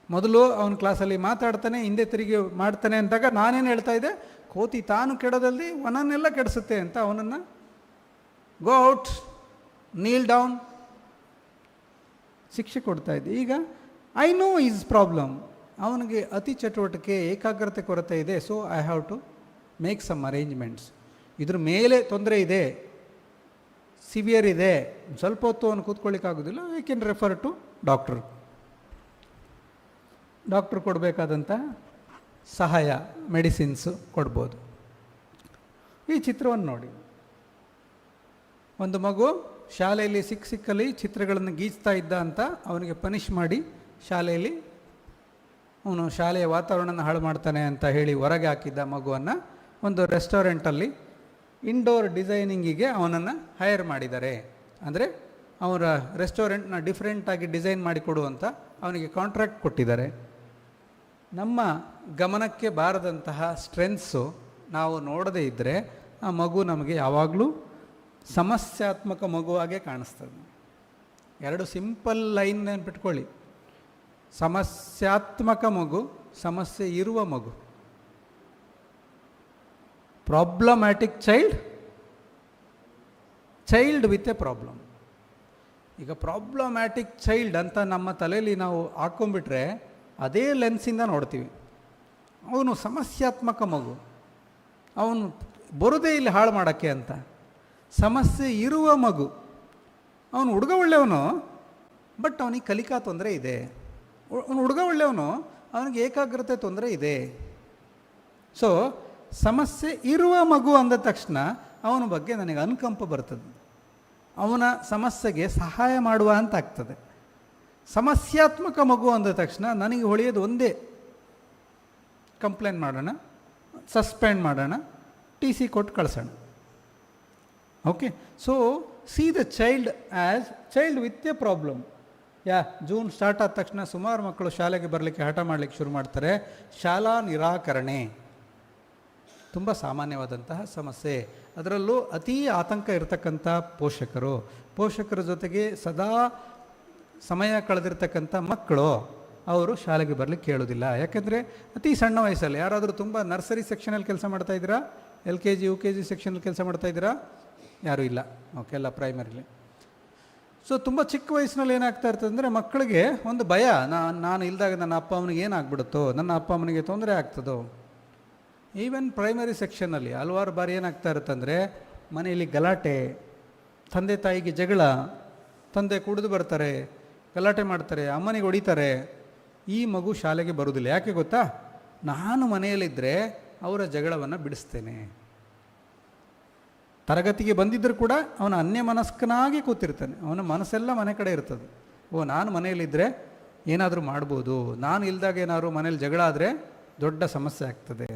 ಮೊದಲು ಅವನ ಕ್ಲಾಸಲ್ಲಿ ಮಾತಾಡ್ತಾನೆ, ಹಿಂದೆ ತಿರುಗಿ ಮಾಡ್ತಾನೆ ಅಂದಾಗ ನಾನೇನು ಹೇಳ್ತಾ ಇದ್ದೆ, ಕೋತಿ ತಾನು ಕೆಡೋದಲ್ಲಿ ಒನನ್ನೆಲ್ಲ ಕೆಡಿಸುತ್ತೆ ಅಂತ ಅವನನ್ನು ಗೋ ಔಟ್, ನೀಲ್ ಡೌನ್ ಶಿಕ್ಷೆ ಕೊಡ್ತಾ ಇದ್ದೆ. ಈಗ ಐ ನೋ ಈಸ್ ಪ್ರಾಬ್ಲಮ್, ಅವನಿಗೆ ಅತಿ ಚಟುವಟಿಕೆ, ಏಕಾಗ್ರತೆ ಕೊರತೆ ಇದೆ. So I have to make some arrangements. ಇದ್ರ ಮೇಲೆ ತೊಂದರೆ ಇದೆ, ಸಿವಿಯರ್ ಇದೆ, ಸ್ವಲ್ಪ ಹೊತ್ತು ಅವನು ಕೂತ್ಕೊಳ್ಳಿಕ್ಕಾಗೋದಿಲ್ಲ, I can refer to doctor. Doctor ಕೊಡಬೇಕಾದಂಥ ಸಹಾಯ ಮೆಡಿಸಿನ್ಸು ಕೊಡ್ಬೋದು. ಈ ಚಿತ್ರವನ್ನು ನೋಡಿ. ಒಂದು ಮಗು ಶಾಲೆಯಲ್ಲಿ ಸಿಕ್ಕಲ್ಲಿ ಚಿತ್ರಗಳನ್ನು ಗೀಚ್ತಾ ಇದ್ದ ಅಂತ ಅವನಿಗೆ ಪನಿಷ್ ಮಾಡಿ ಶಾಲೆಯಲ್ಲಿ ಅವನು ಶಾಲೆಯ ವಾತಾವರಣನ ಹಾಳು ಮಾಡ್ತಾನೆ ಅಂತ ಹೇಳಿ ಹೊರಗೆ ಹಾಕಿದ್ದ ಮಗುವನ್ನು ಒಂದು ರೆಸ್ಟೋರೆಂಟಲ್ಲಿ ಇಂಡೋರ್ ಡಿಸೈನಿಂಗಿಗೆ ಅವನನ್ನು ಹೈರ್ ಮಾಡಿದ್ದಾರೆ. ಅಂದರೆ ಅವರ ರೆಸ್ಟೋರೆಂಟ್ನ ಡಿಫ್ರೆಂಟಾಗಿ ಡಿಸೈನ್ ಮಾಡಿಕೊಡುವಂಥ ಅವನಿಗೆ ಕಾಂಟ್ರಾಕ್ಟ್ ಕೊಟ್ಟಿದ್ದಾರೆ. ನಮ್ಮ ಗಮನಕ್ಕೆ ಬಾರದಂತಹ ಸ್ಟ್ರೆಂತ್ಸು ನಾವು ನೋಡದೇ ಇದ್ದರೆ ಆ ಮಗು ನಮಗೆ ಯಾವಾಗಲೂ ಸಮಸ್ಯಾತ್ಮಕ ಮಗುವಾಗೇ ಕಾಣಿಸ್ತದೆ. 2 ಸಿಂಪಲ್ ಲೈನ್ ನೆನ್ಪಿಟ್ಕೊಳ್ಳಿ. ಸಮಸ್ಯಾತ್ಮಕ ಮಗು, ಸಮಸ್ಯೆ ಇರುವ ಮಗು. Problematic child, child with a problem. ಈಗ ಪ್ರಾಬ್ಲಮ್ಯಾಟಿಕ್ ಚೈಲ್ಡ್ ಅಂತ ನಮ್ಮ ತಲೆಯಲ್ಲಿ ನಾವು ಹಾಕ್ಕೊಂಡ್ಬಿಟ್ರೆ ಅದೇ ಲೆನ್ಸಿಂದ ನೋಡ್ತೀವಿ. ಅವನು ಸಮಸ್ಯಾತ್ಮಕ ಮಗು, ಅವನು ಬರೋದೇ ಇಲ್ಲಿ ಹಾಳು ಮಾಡೋಕ್ಕೆ ಅಂತ. ಸಮಸ್ಯೆ ಇರುವ ಮಗು, ಅವನು ಹುಡುಗ ಒಳ್ಳೆಯವನು, ಬಟ್ ಅವನಿಗೆ ಕಲಿಕಾ ತೊಂದರೆ ಇದೆ. ಅವನು ಹುಡುಗ ಒಳ್ಳೆಯವನು, ಅವನಿಗೆ ಏಕಾಗ್ರತೆ ತೊಂದರೆ ಇದೆ. ಸೊ ಸಮಸ್ಯೆ ಇರುವ ಮಗು ಅಂದ ತಕ್ಷಣ ಅವನ ಬಗ್ಗೆ ನನಗೆ ಅನುಕಂಪ ಬರ್ತದೆ, ಅವನ ಸಮಸ್ಯೆಗೆ ಸಹಾಯ ಮಾಡುವ ಅಂತ ಆಗ್ತದೆ. ಸಮಸ್ಯಾತ್ಮಕ ಮಗು ಅಂದ ತಕ್ಷಣ ನನಗೆ ಹೊಳೆಯೋದು ಒಂದೇ, ಕಂಪ್ಲೇಂಟ್ ಮಾಡೋಣ, ಸಸ್ಪೆಂಡ್ ಮಾಡೋಣ, ಟಿ ಸಿ ಕೊಟ್ಟು ಕಳಿಸೋಣ. Okay, so see the child as child with a problem. June start ಆದ ತಕ್ಷಣ ಸುಮಾರು ಮಕ್ಕಳು ಶಾಲೆಗೆ ಬರಲಿಕ್ಕೆ ಹಠ ಮಾಡಲಿಕ್ಕೆ ಶುರು ಮಾಡ್ತಾರೆ. ಶಾಲಾ ನಿರಾಕರಣೆ ತುಂಬ ಸಾಮಾನ್ಯವಾದಂತಹ ಸಮಸ್ಯೆ. ಅದರಲ್ಲೂ ಅತೀ ಆತಂಕ ಇರತಕ್ಕಂಥ ಪೋಷಕರ ಜೊತೆಗೆ ಸದಾ ಸಮಯ ಕಳೆದಿರ್ತಕ್ಕಂಥ ಮಕ್ಕಳು ಅವರು ಶಾಲೆಗೆ ಬರಲಿಕ್ಕೆ ಕೇಳೋದಿಲ್ಲ. ಯಾಕೆಂದರೆ ಅತಿ ಸಣ್ಣ ವಯಸ್ಸಲ್ಲಿ ಯಾರಾದರೂ ತುಂಬ ನರ್ಸರಿ ಸೆಕ್ಷನಲ್ಲಿ ಕೆಲಸ ಮಾಡ್ತಾಯಿದ್ದೀರಾ, LKG UKG ಸೆಕ್ಷನಲ್ಲಿ ಕೆಲಸ ಮಾಡ್ತಾಯಿದ್ದೀರಾ? ಯಾರೂ ಇಲ್ಲ. ಓಕೆ, ಎಲ್ಲ ಪ್ರೈಮರಿಲಿ. ಸೊ ತುಂಬ ಚಿಕ್ಕ ವಯಸ್ಸಿನಲ್ಲಿ ಏನಾಗ್ತಾ ಇರ್ತದೆ ಅಂದರೆ ಮಕ್ಕಳಿಗೆ ಒಂದು ಭಯ, ನಾನು ಇಲ್ದಾಗ ನನ್ನ ಅಪ್ಪ ಅಮ್ಮನಿಗೆ ಏನಾಗ್ಬಿಡುತ್ತೋ, ನನ್ನ ಅಪ್ಪ ಅಮ್ಮನಿಗೆ ತೊಂದರೆ ಆಗ್ತದೋ. ಈವನ್ ಪ್ರೈಮರಿ ಸೆಕ್ಷನ್ನಲ್ಲಿ ಹಲವಾರು ಬಾರಿ ಏನಾಗ್ತಾ ಇರುತ್ತಂದರೆ ಮನೆಯಲ್ಲಿ ಗಲಾಟೆ, ತಂದೆ ತಾಯಿಗೆ ಜಗಳ, ತಂದೆ ಕುಡಿದು ಬರ್ತಾರೆ, ಗಲಾಟೆ ಮಾಡ್ತಾರೆ, ಅಮ್ಮನಿಗೆ ಹೊಡಿತಾರೆ. ಈ ಮಗು ಶಾಲೆಗೆ ಬರೋದಿಲ್ಲ. ಯಾಕೆ ಗೊತ್ತಾ? ನಾನು ಮನೆಯಲ್ಲಿದ್ದರೆ ಅವರ ಜಗಳವನ್ನು ಬಿಡಿಸ್ತೇನೆ. ತರಗತಿಗೆ ಬಂದಿದ್ದರೂ ಕೂಡ ಅವನ ಅನ್ಯಮನಸ್ಕನಾಗಿ ಕೂತಿರ್ತಾನೆ, ಅವನ ಮನಸ್ಸೆಲ್ಲ ಮನೆ ಕಡೆ ಇರ್ತದೆ. ನಾನು ಮನೆಯಲ್ಲಿದ್ದರೆ ಏನಾದರೂ ಮಾಡ್ಬೋದು, ನಾನು ಇಲ್ದಾಗ ಏನಾದರೂ ಮನೇಲಿ ಜಗಳ ಆದರೆ ದೊಡ್ಡ ಸಮಸ್ಯೆ ಆಗ್ತದೆ.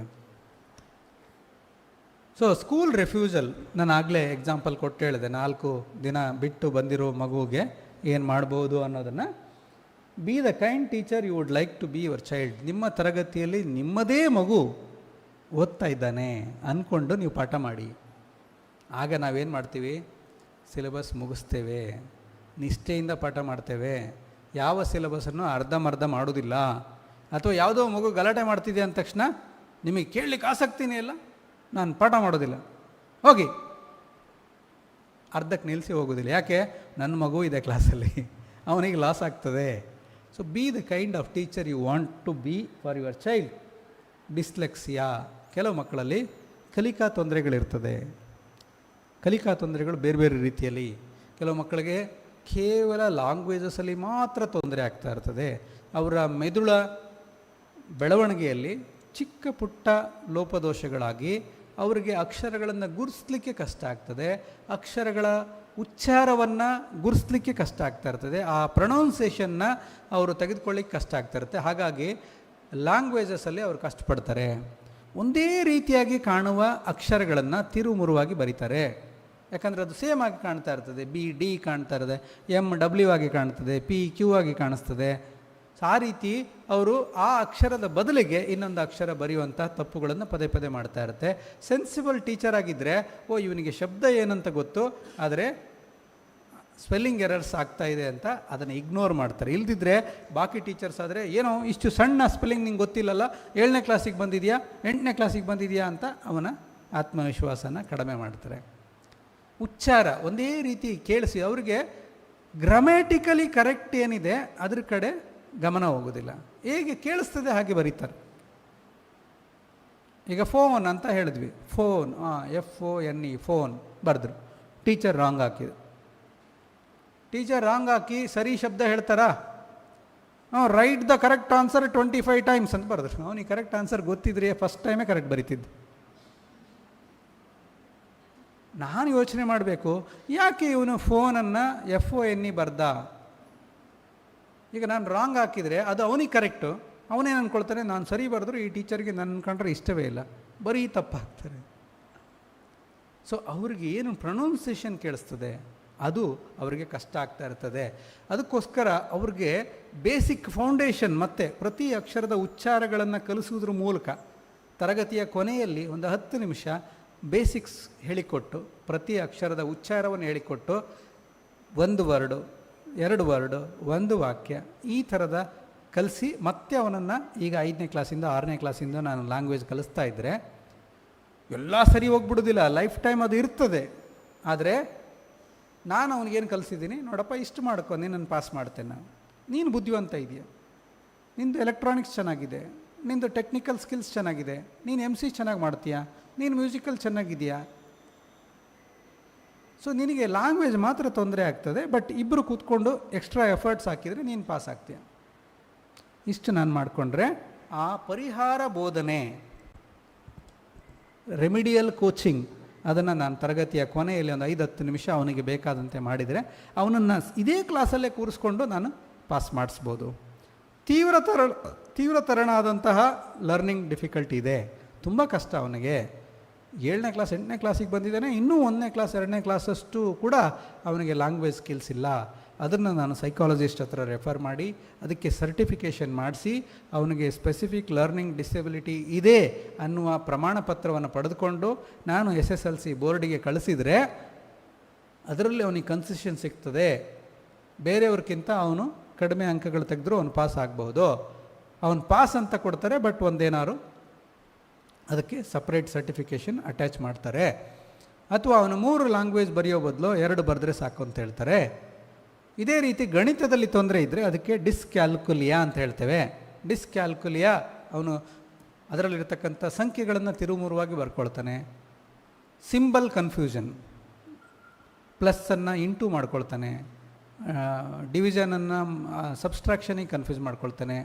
ಸೊ ಸ್ಕೂಲ್ ರೆಫ್ಯೂಸಲ್, ನಾನು ಆಗಲೇ ಎಕ್ಸಾಂಪಲ್ ಕೊಟ್ಟು ಹೇಳಿದೆ, 4 ದಿನ ಬಿಟ್ಟು ಬಂದಿರೋ ಮಗುವಿಗೆ ಏನು ಮಾಡ್ಬೋದು ಅನ್ನೋದನ್ನು. Be the kind teacher you would like to be your child. ನಿಮ್ಮ ತರಗತಿಯಲ್ಲಿ ನಿಮ್ಮದೇ ಮಗು ಓದ್ತಾ ಇದ್ದಾನೆ ಅಂದ್ಕೊಂಡು ನೀವು ಪಾಠ ಮಾಡಿ. ಆಗ ನಾವೇನು ಮಾಡ್ತೀವಿ? ಸಿಲೆಬಸ್ ಮುಗಿಸ್ತೇವೆ, ನಿಷ್ಠೆಯಿಂದ ಪಾಠ ಮಾಡ್ತೇವೆ. ಯಾವ ಸಿಲೆಬಸನ್ನು ಅರ್ಧಂಬರ್ಧ ಮಾಡೋದಿಲ್ಲ. ಅಥವಾ ಯಾವುದೋ ಮಗು ಗಲಾಟೆ ಮಾಡ್ತಿದೆ ಅಂದ ತಕ್ಷಣ ನಿಮಗೆ ಕೇಳಲಿಕ್ಕೆ ಆಸಕ್ತಿನೇ ಇಲ್ಲ, ನಾನು ಪಾಠ ಮಾಡೋದಿಲ್ಲ, ಹೋಗಿ ಅರ್ಧಕ್ಕೆ ನಿಲ್ಲಿಸಿ ಹೋಗೋದಿಲ್ಲ. ಯಾಕೆ? ನನ್ನ ಮಗು ಇದೆ ಕ್ಲಾಸಲ್ಲಿ, ಅವನಿಗೆ ಲಾಸ್ ಆಗ್ತದೆ. So be the kind of teacher you want to be for your child. Dyslexia, ಕೆಲವು ಮಕ್ಕಳಲ್ಲಿ ಕಲಿಕಾ ತೊಂದರೆಗಳಿರ್ತದೆ. ಕಲಿಕಾ ತೊಂದರೆಗಳು ಬೇರೆ ಬೇರೆ ರೀತಿಯಲ್ಲಿ. ಕೆಲವು ಮಕ್ಕಳಿಗೆ ಕೇವಲ ಲ್ಯಾಂಗ್ವೇಜಸಲ್ಲಿ ಮಾತ್ರ ತೊಂದರೆ ಆಗ್ತಾ ಇರ್ತದೆ. ಅವರ ಮೆದುಳ ಬೆಳವಣಿಗೆಯಲ್ಲಿ ಚಿಕ್ಕ ಪುಟ್ಟ ಲೋಪದೋಷಗಳಾಗಿ ಅವರಿಗೆ ಅಕ್ಷರಗಳನ್ನು ಗುರುತಿಸ್ಲಿಕ್ಕೆ ಕಷ್ಟ ಆಗ್ತದೆ, ಅಕ್ಷರಗಳ ಉಚ್ಚಾರವನ್ನು ಗುರುತಿಸ್ಲಿಕ್ಕೆ ಕಷ್ಟ ಆಗ್ತಾ ಇರ್ತದೆ, ಆ ಪ್ರೊನೌನ್ಸಿಯೇಷನ್ನ ಅವರು ತೆಗೆದುಕೊಳ್ಳಿಕ್ಕೆ ಕಷ್ಟ ಆಗ್ತಾ ಇರುತ್ತೆ. ಹಾಗಾಗಿ ಲ್ಯಾಂಗ್ವೇಜಸಲ್ಲಿ ಅವರು ಕಷ್ಟಪಡ್ತಾರೆ. ಒಂದೇ ರೀತಿಯಾಗಿ ಕಾಣುವ ಅಕ್ಷರಗಳನ್ನು ತಿರುಮುರುವಾಗಿ ಬರೀತಾರೆ. ಯಾಕಂದರೆ ಅದು ಸೇಮ್ ಆಗಿ ಕಾಣ್ತಾ ಇರ್ತದೆ. BD ಕಾಣ್ತಾ ಇರ್ತದೆ, MW ಆಗಿ ಕಾಣ್ತದೆ, PQ ಆಗಿ ಕಾಣಿಸ್ತದೆ. ಆ ರೀತಿ ಅವರು ಆ ಅಕ್ಷರದ ಬದಲಿಗೆ ಇನ್ನೊಂದು ಅಕ್ಷರ ಬರೆಯುವಂಥ ತಪ್ಪುಗಳನ್ನು ಪದೇ ಪದೇ ಮಾಡ್ತಾ ಇರುತ್ತೆ. ಸೆನ್ಸಿಬಲ್ ಟೀಚರ್ ಆಗಿದ್ದರೆ ಇವನಿಗೆ ಶಬ್ದ ಏನಂತ ಗೊತ್ತು, ಆದರೆ ಸ್ಪೆಲ್ಲಿಂಗ್ ಎರರ್ಸ್ ಆಗ್ತಾ ಇದೆ ಅಂತ ಅದನ್ನು ಇಗ್ನೋರ್ ಮಾಡ್ತಾರೆ. ಇಲ್ದಿದ್ರೆ ಬಾಕಿ ಟೀಚರ್ಸ್ ಆದರೆ ಏನೋ ಇಷ್ಟು ಸಣ್ಣ ಸ್ಪೆಲ್ಲಿಂಗ್ ನಿಂಗೆ ಗೊತ್ತಿಲ್ಲಲ್ಲ, 7ನೇ ಕ್ಲಾಸಿಗೆ ಬಂದಿದೆಯಾ 8ನೇ ಕ್ಲಾಸಿಗೆ ಬಂದಿದೆಯಾ ಅಂತ ಅವನ ಆತ್ಮವಿಶ್ವಾಸನ ಕಡಿಮೆ ಮಾಡ್ತಾರೆ. ಉಚ್ಚಾರ ಒಂದೇ ರೀತಿ ಕೇಳಿಸಿ ಅವರಿಗೆ ಗ್ರಾಮ್ಯಾಟಿಕಲಿ ಕರೆಕ್ಟ್ ಏನಿದೆ ಅದ್ರ ಕಡೆ ಗಮನ ಹೋಗೋದಿಲ್ಲ. ಹೇಗೆ ಕೇಳಿಸ್ತದೆ ಹಾಗೆ ಬರೀತಾರೆ. ಈಗ ಫೋನ್ ಅಂತ ಹೇಳಿದ್ವಿ, ಫೋನ್ FONE ಫೋನ್ ಬರೆದ್ರು, ಟೀಚರ್ ರಾಂಗ್ ಹಾಕಿದ್ರು. ಟೀಚರ್ ರಾಂಗ್ ಹಾಕಿ ಸರಿ ಶಬ್ದ ಹೇಳ್ತಾರಾ? Right the correct answer 25 times ಅಂತ ಬರೆದ್ರು. ಅವನಿಗೆ ಕರೆಕ್ಟ್ ಆನ್ಸರ್ ಗೊತ್ತಿದ್ರೆ ಫಸ್ಟ್ ಟೈಮೇ ಕರೆಕ್ಟ್ ಬರೀತಿದ್ದು. ನಾನು ಯೋಚನೆ ಮಾಡಬೇಕು, ಯಾಕೆ ಇವನು ಫೋನನ್ನು FONE ಬರ್ದ? ಈಗ ನಾನು ರಾಂಗ್ ಹಾಕಿದರೆ ಅದು ಅವನಿಗೆ ಕರೆಕ್ಟು, ಅವನೇನು ಅಂದ್ಕೊಳ್ತಾನೆ, ನಾನು ಸರಿ ಬರೆದ್ರು ಈ ಟೀಚರ್ಗೆ ನನ್ನ ಕಂಡ್ರೆ ಇಷ್ಟವೇ ಇಲ್ಲ, ಬರೀ ತಪ್ಪು ಹಾಕ್ತಾರೆ. ಸೊ ಅವ್ರಿಗೆ ಏನು ಪ್ರೊನೌನ್ಸಿಯೇಷನ್ ಕೇಳಿಸ್ತದೆ ಅದು ಅವರಿಗೆ ಕಷ್ಟ ಆಗ್ತಾ ಇರ್ತದೆ. ಅದಕ್ಕೋಸ್ಕರ ಅವ್ರಿಗೆ ಬೇಸಿಕ್ ಫೌಂಡೇಶನ್ ಮತ್ತು ಪ್ರತಿ ಅಕ್ಷರದ ಉಚ್ಚಾರಗಳನ್ನು ಕಲಿಸುವುದ್ರ ಮೂಲಕ ತರಗತಿಯ ಕೊನೆಯಲ್ಲಿ ಒಂದು 10 ನಿಮಿಷ ಬೇಸಿಕ್ಸ್ ಹೇಳಿಕೊಟ್ಟು, ಪ್ರತಿ ಅಕ್ಷರದ ಉಚ್ಚಾರವನ್ನು ಹೇಳಿಕೊಟ್ಟು, 1 ವರ್ಡು 2 ವರ್ಡು 1 ವಾಕ್ಯ ಈ ಥರದ ಕಲಿಸಿ ಮತ್ತೆ ಅವನನ್ನು ಈಗ 5ನೇ ಕ್ಲಾಸಿಂದ 6ನೇ ಕ್ಲಾಸಿಂದ ನಾನು ಲ್ಯಾಂಗ್ವೇಜ್ ಕಲಿಸ್ತಾ ಇದ್ದರೆ ಎಲ್ಲ ಸರಿ ಹೋಗ್ಬಿಡೋದಿಲ್ಲ, ಲೈಫ್ ಟೈಮ್ ಅದು ಇರ್ತದೆ. ಆದರೆ ನಾನು ಅವನಿಗೇನು ಕಲಿಸಿದ್ದೀನಿ, ನೋಡಪ್ಪ ಇಷ್ಟು ಮಾಡ್ಕೊ, ನಿನ್ನನ್ನು ಪಾಸ್ ಮಾಡ್ತೇನೆ ನಾನು, ನೀನು ಬುದ್ಧಿವಂತ ಇದೆಯಾ, ನಿಂದು ಎಲೆಕ್ಟ್ರಾನಿಕ್ಸ್ ಚೆನ್ನಾಗಿದೆ, ನಿಂದು ಟೆಕ್ನಿಕಲ್ ಸ್ಕಿಲ್ಸ್ ಚೆನ್ನಾಗಿದೆ, ನೀನು MC ಚೆನ್ನಾಗಿ ಮಾಡ್ತೀಯಾ, ನೀನು ಮ್ಯೂಸಿಕಲ್ ಚೆನ್ನಾಗಿದೆಯಾ, ಸೊ ನಿನಗೆ ಲ್ಯಾಂಗ್ವೇಜ್ ಮಾತ್ರ ತೊಂದರೆ ಆಗ್ತದೆ, ಬಟ್ ಇಬ್ಬರು ಕೂತ್ಕೊಂಡು ಎಕ್ಸ್ಟ್ರಾ ಎಫರ್ಟ್ಸ್ ಹಾಕಿದರೆ ನೀನು ಪಾಸ್ ಆಗ್ತೀಯ. ಇಷ್ಟು ನಾನು ಮಾಡಿಕೊಂಡ್ರೆ ಆ ಪರಿಹಾರ ಬೋಧನೆ, ರೆಮಿಡಿಯಲ್ ಕೋಚಿಂಗ್, ಅದನ್ನು ನಾನು ತರಗತಿಯ ಕೊನೆಯಲ್ಲಿ ಒಂದು 5-10 ನಿಮಿಷ ಅವನಿಗೆ ಬೇಕಾದಂತೆ ಮಾಡಿದರೆ ಅವನನ್ನು ಇದೇ ಕ್ಲಾಸಲ್ಲೇ ಕೂರಿಸ್ಕೊಂಡು ನಾನು ಪಾಸ್ ಮಾಡಿಸ್ಬೋದು. ತೀವ್ರತರನಾದಂತಹ ಲರ್ನಿಂಗ್ ಡಿಫಿಕಲ್ಟಿ ಇದೆ, ತುಂಬ ಕಷ್ಟ ಅವನಿಗೆ. 7ನೇ ಕ್ಲಾಸ್ 8ನೇ ಕ್ಲಾಸಿಗೆ ಬಂದಿದ್ದಾನೆ, ಇನ್ನೂ 1ನೇ ಕ್ಲಾಸ್ 2ನೇ ಕ್ಲಾಸಷ್ಟು ಕೂಡ ಅವನಿಗೆ ಲ್ಯಾಂಗ್ವೇಜ್ ಸ್ಕಿಲ್ಸ್ ಇಲ್ಲ. ಅದನ್ನು ನಾನು ಸೈಕಾಲಜಿಸ್ಟ್ ಹತ್ರ ರೆಫರ್ ಮಾಡಿ ಅದಕ್ಕೆ ಸರ್ಟಿಫಿಕೇಷನ್ ಮಾಡಿಸಿ ಅವನಿಗೆ ಸ್ಪೆಸಿಫಿಕ್ ಲರ್ನಿಂಗ್ ಡಿಸೆಬಿಲಿಟಿ ಇದೆ ಅನ್ನುವ ಪ್ರಮಾಣ ಪತ್ರವನ್ನು ಪಡೆದುಕೊಂಡು ನಾನು SSLC ಬೋರ್ಡಿಗೆ ಕಳಿಸಿದರೆ ಅದರಲ್ಲಿ ಅವನಿಗೆ ಕನ್ಸೆಷನ್ ಸಿಗ್ತದೆ. ಬೇರೆಯವ್ರಿಗಿಂತ ಅವನು ಕಡಿಮೆ ಅಂಕಗಳು ತೆಗೆದ್ರೂ ಅವನು ಪಾಸ್ ಆಗ್ಬೋದು. ಅವನು ಪಾಸ್ ಅಂತ ಕೊಡ್ತಾರೆ, ಬಟ್ ಒಂದೇನಾದ್ರು ಅದಕ್ಕೆ ಸಪ್ರೇಟ್ ಸರ್ಟಿಫಿಕೇಷನ್ ಅಟ್ಯಾಚ್ ಮಾಡ್ತಾರೆ. ಅಥವಾ ಅವನು 3 ಲ್ಯಾಂಗ್ವೇಜ್ ಬರೆಯೋ ಬದಲು 2 ಬರೆದ್ರೆ ಸಾಕು ಅಂತ ಹೇಳ್ತಾರೆ. ಇದೇ ರೀತಿ ಗಣಿತದಲ್ಲಿ ತೊಂದರೆ ಇದ್ದರೆ ಅದಕ್ಕೆ ಡಿಸ್ಕ್ಯಾಲ್ಕುಲಿಯಾ ಅಂತ ಹೇಳ್ತೇವೆ. ಡಿಸ್ಕ್ಯಾಲ್ಕುಲಿಯಾ, ಅವನು ಅದರಲ್ಲಿರ್ತಕ್ಕಂಥ ಸಂಖ್ಯೆಗಳನ್ನು ತಿರುಮುರುವಾಗಿ ಬರ್ಕೊಳ್ತಾನೆ. ಸಿಂಬಲ್ ಕನ್ಫ್ಯೂಷನ್, ಪ್ಲಸ್ಸನ್ನು ಇಂಟು ಮಾಡ್ಕೊಳ್ತಾನೆ, ಡಿವಿಷನನ್ನು ಸಬ್ಸ್ಟ್ರಾಕ್ಷನಿಗೆ ಕನ್ಫ್ಯೂಸ್ ಮಾಡ್ಕೊಳ್ತಾನೆ.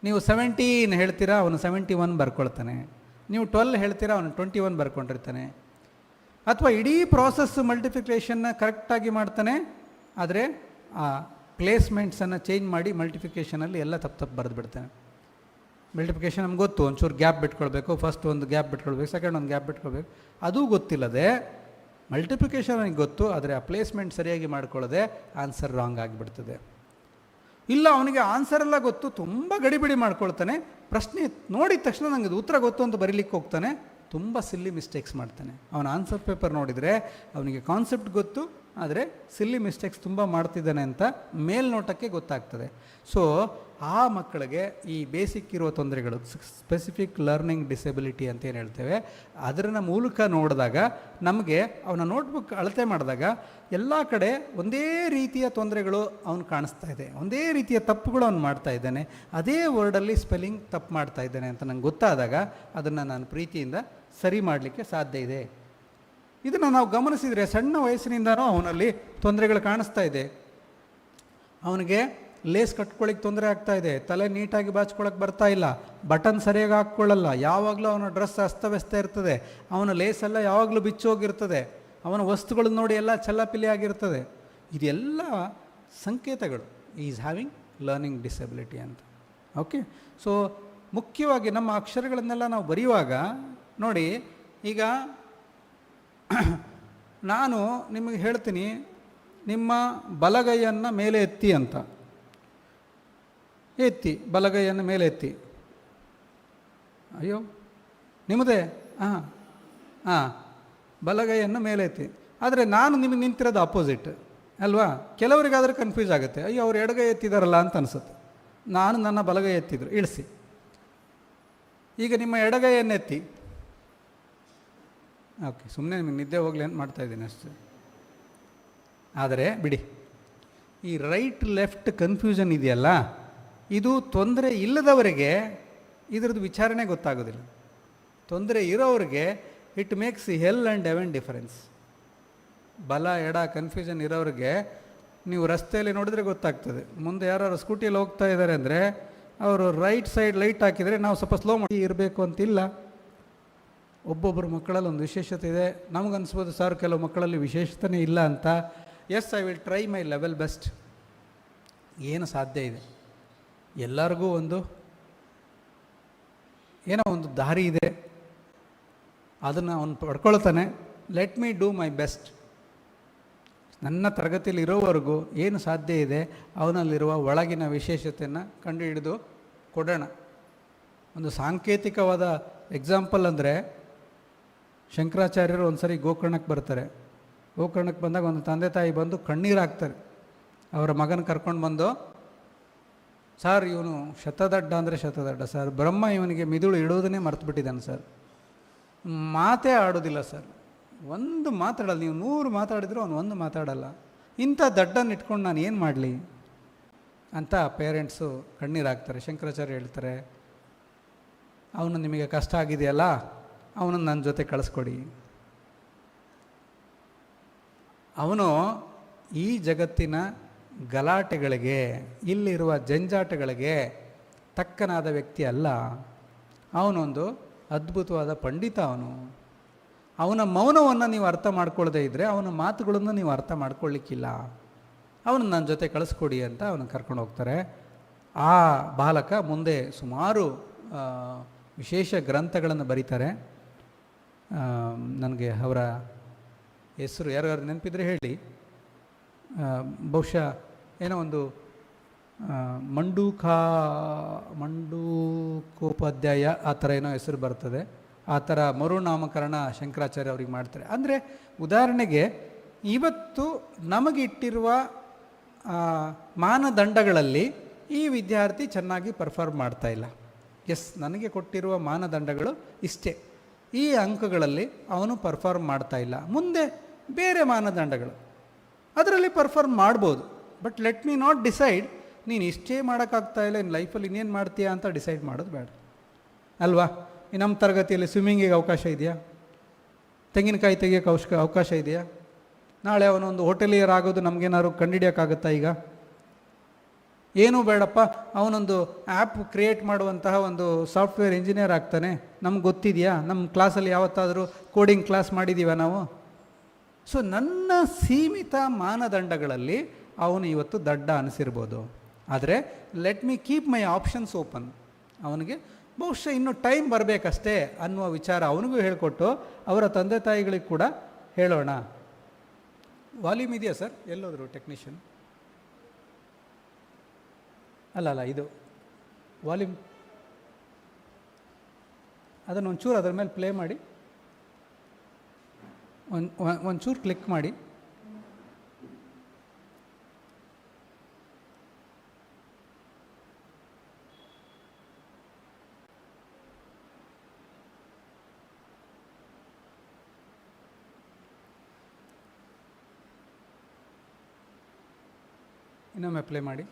ನೀವು 17 ಹೇಳ್ತೀರಾ, ಅವನು 71 ಬರ್ಕೊಳ್ತಾನೆ. ನೀವು 12 ಹೇಳ್ತೀರಾ, ಅವನು 21 ಬರ್ಕೊಂಡಿರ್ತಾನೆ. ಅಥವಾ ಇಡೀ ಪ್ರಾಸೆಸ್ ಮಲ್ಟಿಫಿಕೇಷನ್ನ ಕರೆಕ್ಟಾಗಿ ಮಾಡ್ತಾನೆ, ಆದರೆ ಆ ಪ್ಲೇಸ್ಮೆಂಟ್ಸನ್ನು ಚೇಂಜ್ ಮಾಡಿ ಮಲ್ಟಿಫಿಕೇಷನಲ್ಲಿ ಎಲ್ಲ ತಪ್ಪು ಬರೆದು ಬಿಡ್ತಾನೆ. ಮಲ್ಟಿಫಿಕೇಷನ್ ನಮ್ಗೆ ಗೊತ್ತು, ಒಂಚೂರು ಗ್ಯಾಪ್ ಬಿಟ್ಕೊಳ್ಬೇಕು, ಫಸ್ಟ್ ಒಂದು ಗ್ಯಾಪ್ ಬಿಟ್ಕೊಳ್ಬೇಕು, ಸೆಕೆಂಡ್ ಒಂದು ಗ್ಯಾಪ್ ಬಿಟ್ಕೊಳ್ಬೇಕು, ಅದೂ ಗೊತ್ತಿಲ್ಲದೆ ಮಲ್ಟಿಫಿಕೇಷನ್ ನನಗೆ ಗೊತ್ತು, ಆದರೆ ಆ ಪ್ಲೇಸ್ಮೆಂಟ್ ಸರಿಯಾಗಿ ಮಾಡ್ಕೊಳ್ಳೋದೆ ಆನ್ಸರ್ ರಾಂಗ್ ಆಗಿಬಿಡ್ತದೆ. ಇಲ್ಲ, ಅವನಿಗೆ ಆನ್ಸರ್ ಎಲ್ಲ ಗೊತ್ತು, ತುಂಬ ಗಡಿಬಿಡಿ ಮಾಡ್ಕೊಳ್ತಾನೆ, ಪ್ರಶ್ನೆ ನೋಡಿದ ತಕ್ಷಣ ನನಗೆ ಅದು ಉತ್ತರ ಗೊತ್ತು ಅಂತ ಬರೀಲಿಕ್ಕೆ ಹೋಗ್ತಾನೆ, ತುಂಬ ಸಿಲ್ಲಿ ಮಿಸ್ಟೇಕ್ಸ್ ಮಾಡ್ತಾನೆ. ಅವನ ಆನ್ಸರ್ ಪೇಪರ್ ನೋಡಿದರೆ ಅವನಿಗೆ ಕಾನ್ಸೆಪ್ಟ್ ಗೊತ್ತು, ಆದರೆ ಸಿಲ್ಲಿ ಮಿಸ್ಟೇಕ್ಸ್ ತುಂಬ ಮಾಡ್ತಿದ್ದಾನೆ ಅಂತ ಮೇಲ್ನೋಟಕ್ಕೆ ಗೊತ್ತಾಗ್ತದೆ. ಸೊ ಆ ಮಕ್ಕಳಿಗೆ ಈ ಬೇಸಿಕ್ ಇರುವ ತೊಂದರೆಗಳು, ಸ್ಪೆಸಿಫಿಕ್ ಲರ್ನಿಂಗ್ ಡಿಸೆಬಿಲಿಟಿ ಅಂತ ಏನು ಹೇಳ್ತೇವೆ, ಅದರ ಮೂಲಕ ನೋಡಿದಾಗ ನಮಗೆ ಅವನ ನೋಟ್ಬುಕ್ ಅಳತೆ ಮಾಡಿದಾಗ ಎಲ್ಲ ಕಡೆ ಒಂದೇ ರೀತಿಯ ತೊಂದರೆಗಳು ಅವನು ಕಾಣಿಸ್ತಾ ಇದೆ, ಒಂದೇ ರೀತಿಯ ತಪ್ಪುಗಳು ಅವನು ಮಾಡ್ತಾ ಇದ್ದಾನೆ, ಅದೇ ವರ್ಡಲ್ಲಿ ಸ್ಪೆಲ್ಲಿಂಗ್ ತಪ್ಪು ಮಾಡ್ತಾ ಇದ್ದಾನೆ ಅಂತ ನಂಗೆ ಗೊತ್ತಾದಾಗ ಅದನ್ನು ನಾನು ಪ್ರೀತಿಯಿಂದ ಸರಿ ಮಾಡಲಿಕ್ಕೆ ಸಾಧ್ಯ ಇದೆ. ಇದನ್ನು ನಾವು ಗಮನಿಸಿದರೆ ಸಣ್ಣ ವಯಸ್ಸಿನಿಂದನೂ ಅವನಲ್ಲಿ ತೊಂದರೆಗಳು ಕಾಣಿಸ್ತಾ ಇದೆ. ಅವನಿಗೆ ಲೇಸ್ ಕಟ್ಕೊಳ್ಳಿಕ್ಕೆ ತೊಂದರೆ ಆಗ್ತಾ ಇದೆ, ತಲೆ ನೀಟಾಗಿ ಬಾಚ್ಕೊಳ್ಳೋಕೆ ಬರ್ತಾ ಇಲ್ಲ, ಬಟನ್ ಸರಿಯಾಗಿ ಹಾಕ್ಕೊಳ್ಳಲ್ಲ, ಯಾವಾಗಲೂ ಅವನ ಡ್ರೆಸ್ ಅಸ್ತವ್ಯಸ್ತ ಇರ್ತದೆ, ಅವನ ಲೇಸೆಲ್ಲ ಯಾವಾಗಲೂ ಬಿಚ್ಚೋಗಿರ್ತದೆ, ಅವನ ವಸ್ತುಗಳನ್ನ ನೋಡಿ ಎಲ್ಲ ಚೆಲ್ಲಾಪಿಲ್ಲಿ ಆಗಿರ್ತದೆ. ಇದೆಲ್ಲ ಸಂಕೇತಗಳು ಈಸ್ ಹ್ಯಾವಿಂಗ್ ಲರ್ನಿಂಗ್ ಡಿಸೆಬಿಲಿಟಿ ಅಂತ. ಓಕೆ, ಸೊ ಮುಖ್ಯವಾಗಿ ನಮ್ಮ ಅಕ್ಷರಗಳನ್ನೆಲ್ಲ ನಾವು ಬರೆಯುವಾಗ ನೋಡಿ, ಈಗ ನಾನು ನಿಮಗೆ ಹೇಳ್ತೀನಿ, ನಿಮ್ಮ ಬಲಗೈಯನ್ನು ಮೇಲೆ ಎತ್ತಿ ಅಂತ, ಎತ್ತಿ ಬಲಗೈಯನ್ನು ಮೇಲೆ ಎತ್ತಿ, ಅಯ್ಯೋ ನಿಮ್ಮದೇ, ಹಾಂ ಹಾಂ ಬಲಗೈಯನ್ನು ಮೇಲೆ ಎತ್ತಿ. ಆದರೆ ನಾನು ನಿಮಗೆ ನಿಂತಿರೋದು ಅಪೋಸಿಟ್ ಅಲ್ವಾ? ಕೆಲವರಿಗಾದರೆ ಕನ್ಫ್ಯೂಸ್ ಆಗುತ್ತೆ, ಅಯ್ಯೋ ಅವ್ರು ಎಡಗೈ ಎತ್ತಿದಾರಲ್ಲ ಅಂತ ಅನಿಸುತ್ತೆ. ನಾನು ನನ್ನ ಬಲಗೈ ಎತ್ತಿದ್ರು, ಇಳಿಸಿ. ಈಗ ನಿಮ್ಮ ಎಡಗೈಯನ್ನು ಎತ್ತಿ. ಓಕೆ, ಸುಮ್ಮನೆ ನಿಮಗೆ ನಿದ್ದೆ ಹೋಗಲಿ ಅಂತ ಮಾಡ್ತಾಯಿದ್ದೀನಿ ಅಷ್ಟೇ. ಆದರೆ ಬಿಡಿ, ಈ ರೈಟ್ ಲೆಫ್ಟ್ ಕನ್ಫ್ಯೂಷನ್ ಇದೆಯಲ್ಲ, ಇದು ತೊಂದರೆ ಇಲ್ಲದವರಿಗೆ ಇದರದ್ದು ವಿಚಾರಣೆ ಗೊತ್ತಾಗೋದಿಲ್ಲ. ತೊಂದರೆ ಇರೋರಿಗೆ it makes hell and heaven difference. ಬಲ ಎಡ ಕನ್ಫ್ಯೂಷನ್ ಇರೋರಿಗೆ ನೀವು ರಸ್ತೆಯಲ್ಲಿ ನೋಡಿದ್ರೆ ಗೊತ್ತಾಗ್ತದೆ. ಮುಂದೆ ಯಾರು ಸ್ಕೂಟಿಯಲ್ಲಿ ಹೋಗ್ತಾ ಇದ್ದಾರೆ ಅಂದರೆ ಅವರು ರೈಟ್ ಸೈಡ್ ಲೈಟ್ ಹಾಕಿದರೆ ನಾವು ಸ್ವಲ್ಪ ಸ್ಲೋ ಮಾಡಿ ಇರಬೇಕು ಅಂತಿಲ್ಲ. ಒಬ್ಬೊಬ್ಬರು ಮಕ್ಕಳಲ್ಲಿ ಒಂದು ವಿಶೇಷತೆ ಇದೆ. ನಮಗನ್ಸ್ಬೋದು ಸರ್ ಕೆಲವು ಮಕ್ಕಳಲ್ಲಿ ವಿಶೇಷತೆಯೇ ಇಲ್ಲ ಅಂತ. Yes, I will try my level best. ಏನು ಸಾಧ್ಯ ಇದೆ, ಎಲ್ಲರಿಗೂ ಒಂದು ಏನೋ ಒಂದು ದಾರಿ ಇದೆ, ಅದನ್ನು ಅವನು ಪಡ್ಕೊಳ್ತಾನೆ. Let me do my best. ನನ್ನ ತರಗತಿಯಲ್ಲಿ ಇರೋವರೆಗೂ ಏನು ಸಾಧ್ಯ ಇದೆ ಅವನಲ್ಲಿರುವ ಒಳಗಿನ ವಿಶೇಷತೆಯನ್ನು ಕಂಡುಹಿಡಿದು ಕೊಡೋಣ. ಒಂದು ಸಾಂಕೇತಿಕವಾದ ಎಕ್ಸಾಂಪಲ್ ಅಂದರೆ, ಶಂಕರಾಚಾರ್ಯರು ಒಂದು ಸರಿ ಗೋಕರ್ಣಕ್ಕೆ ಬರ್ತಾರೆ. ಗೋಕರ್ಣಕ್ಕೆ ಬಂದಾಗ ಒಂದು ತಂದೆ ತಾಯಿ ಬಂದು ಕಣ್ಣೀರು ಹಾಕ್ತಾರೆ. ಅವರ ಮಗನ ಕರ್ಕೊಂಡು ಬಂದು ಸರ್ ಇವನು ಶತದಡ್ಡ ಅಂದರೆ ಶತದಡ್ಡ ಸರ್, ಬ್ರಹ್ಮ ಇವನಿಗೆ ಮಿದುಳು ಇಡೋದನ್ನೇ ಮರ್ತುಬಿಟ್ಟಿದ್ದಾನೆ ಸರ್, ಮಾತೇ ಆಡೋದಿಲ್ಲ ಸರ್, ಒಂದು ಮಾತಾಡಲ್ಲ, ನೀವು 100 ಮಾತಾಡಿದ್ರು ಅವನು ಒಂದು ಮಾತಾಡಲ್ಲ, ಇಂಥ ದಡ್ಡನ್ನು ಇಟ್ಕೊಂಡು ನಾನು ಏನು ಮಾಡಲಿ ಅಂತ ಪೇರೆಂಟ್ಸು ಕಣ್ಣೀರಾಗ್ತಾರೆ. ಶಂಕರಾಚಾರ್ಯ ಹೇಳ್ತಾರೆ, ಅವನು ನಿಮಗೆ ಕಷ್ಟ ಆಗಿದೆಯಲ್ಲ, ಅವನನ್ನು ನನ್ನ ಜೊತೆ ಕಳಿಸ್ಕೊಡಿ. ಅವನು ಈ ಜಗತ್ತಿನ ಗಲಾಟೆಗಳಿಗೆ, ಇಲ್ಲಿರುವ ಜಂಜಾಟಗಳಿಗೆ ತಕ್ಕನಾದ ವ್ಯಕ್ತಿ ಅಲ್ಲ. ಅವನೊಂದು ಅದ್ಭುತವಾದ ಪಂಡಿತ. ಅವನ ಮೌನವನ್ನು ನೀವು ಅರ್ಥ ಮಾಡ್ಕೊಳ್ಳದೇ ಇದ್ದರೆ ಅವನ ಮಾತುಗಳನ್ನು ನೀವು ಅರ್ಥ ಮಾಡ್ಕೊಳ್ಳಿಕ್ಕಿಲ್ಲ. ಅವನು ನನ್ನ ಜೊತೆ ಕಳಿಸ್ಕೊಡಿ ಅಂತ ಅವನು ಕರ್ಕೊಂಡು ಹೋಗ್ತಾರೆ. ಆ ಬಾಲಕ ಮುಂದೆ ಸುಮಾರು ವಿಶೇಷ ಗ್ರಂಥಗಳನ್ನು ಬರೀತಾರೆ. ನನಗೆ ಅವರ ಹೆಸರು ಯಾರು ನೆನಪಿದ್ರೆ ಹೇಳಿ. ಬಹುಶಃ ಏನೋ ಒಂದು ಮಂಡೂಕೋಪಾಧ್ಯಾಯ ಆ ಥರ ಏನೋ ಹೆಸರು ಬರ್ತದೆ. ಆ ಥರ ಮರುನಾಮಕರಣ ಶಂಕರಾಚಾರ್ಯ ಅವ್ರಿಗೆ ಮಾಡ್ತಾರೆ. ಅಂದರೆ ಉದಾಹರಣೆಗೆ ಇವತ್ತು ನಮಗಿಟ್ಟಿರುವ ಮಾನದಂಡಗಳಲ್ಲಿ ಈ ವಿದ್ಯಾರ್ಥಿ ಚೆನ್ನಾಗಿ ಪರ್ಫಾರ್ಮ್ ಮಾಡ್ತಾ ಇಲ್ಲ. ಎಸ್, ನನಗೆ ಕೊಟ್ಟಿರುವ ಮಾನದಂಡಗಳು ಇಷ್ಟೇ, ಈ ಅಂಕಗಳಲ್ಲಿ ಅವನು ಪರ್ಫಾರ್ಮ್ ಮಾಡ್ತಾ ಇಲ್ಲ. ಮುಂದೆ ಬೇರೆ ಮಾನದಂಡಗಳು ಅದರಲ್ಲಿ ಪರ್ಫಾರ್ಮ್ ಮಾಡ್ಬೋದು. But let me not decide ನೀನು ಇಷ್ಟೇ ಮಾಡೋಕ್ಕಾಗ್ತಾ ಇಲ್ಲ, ಇನ್ನು ಲೈಫಲ್ಲಿ ಇನ್ನೇನು ಮಾಡ್ತೀಯಾ ಅಂತ ಡಿಸೈಡ್ ಮಾಡೋದು ಬೇಡ ಅಲ್ವಾ. ನಮ್ಮ ತರಗತಿಯಲ್ಲಿ ಸ್ವಿಮ್ಮಿಂಗಿಗೆ ಅವಕಾಶ ಇದೆಯಾ? ತೆಂಗಿನಕಾಯಿ ತೆಗಿಯೋಕ್ಕೆ ಅವಕಾಶ ಇದೆಯಾ? ನಾಳೆ ಅವನೊಂದು ಹೋಟೆಲಿಯರ್ ಆಗೋದು ನಮಗೇನಾದ್ರು ಕಂಡುಹಿಡಿಯೋಕ್ಕಾಗುತ್ತಾ? ಈಗ ಏನೂ ಬೇಡಪ್ಪ, ಅವನೊಂದು ಆ್ಯಪ್ ಕ್ರಿಯೇಟ್ ಮಾಡುವಂತಹ ಒಂದು ಸಾಫ್ಟ್ವೇರ್ ಇಂಜಿನಿಯರ್ ಆಗ್ತಾನೆ, ನಮ್ಗೆ ಗೊತ್ತಿದೆಯಾ? ನಮ್ಮ ಕ್ಲಾಸಲ್ಲಿ ಯಾವತ್ತಾದರೂ ಕೋಡಿಂಗ್ ಕ್ಲಾಸ್ ಮಾಡಿದ್ದೀವ ನಾವು? ಸೊ ನನ್ನ ಸೀಮಿತ ಮಾನದಂಡಗಳಲ್ಲಿ ಅವನು ಇವತ್ತು ದಡ್ಡ ಅನಿಸಿರ್ಬೋದು. ಆದರೆ let me keep my options open. ಅವನಿಗೆ ಬಹುಶಃ ಇನ್ನೂ ಟೈಮ್ ಬರಬೇಕಷ್ಟೇ ಅನ್ನುವ ವಿಚಾರ ಅವನಿಗೂ ಹೇಳಿಕೊಟ್ಟು ಅವರ ತಂದೆ ತಾಯಿಗಳಿಗೆ ಕೂಡ ಹೇಳೋಣ. ವಾಲ್ಯೂಮ್ ಇದೆಯಾ ಸರ್? ಎಲ್ಲೋದ್ರು ಟೆಕ್ನಿಷಿಯನ್? ಅಲ್ಲ ಇದು ವಾಲ್ಯೂಮ್, ಅದನ್ನು ಒಂಚೂರು ಅದರ ಮೇಲೆ ಪ್ಲೇ ಮಾಡಿ, ಒಂಚೂರು ಕ್ಲಿಕ್ ಮಾಡಿ. ಇನ್ನೊಮ್ಮೆ ಪ್ಲೇ ಮಾಡಿ.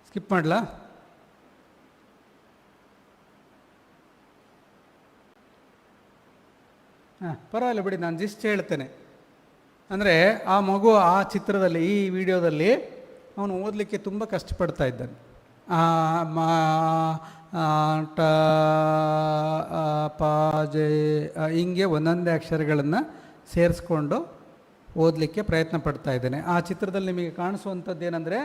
ಸ್ಕಿಪ್ ಮಾಡಲಾ? ಪರವಾಗಿಲ್ಲ ಬಿಡಿ, ನಾನು ಜಸ್ಟ್ ಹೇಳ್ತೇನೆ. ಅಂದರೆ ಆ ಮಗು ಆ ಚಿತ್ರದಲ್ಲಿ, ಈ ವಿಡಿಯೋದಲ್ಲಿ ಅವನು ಓದಲಿಕ್ಕೆ ತುಂಬ ಕಷ್ಟಪಡ್ತಾ ಇದ್ದಾನೆ. ಹಿಂಗೆ ಒಂದೊಂದೇ ಅಕ್ಷರಗಳನ್ನು ಸೇರಿಸ್ಕೊಂಡು ಓದಲಿಕ್ಕೆ ಪ್ರಯತ್ನ ಪಡ್ತಾ ಇದ್ದಾನೆ. ಆ ಚಿತ್ರದಲ್ಲಿ ನಿಮಗೆ ಕಾಣಿಸುವಂಥದ್ದು ಏನಂದರೆ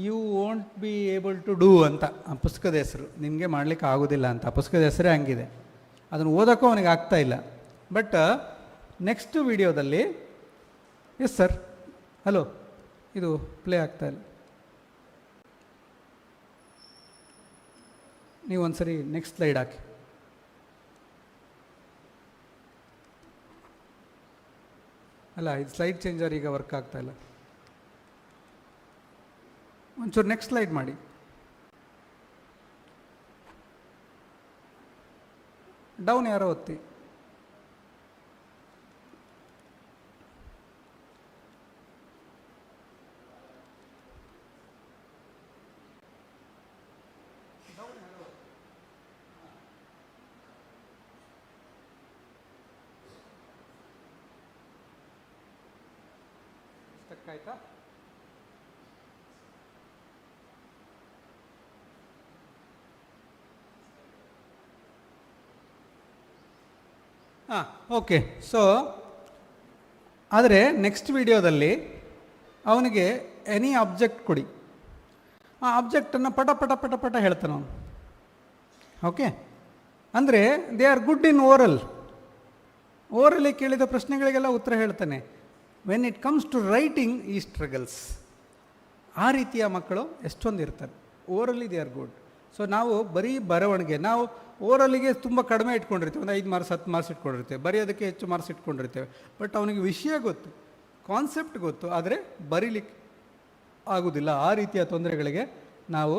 you won't be able to do ಅಂತ ಆ ಪುಸ್ತಕದ ಹೆಸರು. ನಿಮಗೆ ಮಾಡಲಿಕ್ಕೆ ಆಗೋದಿಲ್ಲ ಅಂತ ಆ ಪುಸ್ತಕದ ಹೆಸರೇ ಹಂಗಿದೆ. ಅದನ್ನು ಓದೋಕ್ಕೂ ಅವನಿಗೆ ಆಗ್ತಾ ಇಲ್ಲ. ಬಟ್ ನೆಕ್ಸ್ಟ್ ವಿಡಿಯೋದಲ್ಲಿ, ಎಸ್ ಸರ್, ಹಲೋ, ಇದು ಪ್ಲೇ ಆಗ್ತಾ ಇಲ್ಲ. ನೀವು ಒಂದ್ಸರಿ ನೆಕ್ಸ್ಟ್ ಸ್ಲೈಡ್ ಹಾಕಿ. ಅಲ್ಲ, ಇದು ಸ್ಲೈಡ್ ಚೇಂಜರ್ ಈಗ ವರ್ಕ್ ಆಗ್ತಾ ಇಲ್ಲ. ಒಂಚೂರು ನೆಕ್ಸ್ಟ್ ಸ್ಲೈಡ್ ಮಾಡಿ. ಡೌನ್ ಯಾರೋ ಒತ್ತಿ. ಆಯ್ತಾ? ಓಕೆ. ಸೊ ಆದರೆ ನೆಕ್ಸ್ಟ್ ವಿಡಿಯೋದಲ್ಲಿ ಅವನಿಗೆ ಎನಿ ಆಬ್ಜೆಕ್ಟ್ ಕೊಡಿ, ಆ ಆಬ್ಜೆಕ್ಟನ್ನು ಪಟ ಪಟ ಪಟ ಪಟ ಹೇಳ್ತಾನೆ ಅವನು. ಓಕೆ, ಅಂದರೆ ದೇ ಆರ್ ಗುಡ್ ಇನ್ ಓರಲ್ಲಿ ಕೇಳಿದ ಪ್ರಶ್ನೆಗಳಿಗೆಲ್ಲ ಉತ್ತರ ಹೇಳ್ತಾನೆ. When it comes to writing ಈ ಸ್ಟ್ರಗಲ್ಸ್. ಆ ರೀತಿಯ ಮಕ್ಕಳು ಎಷ್ಟೊಂದು ಇರ್ತಾರೆ. ಓವರಲ್ಲಿ ದೇ ಆರ್ ಗುಡ್. ಸೊ ನಾವು ಬರೀ ಬರವಣಿಗೆ, ನಾವು ಓವರಲ್ಲಿಗೆ ತುಂಬ ಕಡಿಮೆ ಇಟ್ಕೊಂಡಿರ್ತೇವೆ, ಒಂದು 5 ಮಾರ್ಕ್ಸ್ 10 ಮಾರ್ಕ್ಸ್ ಇಟ್ಕೊಂಡಿರ್ತೇವೆ, ಬರೆಯೋದಕ್ಕೆ ಹೆಚ್ಚು ಮಾರ್ಕ್ಸ್ ಇಟ್ಕೊಂಡಿರ್ತೇವೆ. ಬಟ್ ಅವನಿಗೆ ವಿಷಯ ಗೊತ್ತು, ಕಾನ್ಸೆಪ್ಟ್ ಗೊತ್ತು, ಆದರೆ ಬರೀಲಿಕ್ಕೆ ಆಗೋದಿಲ್ಲ. ಆ ರೀತಿಯ ತೊಂದರೆಗಳಿಗೆ ನಾವು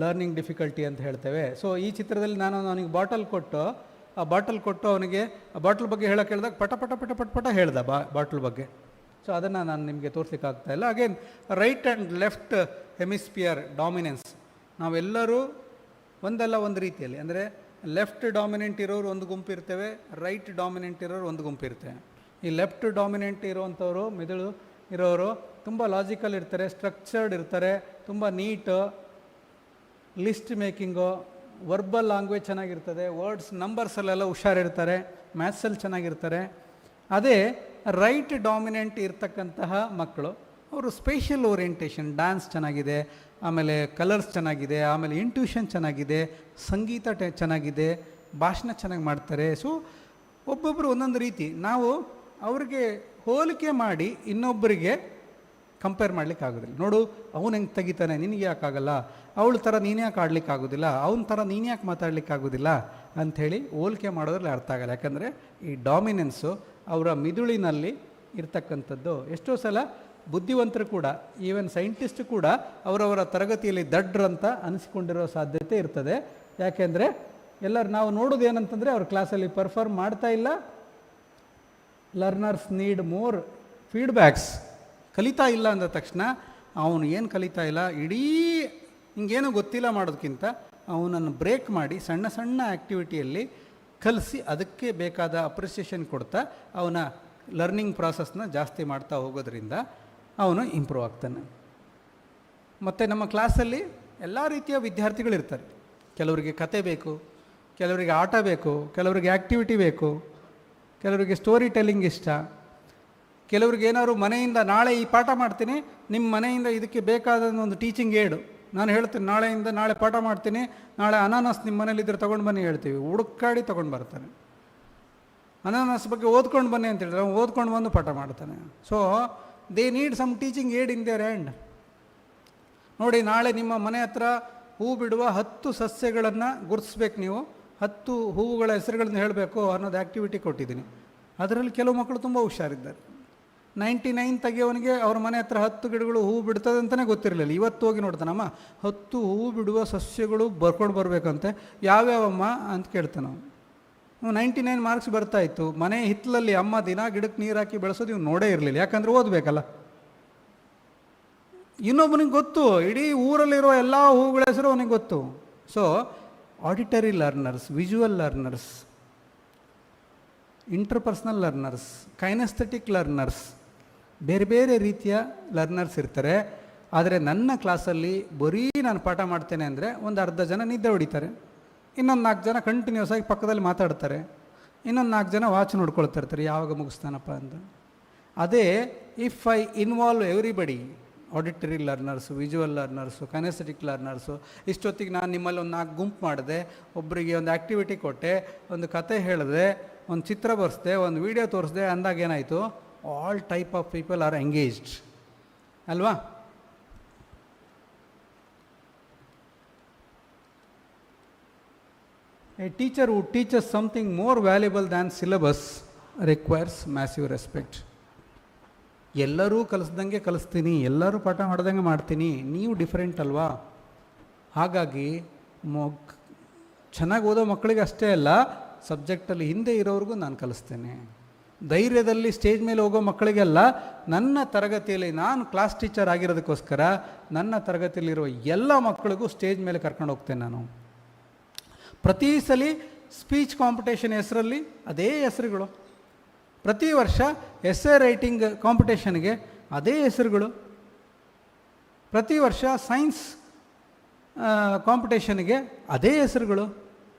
ಲರ್ನಿಂಗ್ ಡಿಫಿಕಲ್ಟಿ ಅಂತ ಹೇಳ್ತೇವೆ. ಸೊ ಈ ಚಿತ್ರದಲ್ಲಿ ನಾನು ಅವನಿಗೆ ಬಾಟಲ್ ಕೊಟ್ಟು ಅವನಿಗೆ ಆ ಬಾಟಲ್ ಬಗ್ಗೆ ಹೇಳೋಕೆ ಹೇಳಿದಾಗ ಪಟ ಪಟ ಪಟ ಪಟ ಪಟ ಹೇಳ್ದ ಬಾಟಲ್ ಬಗ್ಗೆ. ಸೊ ಅದನ್ನು ನಾನು ನಿಮಗೆ ತೋರಿಸ್ಲಿಕ್ಕೆ ಆಗ್ತಾಯಿಲ್ಲ. Again right and left hemisphere dominance, ನಾವೆಲ್ಲರೂ ಒಂದಲ್ಲ ಒಂದು ರೀತಿಯಲ್ಲಿ, ಅಂದರೆ ಲೆಫ್ಟ್ ಡಾಮಿನೆಂಟ್ ಇರೋರು ಒಂದು ಗುಂಪು ಇರ್ತೇವೆ, ರೈಟ್ ಡಾಮಿನೆಂಟ್ ಇರೋರು ಒಂದು ಗುಂಪು ಇರ್ತೇವೆ. ಈ ಲೆಫ್ಟ್ ಡಾಮಿನೆಂಟ್ ಇರೋವಂಥವ್ರು, ಮಿದುಳು ಇರೋರು ತುಂಬ ಲಾಜಿಕಲ್ ಇರ್ತಾರೆ, ಸ್ಟ್ರಕ್ಚರ್ಡ್ ಇರ್ತಾರೆ, ತುಂಬ neat, list making, verbal language ಚೆನ್ನಾಗಿರ್ತದೆ, ವರ್ಡ್ಸ್ ನಂಬರ್ಸಲ್ಲೆಲ್ಲ ಹುಷಾರಿರ್ತಾರೆ, ಮ್ಯಾಥ್ಸಲ್ಲಿ ಚೆನ್ನಾಗಿರ್ತಾರೆ. ಅದೇ ರೈಟ್ ಡಾಮಿನೆಂಟ್ ಇರ್ತಕ್ಕಂತಹ ಮಕ್ಕಳು, ಅವರು ಸ್ಪೇಷಿಯಲ್ ಓರಿಯೆಂಟೇಷನ್, ಡ್ಯಾನ್ಸ್ ಚೆನ್ನಾಗಿದೆ, ಆಮೇಲೆ ಕಲರ್ಸ್ ಚೆನ್ನಾಗಿದೆ, ಆಮೇಲೆ ಇಂಟ್ಯೂಷನ್ ಚೆನ್ನಾಗಿದೆ, ಸಂಗೀತ ಚೆನ್ನಾಗಿದೆ, ಭಾಷಣ ಚೆನ್ನಾಗಿ ಮಾಡ್ತಾರೆ. ಸೊ ಒಬ್ಬೊಬ್ಬರು ಒಂದೊಂದು ರೀತಿ. ನಾವು ಅವ್ರಿಗೆ ಹೋಲಿಕೆ ಮಾಡಿ ಇನ್ನೊಬ್ಬರಿಗೆ ಕಂಪೇರ್ ಮಾಡ್ಲಿಕ್ಕೆ ಆಗೋದಿಲ್ಲ. ನೋಡು ಅವನು ಹೆಂಗೆ ತೆಗಿತಾನೆ, ನಿನಗೆ ಯಾಕಾಗಲ್ಲ, ಅವಳ ಥರ ನೀನು ಯಾಕೆ ಆಡ್ಲಿಕ್ಕೆ ಆಗೋದಿಲ್ಲ, ಅವನ ಥರ ನೀನು ಯಾಕೆ ಮಾತಾಡ್ಲಿಕ್ಕೆ ಆಗೋದಿಲ್ಲ ಅಂಥೇಳಿ ಹೋಲಿಕೆ ಮಾಡೋದ್ರಲ್ಲಿ ಅರ್ಥ ಆಗಲ್ಲ. ಯಾಕಂದರೆ ಈ ಡಾಮಿನೆನ್ಸು ಅವರ ಮಿದುಳಿನಲ್ಲಿ ಇರ್ತಕ್ಕಂಥದ್ದು. ಎಷ್ಟೋ ಸಲ ಬುದ್ಧಿವಂತರು ಕೂಡ, ಈವನ್ ಸೈಂಟಿಸ್ಟ್ ಕೂಡ ಅವರವರ ತರಗತಿಯಲ್ಲಿ ದಡ್ರಂತ ಅನಿಸ್ಕೊಂಡಿರೋ ಸಾಧ್ಯತೆ ಇರ್ತದೆ. ಯಾಕೆಂದರೆ ಎಲ್ಲರೂ ನಾವು ನೋಡೋದು ಏನಂತಂದರೆ ಅವ್ರ ಕ್ಲಾಸಲ್ಲಿ ಪರ್ಫಾರ್ಮ್ ಮಾಡ್ತಾ ಇಲ್ಲ. Learners need more feedbacks. ಕಲಿತಾ ಇಲ್ಲ ಅಂದ ತಕ್ಷಣ ಅವನು ಏನು ಕಲಿತಾ ಇಲ್ಲ, ಇಡೀ ಹಿಂಗೇನು ಗೊತ್ತಿಲ್ಲ ಮಾಡೋದಕ್ಕಿಂತ ಅವನನ್ನು ಬ್ರೇಕ್ ಮಾಡಿ ಸಣ್ಣ ಸಣ್ಣ ಆ್ಯಕ್ಟಿವಿಟಿಯಲ್ಲಿ ಕಲಿಸಿ ಅದಕ್ಕೆ ಬೇಕಾದ ಅಪ್ರಿಸಿಯೇಷನ್ ಕೊಡ್ತಾ ಅವನ ಲರ್ನಿಂಗ್ ಪ್ರಾಸೆಸ್ನ ಜಾಸ್ತಿ ಮಾಡ್ತಾ ಹೋಗೋದ್ರಿಂದ ಅವನು ಇಂಪ್ರೂವ್ ಆಗ್ತಾನೆ. ಮತ್ತು ನಮ್ಮ ಕ್ಲಾಸಲ್ಲಿ ಎಲ್ಲ ರೀತಿಯ ವಿದ್ಯಾರ್ಥಿಗಳಿರ್ತಾರೆ. ಕೆಲವರಿಗೆ ಕತೆ ಬೇಕು, ಕೆಲವರಿಗೆ ಆಟ ಬೇಕು, ಕೆಲವರಿಗೆ ಆ್ಯಕ್ಟಿವಿಟಿ ಬೇಕು, ಕೆಲವರಿಗೆ ಸ್ಟೋರಿ ಟೆಲ್ಲಿಂಗ್ ಇಷ್ಟ, ಕೆಲವ್ರಿಗೆ ಏನಾದ್ರು ಮನೆಯಿಂದ ನಾಳೆ ಈ ಪಾಠ ಮಾಡ್ತೀನಿ, ನಿಮ್ಮ ಮನೆಯಿಂದ ಇದಕ್ಕೆ ಬೇಕಾದ ಒಂದು ಟೀಚಿಂಗ್ ಏಡು ನಾನು ಹೇಳ್ತೀನಿ, ನಾಳೆ ಪಾಠ ಮಾಡ್ತೀನಿ, ನಾಳೆ ಅನಾನಸ್ ನಿಮ್ಮ ಮನೇಲಿದ್ದರೆ ತೊಗೊಂಡು ಬನ್ನಿ ಹೇಳ್ತೀವಿ, ಹುಡುಕಾಡಿ ತೊಗೊಂಡು ಬರ್ತಾನೆ. ಅನಾನಸ್ ಬಗ್ಗೆ ಓದ್ಕೊಂಡು ಬನ್ನಿ ಅಂತ ಹೇಳಿದ್ರೆ ಅವ್ನು ಓದ್ಕೊಂಡು ಬಂದು ಪಾಠ ಮಾಡ್ತಾನೆ. So they need some teaching aid in their hand. ನೋಡಿ, ನಾಳೆ ನಿಮ್ಮ ಮನೆ ಹತ್ರ ಹೂ ಬಿಡುವ 10 ಸಸ್ಯಗಳನ್ನು ಗುರುತಿಸ್ಬೇಕು. ನೀವು 10 ಹೂವುಗಳ ಹೆಸರುಗಳನ್ನು ಹೇಳಬೇಕು ಅನ್ನೋದು ಆ್ಯಕ್ಟಿವಿಟಿ ಕೊಟ್ಟಿದ್ದೀನಿ. ಅದರಲ್ಲಿ ಕೆಲವು ಮಕ್ಕಳು ತುಂಬ ಹುಷಾರಿದ್ದಾರೆ. 99 ತೆಗೆಯೋವನಿಗೆ ಅವ್ರ ಮನೆ ಹತ್ರ 10 ಗಿಡಗಳು ಹೂ ಬಿಡ್ತದೆ ಅಂತಲೇ ಗೊತ್ತಿರಲಿಲ್ಲ. ಇವತ್ತು ಹೋಗಿ ನೋಡ್ತಾನಮ್ಮ, 10 ಹೂ ಬಿಡುವ ಸಸ್ಯಗಳು ಬರ್ಕೊಂಡು ಬರಬೇಕಂತೆ, ಯಾವ್ಯಾವಮ್ಮ ಅಂತ ಕೇಳ್ತಾನೆ ನಾವು. 99 ಮಾರ್ಕ್ಸ್ ಬರ್ತಾಯಿತ್ತು. ಮನೆ ಹಿತ್ತಲಲ್ಲಿ ಅಮ್ಮ ದಿನ ಗಿಡಕ್ಕೆ ನೀರು ಹಾಕಿ ಬೆಳೆಸೋದು ಇವ್ನು ನೋಡೇ ಇರಲಿಲ್ಲ. ಯಾಕಂದರೆ ಓದಬೇಕಲ್ಲ. ಇನ್ನೊಬ್ಬನಿಗೆ ಗೊತ್ತು, ಇಡೀ ಊರಲ್ಲಿರೋ ಎಲ್ಲ ಹೂಗಳ ಹೆಸರು ಅವನಿಗೆ ಗೊತ್ತು. So auditory learners, visual learners, interpersonal learners, kinaesthetic learners, ಬೇರೆ ಬೇರೆ ರೀತಿಯ ಲರ್ನರ್ಸ್ ಇರ್ತಾರೆ. ಆದರೆ ನನ್ನ ಕ್ಲಾಸಲ್ಲಿ ಬರೀ ನಾನು ಪಾಠ ಮಾಡ್ತೇನೆ ಅಂದರೆ ಒಂದು ಅರ್ಧ ಜನ ನಿದ್ದೆ ಹೊಡಿತಾರೆ, ಇನ್ನೊಂದು 4 ಜನ ಕಂಟಿನ್ಯೂಸ್ ಆಗಿ ಪಕ್ಕದಲ್ಲಿ ಮಾತಾಡ್ತಾರೆ, ಇನ್ನೊಂದು 4 ಜನ ವಾಚ್ ನೋಡ್ಕೊಳ್ತಾ ಇರ್ತಾರೆ ಯಾವಾಗ ಮುಗಿಸ್ತಾನಪ್ಪ ಅಂತ. ಅದೇ if I involve everybody, auditory learners, visual learners, kinesthetic learners, ಇಷ್ಟೊತ್ತಿಗೆ ನಾನು ನಿಮ್ಮಲ್ಲಿ ಒಂದು 4 ಗುಂಪು ಮಾಡಿದೆ, ಒಬ್ಬರಿಗೆ ಒಂದು ಆ್ಯಕ್ಟಿವಿಟಿ ಕೊಟ್ಟೆ, ಒಂದು ಕತೆ ಹೇಳಿದೆ, ಒಂದು ಚಿತ್ರ ಬರೆಸ್ದೆ, ಒಂದು ವಿಡಿಯೋ ತೋರಿಸ್ದೆ ಅಂದಾಗ ಏನಾಯಿತು, all type of people are engaged ಅಲ್ವಾ? A teacher who teaches something more valuable than syllabus requires massive respect. ಎಲ್ಲರೂ ಕಲಿಸ್ದಂಗೆ ಕಲಿಸ್ತೀನಿ, ಎಲ್ಲರೂ ಪಾಠ ಮಾಡ್ದಂಗೆ ಮಾಡ್ತೀನಿ, ನೀವು ಡಿಫ್ರೆಂಟ್ ಅಲ್ವಾ? ಹಾಗಾಗಿ ಚೆನ್ನಾಗಿ ಓದೋ ಮಕ್ಕಳಿಗೆ ಅಷ್ಟೇ ಅಲ್ಲ, ಸಬ್ಜೆಕ್ಟಲ್ಲಿ ಹಿಂದೆ ಇರೋರಿಗೂ ನಾನು ಕಲಿಸ್ತೇನೆ. ಧೈರ್ಯದಲ್ಲಿ ಸ್ಟೇಜ್ ಮೇಲೆ ಹೋಗೋ ಮಕ್ಕಳಿಗೆಲ್ಲ ನನ್ನ ತರಗತಿಯಲ್ಲಿ, ನಾನು ಕ್ಲಾಸ್ ಟೀಚರ್ ಆಗಿರೋದಕ್ಕೋಸ್ಕರ ನನ್ನ ತರಗತಿಯಲ್ಲಿರೋ ಎಲ್ಲ ಮಕ್ಕಳಿಗೂ ಸ್ಟೇಜ್ ಮೇಲೆ ಕರ್ಕೊಂಡು ಹೋಗ್ತೇನೆ ನಾನು. ಪ್ರತಿ ಸಲ ಸ್ಪೀಚ್ ಕಾಂಪಿಟೇಷನ್ ಹೆಸರಲ್ಲಿ ಅದೇ ಹೆಸರುಗಳು, ಪ್ರತಿ ವರ್ಷ ಎಸ್ಸೆ ರೈಟಿಂಗ್ ಕಾಂಪಿಟೇಷನ್ಗೆ ಅದೇ ಹೆಸರುಗಳು, ಪ್ರತಿ ವರ್ಷ ಸೈನ್ಸ್ ಕಾಂಪಿಟೇಷನ್ಗೆ ಅದೇ ಹೆಸರುಗಳು.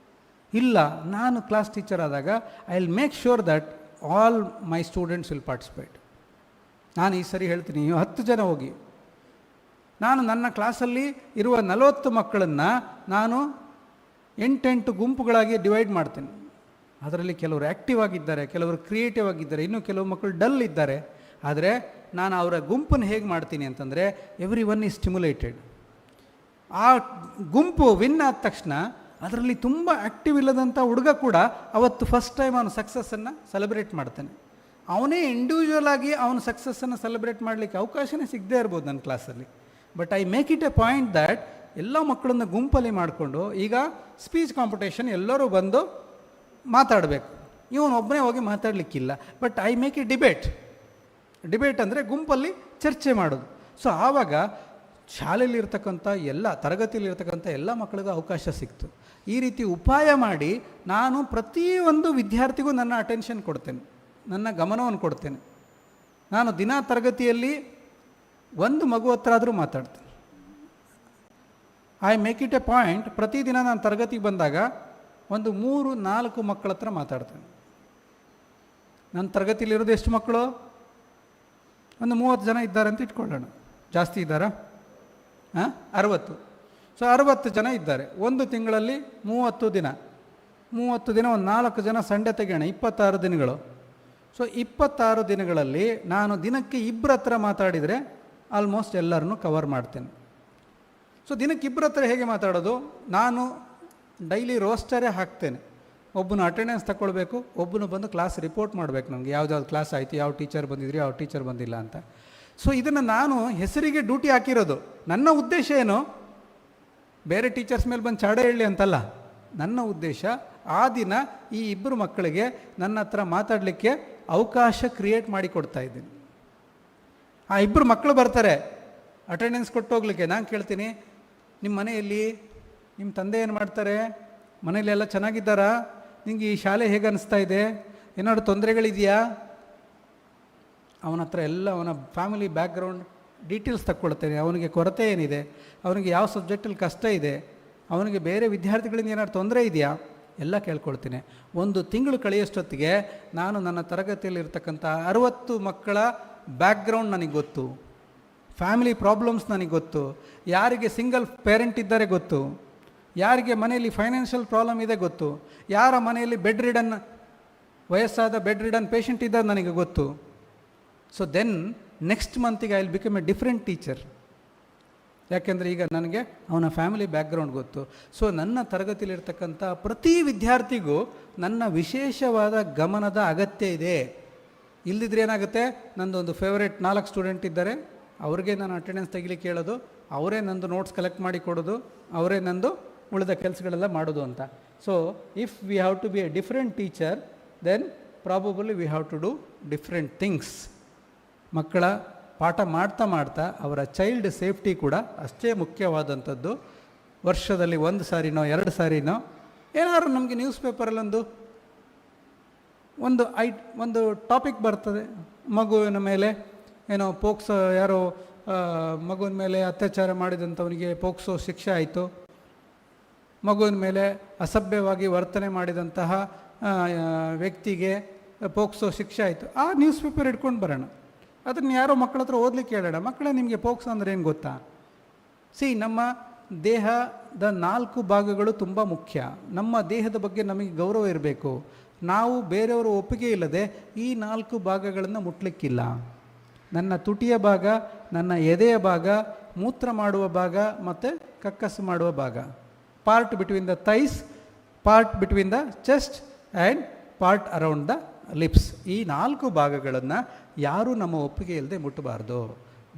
ಇಲ್ಲ, ನಾನು ಕ್ಲಾಸ್ ಟೀಚರ್ ಆದಾಗ I will make sure that all my students will participate. ನಾನು ಈ ಸರಿ ಹೇಳ್ತೀನಿ, 10 ಜನ ಹೋಗಿ, ನಾನು ನನ್ನ ಕ್ಲಾಸಲ್ಲಿ ಇರುವ 40 ಮಕ್ಕಳನ್ನು ನಾನು 8 ಗುಂಪುಗಳಾಗಿ ಡಿವೈಡ್ ಮಾಡ್ತೀನಿ. ಅದರಲ್ಲಿ ಕೆಲವರು ಆ್ಯಕ್ಟಿವ್ ಆಗಿದ್ದಾರೆ, ಕೆಲವರು ಕ್ರಿಯೇಟಿವ್ ಆಗಿದ್ದಾರೆ, ಇನ್ನೂ ಕೆಲವು ಮಕ್ಕಳು ಡಲ್ ಇದ್ದಾರೆ. ಆದರೆ ನಾನು ಅವರ ಗುಂಪನ್ನು ಹೇಗೆ ಮಾಡ್ತೀನಿ ಅಂತಂದರೆ ಎವ್ರಿ ಒನ್ ಈಸ್ ಸ್ಟಿಮ್ಯುಲೇಟೆಡ್. ಆ ಗುಂಪು ವಿನ್ ಆದ ತಕ್ಷಣ ಅದರಲ್ಲಿ ತುಂಬ ಆ್ಯಕ್ಟಿವ್ ಇಲ್ಲದಂಥ ಹುಡುಗ ಕೂಡ ಅವತ್ತು ಫಸ್ಟ್ ಟೈಮ್ ಅವನು ಸಕ್ಸಸ್ಸನ್ನು ಸೆಲೆಬ್ರೇಟ್ ಮಾಡ್ತಾನೆ. ಅವನೇ ಇಂಡಿವಿಜುವಲ್ ಆಗಿ ಅವನ ಸಕ್ಸಸ್ಸನ್ನು ಸೆಲೆಬ್ರೇಟ್ ಮಾಡಲಿಕ್ಕೆ ಅವಕಾಶನೇ ಸಿಗದೇ ಇರ್ಬೋದು ನನ್ನ ಕ್ಲಾಸಲ್ಲಿ. But I make it A point that ಎಲ್ಲ ಮಕ್ಕಳನ್ನ ಗುಂಪಲ್ಲಿ ಮಾಡಿಕೊಂಡು, ಈಗ ಸ್ಪೀಚ್ ಕಾಂಪಿಟೇಷನ್ ಎಲ್ಲರೂ ಬಂದು ಮಾತಾಡಬೇಕು, ಇವನು ಒಬ್ಬನೇ ಹೋಗಿ ಮಾತಾಡಲಿಕ್ಕಿಲ್ಲ. But I make a debate ಅಂದರೆ ಗುಂಪಲ್ಲಿ ಚರ್ಚೆ ಮಾಡೋದು. ಸೊ ಆವಾಗ ಶಾಲೆಯಲ್ಲಿರ್ತಕ್ಕಂಥ ಎಲ್ಲ ತರಗತಿಯಲ್ಲಿರ್ತಕ್ಕಂಥ ಎಲ್ಲ ಮಕ್ಕಳಿಗೂ ಅವಕಾಶ ಸಿಕ್ತು. ಈ ರೀತಿ ಉಪಾಯ ಮಾಡಿ ನಾನು ಪ್ರತಿಯೊಂದು ವಿದ್ಯಾರ್ಥಿಗೂ ನನ್ನ ಅಟೆನ್ಷನ್ ಕೊಡ್ತೇನೆ, ನನ್ನ ಗಮನವನ್ನು ಕೊಡ್ತೇನೆ. ನಾನು ದಿನ ತರಗತಿಯಲ್ಲಿ ಒಂದು ಮಗು ಹತ್ರ ಆದರೂ ಮಾತಾಡ್ತೇನೆ. I make it A point, ಪ್ರತಿದಿನ ನಾನು ತರಗತಿಗೆ ಬಂದಾಗ ಒಂದು 3-4 ಮಕ್ಕಳ ಹತ್ರ ಮಾತಾಡ್ತೇನೆ. ನನ್ನ ತರಗತಿಯಲ್ಲಿರೋದು ಎಷ್ಟು ಮಕ್ಕಳು? ಒಂದು 30 ಜನ ಇದ್ದಾರೆ ಅಂತ ಇಟ್ಕೊಳ್ಳೋಣ. ಜಾಸ್ತಿ ಇದ್ದಾರಾ? 60. ಸೊ 60 ಜನ ಇದ್ದಾರೆ. ಒಂದು ತಿಂಗಳಲ್ಲಿ 30 ದಿನ, ಒಂದು 4 ಜನ ಸಂಡೆ ತೆಗೆಯೋಣ, 26 ದಿನಗಳು. ಸೊ 26 ದಿನಗಳಲ್ಲಿ ನಾನು ದಿನಕ್ಕೆ 2 ಹತ್ರ ಮಾತಾಡಿದರೆ ಆಲ್ಮೋಸ್ಟ್ ಎಲ್ಲರನ್ನೂ ಕವರ್ ಮಾಡ್ತೇನೆ. ಸೊ ದಿನಕ್ಕೆ 2 ಹತ್ರ ಹೇಗೆ ಮಾತಾಡೋದು? ನಾನು ಡೈಲಿ ರೋಸ್ಟರೇ ಹಾಕ್ತೇನೆ. ಒಬ್ಬನು ಅಟೆಂಡೆನ್ಸ್ ತಗೊಳ್ಬೇಕು, ಒಬ್ಬನು ಬಂದು ಕ್ಲಾಸ್ ರಿಪೋರ್ಟ್ ಮಾಡಬೇಕು, ನಮಗೆ ಯಾವ್ದಾವ್ದು ಕ್ಲಾಸ್ ಆಯಿತು, ಯಾವ ಟೀಚರ್ ಬಂದಿದ್ರಿ, ಯಾವ ಟೀಚರ್ ಬಂದಿಲ್ಲ ಅಂತ. ಸೊ ಇದನ್ನು ನಾನು ಹೆಸರಿಗೆ ಡ್ಯೂಟಿ ಹಾಕಿರೋದು. ನನ್ನ ಉದ್ದೇಶ ಏನು? ಬೇರೆ ಟೀಚರ್ಸ್ ಮೇಲೆ ಬಂದು ಚಾಡ ಹೇಳಿ ಅಂತಲ್ಲ. ನನ್ನ ಉದ್ದೇಶ ಆ ದಿನ ಈ 2 ಮಕ್ಕಳಿಗೆ ನನ್ನ ಹತ್ರ ಮಾತಾಡಲಿಕ್ಕೆ ಅವಕಾಶ ಕ್ರಿಯೇಟ್ ಮಾಡಿ ಕೊಡ್ತಾ ಇದ್ದೀನಿ. ಆ 2 ಮಕ್ಕಳು ಬರ್ತಾರೆ ಅಟೆಂಡೆನ್ಸ್ ಕೊಟ್ಟು ಹೋಗ್ಲಿಕ್ಕೆ. ನಾನು ಕೇಳ್ತೀನಿ, ನಿಮ್ಮ ಮನೆಯಲ್ಲಿ ನಿಮ್ಮ ತಂದೆ ಏನು ಮಾಡ್ತಾರೆ, ಮನೇಲಿ ಎಲ್ಲ ಚೆನ್ನಾಗಿದ್ದಾರಾ, ನಿಮಗೆ ಈ ಶಾಲೆ ಹೇಗೆ ಅನ್ನಿಸ್ತಾ ಇದೆ, ಏನಾದ್ರು ತೊಂದರೆಗಳಿದೆಯಾ? ಅವನ ಹತ್ರ ಎಲ್ಲ ಅವನ ಫ್ಯಾಮಿಲಿ ಬ್ಯಾಕ್ಗ್ರೌಂಡ್ ಡೀಟೇಲ್ಸ್ ತಗೊಳ್ತೇನೆ. ಅವನಿಗೆ ಕೊರತೆ ಏನಿದೆ, ಅವನಿಗೆ ಯಾವ ಸಬ್ಜೆಕ್ಟಲ್ಲಿ ಕಷ್ಟ ಇದೆ, ಅವನಿಗೆ ಬೇರೆ ವಿದ್ಯಾರ್ಥಿಗಳಿಂದ ಏನಾದ್ರು ತೊಂದರೆ ಇದೆಯಾ, ಎಲ್ಲ ಕೇಳ್ಕೊಳ್ತೀನಿ. 1 ತಿಂಗಳು ಕಳೆಯೋಷ್ಟೊತ್ತಿಗೆ ನಾನು ನನ್ನ ತರಗತಿಯಲ್ಲಿರ್ತಕ್ಕಂಥ 60 ಮಕ್ಕಳ ಬ್ಯಾಕ್ಗ್ರೌಂಡ್ ನನಗೆ ಗೊತ್ತು, ಫ್ಯಾಮಿಲಿ ಪ್ರಾಬ್ಲಮ್ಸ್ ನನಗೆ ಗೊತ್ತು, ಯಾರಿಗೆ ಸಿಂಗಲ್ ಪೇರೆಂಟ್ ಇದ್ದಾರೆ ಗೊತ್ತು, ಯಾರಿಗೆ ಮನೆಯಲ್ಲಿ ಫೈನಾನ್ಷಿಯಲ್ ಪ್ರಾಬ್ಲಮ್ ಇದೆ ಗೊತ್ತು, ಯಾರ ಮನೆಯಲ್ಲಿ ವಯಸ್ಸಾದ ಬೆಡ್ ರಿಡನ್ ಪೇಷಂಟ್ ಇದ್ದಾರೆ ನನಗೆ ಗೊತ್ತು. ಸೊ ದೆನ್ ನೆಕ್ಸ್ಟ್ ಮಂತಿಗೆ I will become a different teacher. ಯಾಕೆಂದರೆ ಈಗ ನನಗೆ ಅವನ ಫ್ಯಾಮಿಲಿ ಬ್ಯಾಕ್ಗ್ರೌಂಡ್ ಗೊತ್ತು. ಸೊ ನನ್ನ ತರಗತಿಯಲ್ಲಿರ್ತಕ್ಕಂಥ ಪ್ರತಿ ವಿದ್ಯಾರ್ಥಿಗೂ ನನ್ನ ವಿಶೇಷವಾದ ಗಮನದ ಅಗತ್ಯ ಇದೆ. ಇಲ್ಲದಿದ್ರೆ ಏನಾಗುತ್ತೆ, ನಂದೊಂದು ಫೇವ್ರೇಟ್ 4 ಸ್ಟೂಡೆಂಟ್ ಇದ್ದಾರೆ, ಅವ್ರಿಗೆ ನಾನು ಅಟೆಂಡೆನ್ಸ್ ತೆಗಿಲಿಕ್ಕೆ ಹೇಳೋದು, ಅವರೇ ನಂದು ನೋಟ್ಸ್ ಕಲೆಕ್ಟ್ ಮಾಡಿ ಕೊಡೋದು, ಅವರೇ ನಂದು ಉಳಿದ ಕೆಲಸಗಳೆಲ್ಲ ಮಾಡೋದು ಅಂತ. So if we have to be a different teacher, then probably we have to do different things. ಮಕ್ಕಳ ಪಾಠ ಮಾಡ್ತಾ ಅವರ ಚೈಲ್ಡ್ ಸೇಫ್ಟಿ ಕೂಡ ಅಷ್ಟೇ ಮುಖ್ಯವಾದಂಥದ್ದು. ವರ್ಷದಲ್ಲಿ 1 ಸಾರಿನೋ 2 ಸಾರಿನೋ ಏನಾದ್ರು ನಮಗೆ ನ್ಯೂಸ್ ಪೇಪರಲ್ಲೊಂದು ಒಂದು ಟಾಪಿಕ್ ಬರ್ತದೆ, ಮಗುವಿನ ಮೇಲೆ ಏನೋ ಪೋಕ್ಸೋ, ಯಾರೋ ಮಗುವಿನ ಮೇಲೆ ಅತ್ಯಾಚಾರ ಮಾಡಿದಂಥವನಿಗೆ ಪೋಕ್ಸೋ ಶಿಕ್ಷೆ ಆಯಿತು, ಮಗುವಿನ ಮೇಲೆ ಅಸಭ್ಯವಾಗಿ ವರ್ತನೆ ಮಾಡಿದಂತಹ ವ್ಯಕ್ತಿಗೆ ಪೋಕ್ಸೋ ಶಿಕ್ಷೆ ಆಯಿತು. ಆ ನ್ಯೂಸ್ ಪೇಪರ್ ಇಟ್ಕೊಂಡು ಬರೋಣ, ಅದನ್ನು ಯಾರೋ ಮಕ್ಕಳ ಹತ್ರ ಓದಲಿಕ್ಕೆ ಹೇಳೋಣ. ಮಕ್ಕಳೇ, ನಿಮಗೆ ಪೋಕ್ಸೋ ಅಂದರೆ ಏನು ಗೊತ್ತಾ? ನಮ್ಮ ದೇಹದ 4 ಭಾಗಗಳು ತುಂಬ ಮುಖ್ಯ. ನಮ್ಮ ದೇಹದ ಬಗ್ಗೆ ನಮಗೆ ಗೌರವ ಇರಬೇಕು. ನಾವು ಬೇರೆಯವರ ಒಪ್ಪಿಗೆ ಇಲ್ಲದೆ ಈ 4 ಭಾಗಗಳನ್ನು ಮುಟ್ಲಿಕ್ಕಿಲ್ಲ. ನನ್ನ ತುಟಿಯ ಭಾಗ, ನನ್ನ ಎದೆಯ ಭಾಗ, ಮೂತ್ರ ಮಾಡುವ ಭಾಗ ಮತ್ತು ಕಕ್ಕಸು ಮಾಡುವ ಭಾಗ, part between the thighs, part between the chest and part around the lips. ಈ 4 ಭಾಗಗಳನ್ನು ಯಾರೂ ನಮ್ಮ ಒಪ್ಪಿಗೆ ಇಲ್ಲದೆ ಮುಟ್ಟಬಾರ್ದು.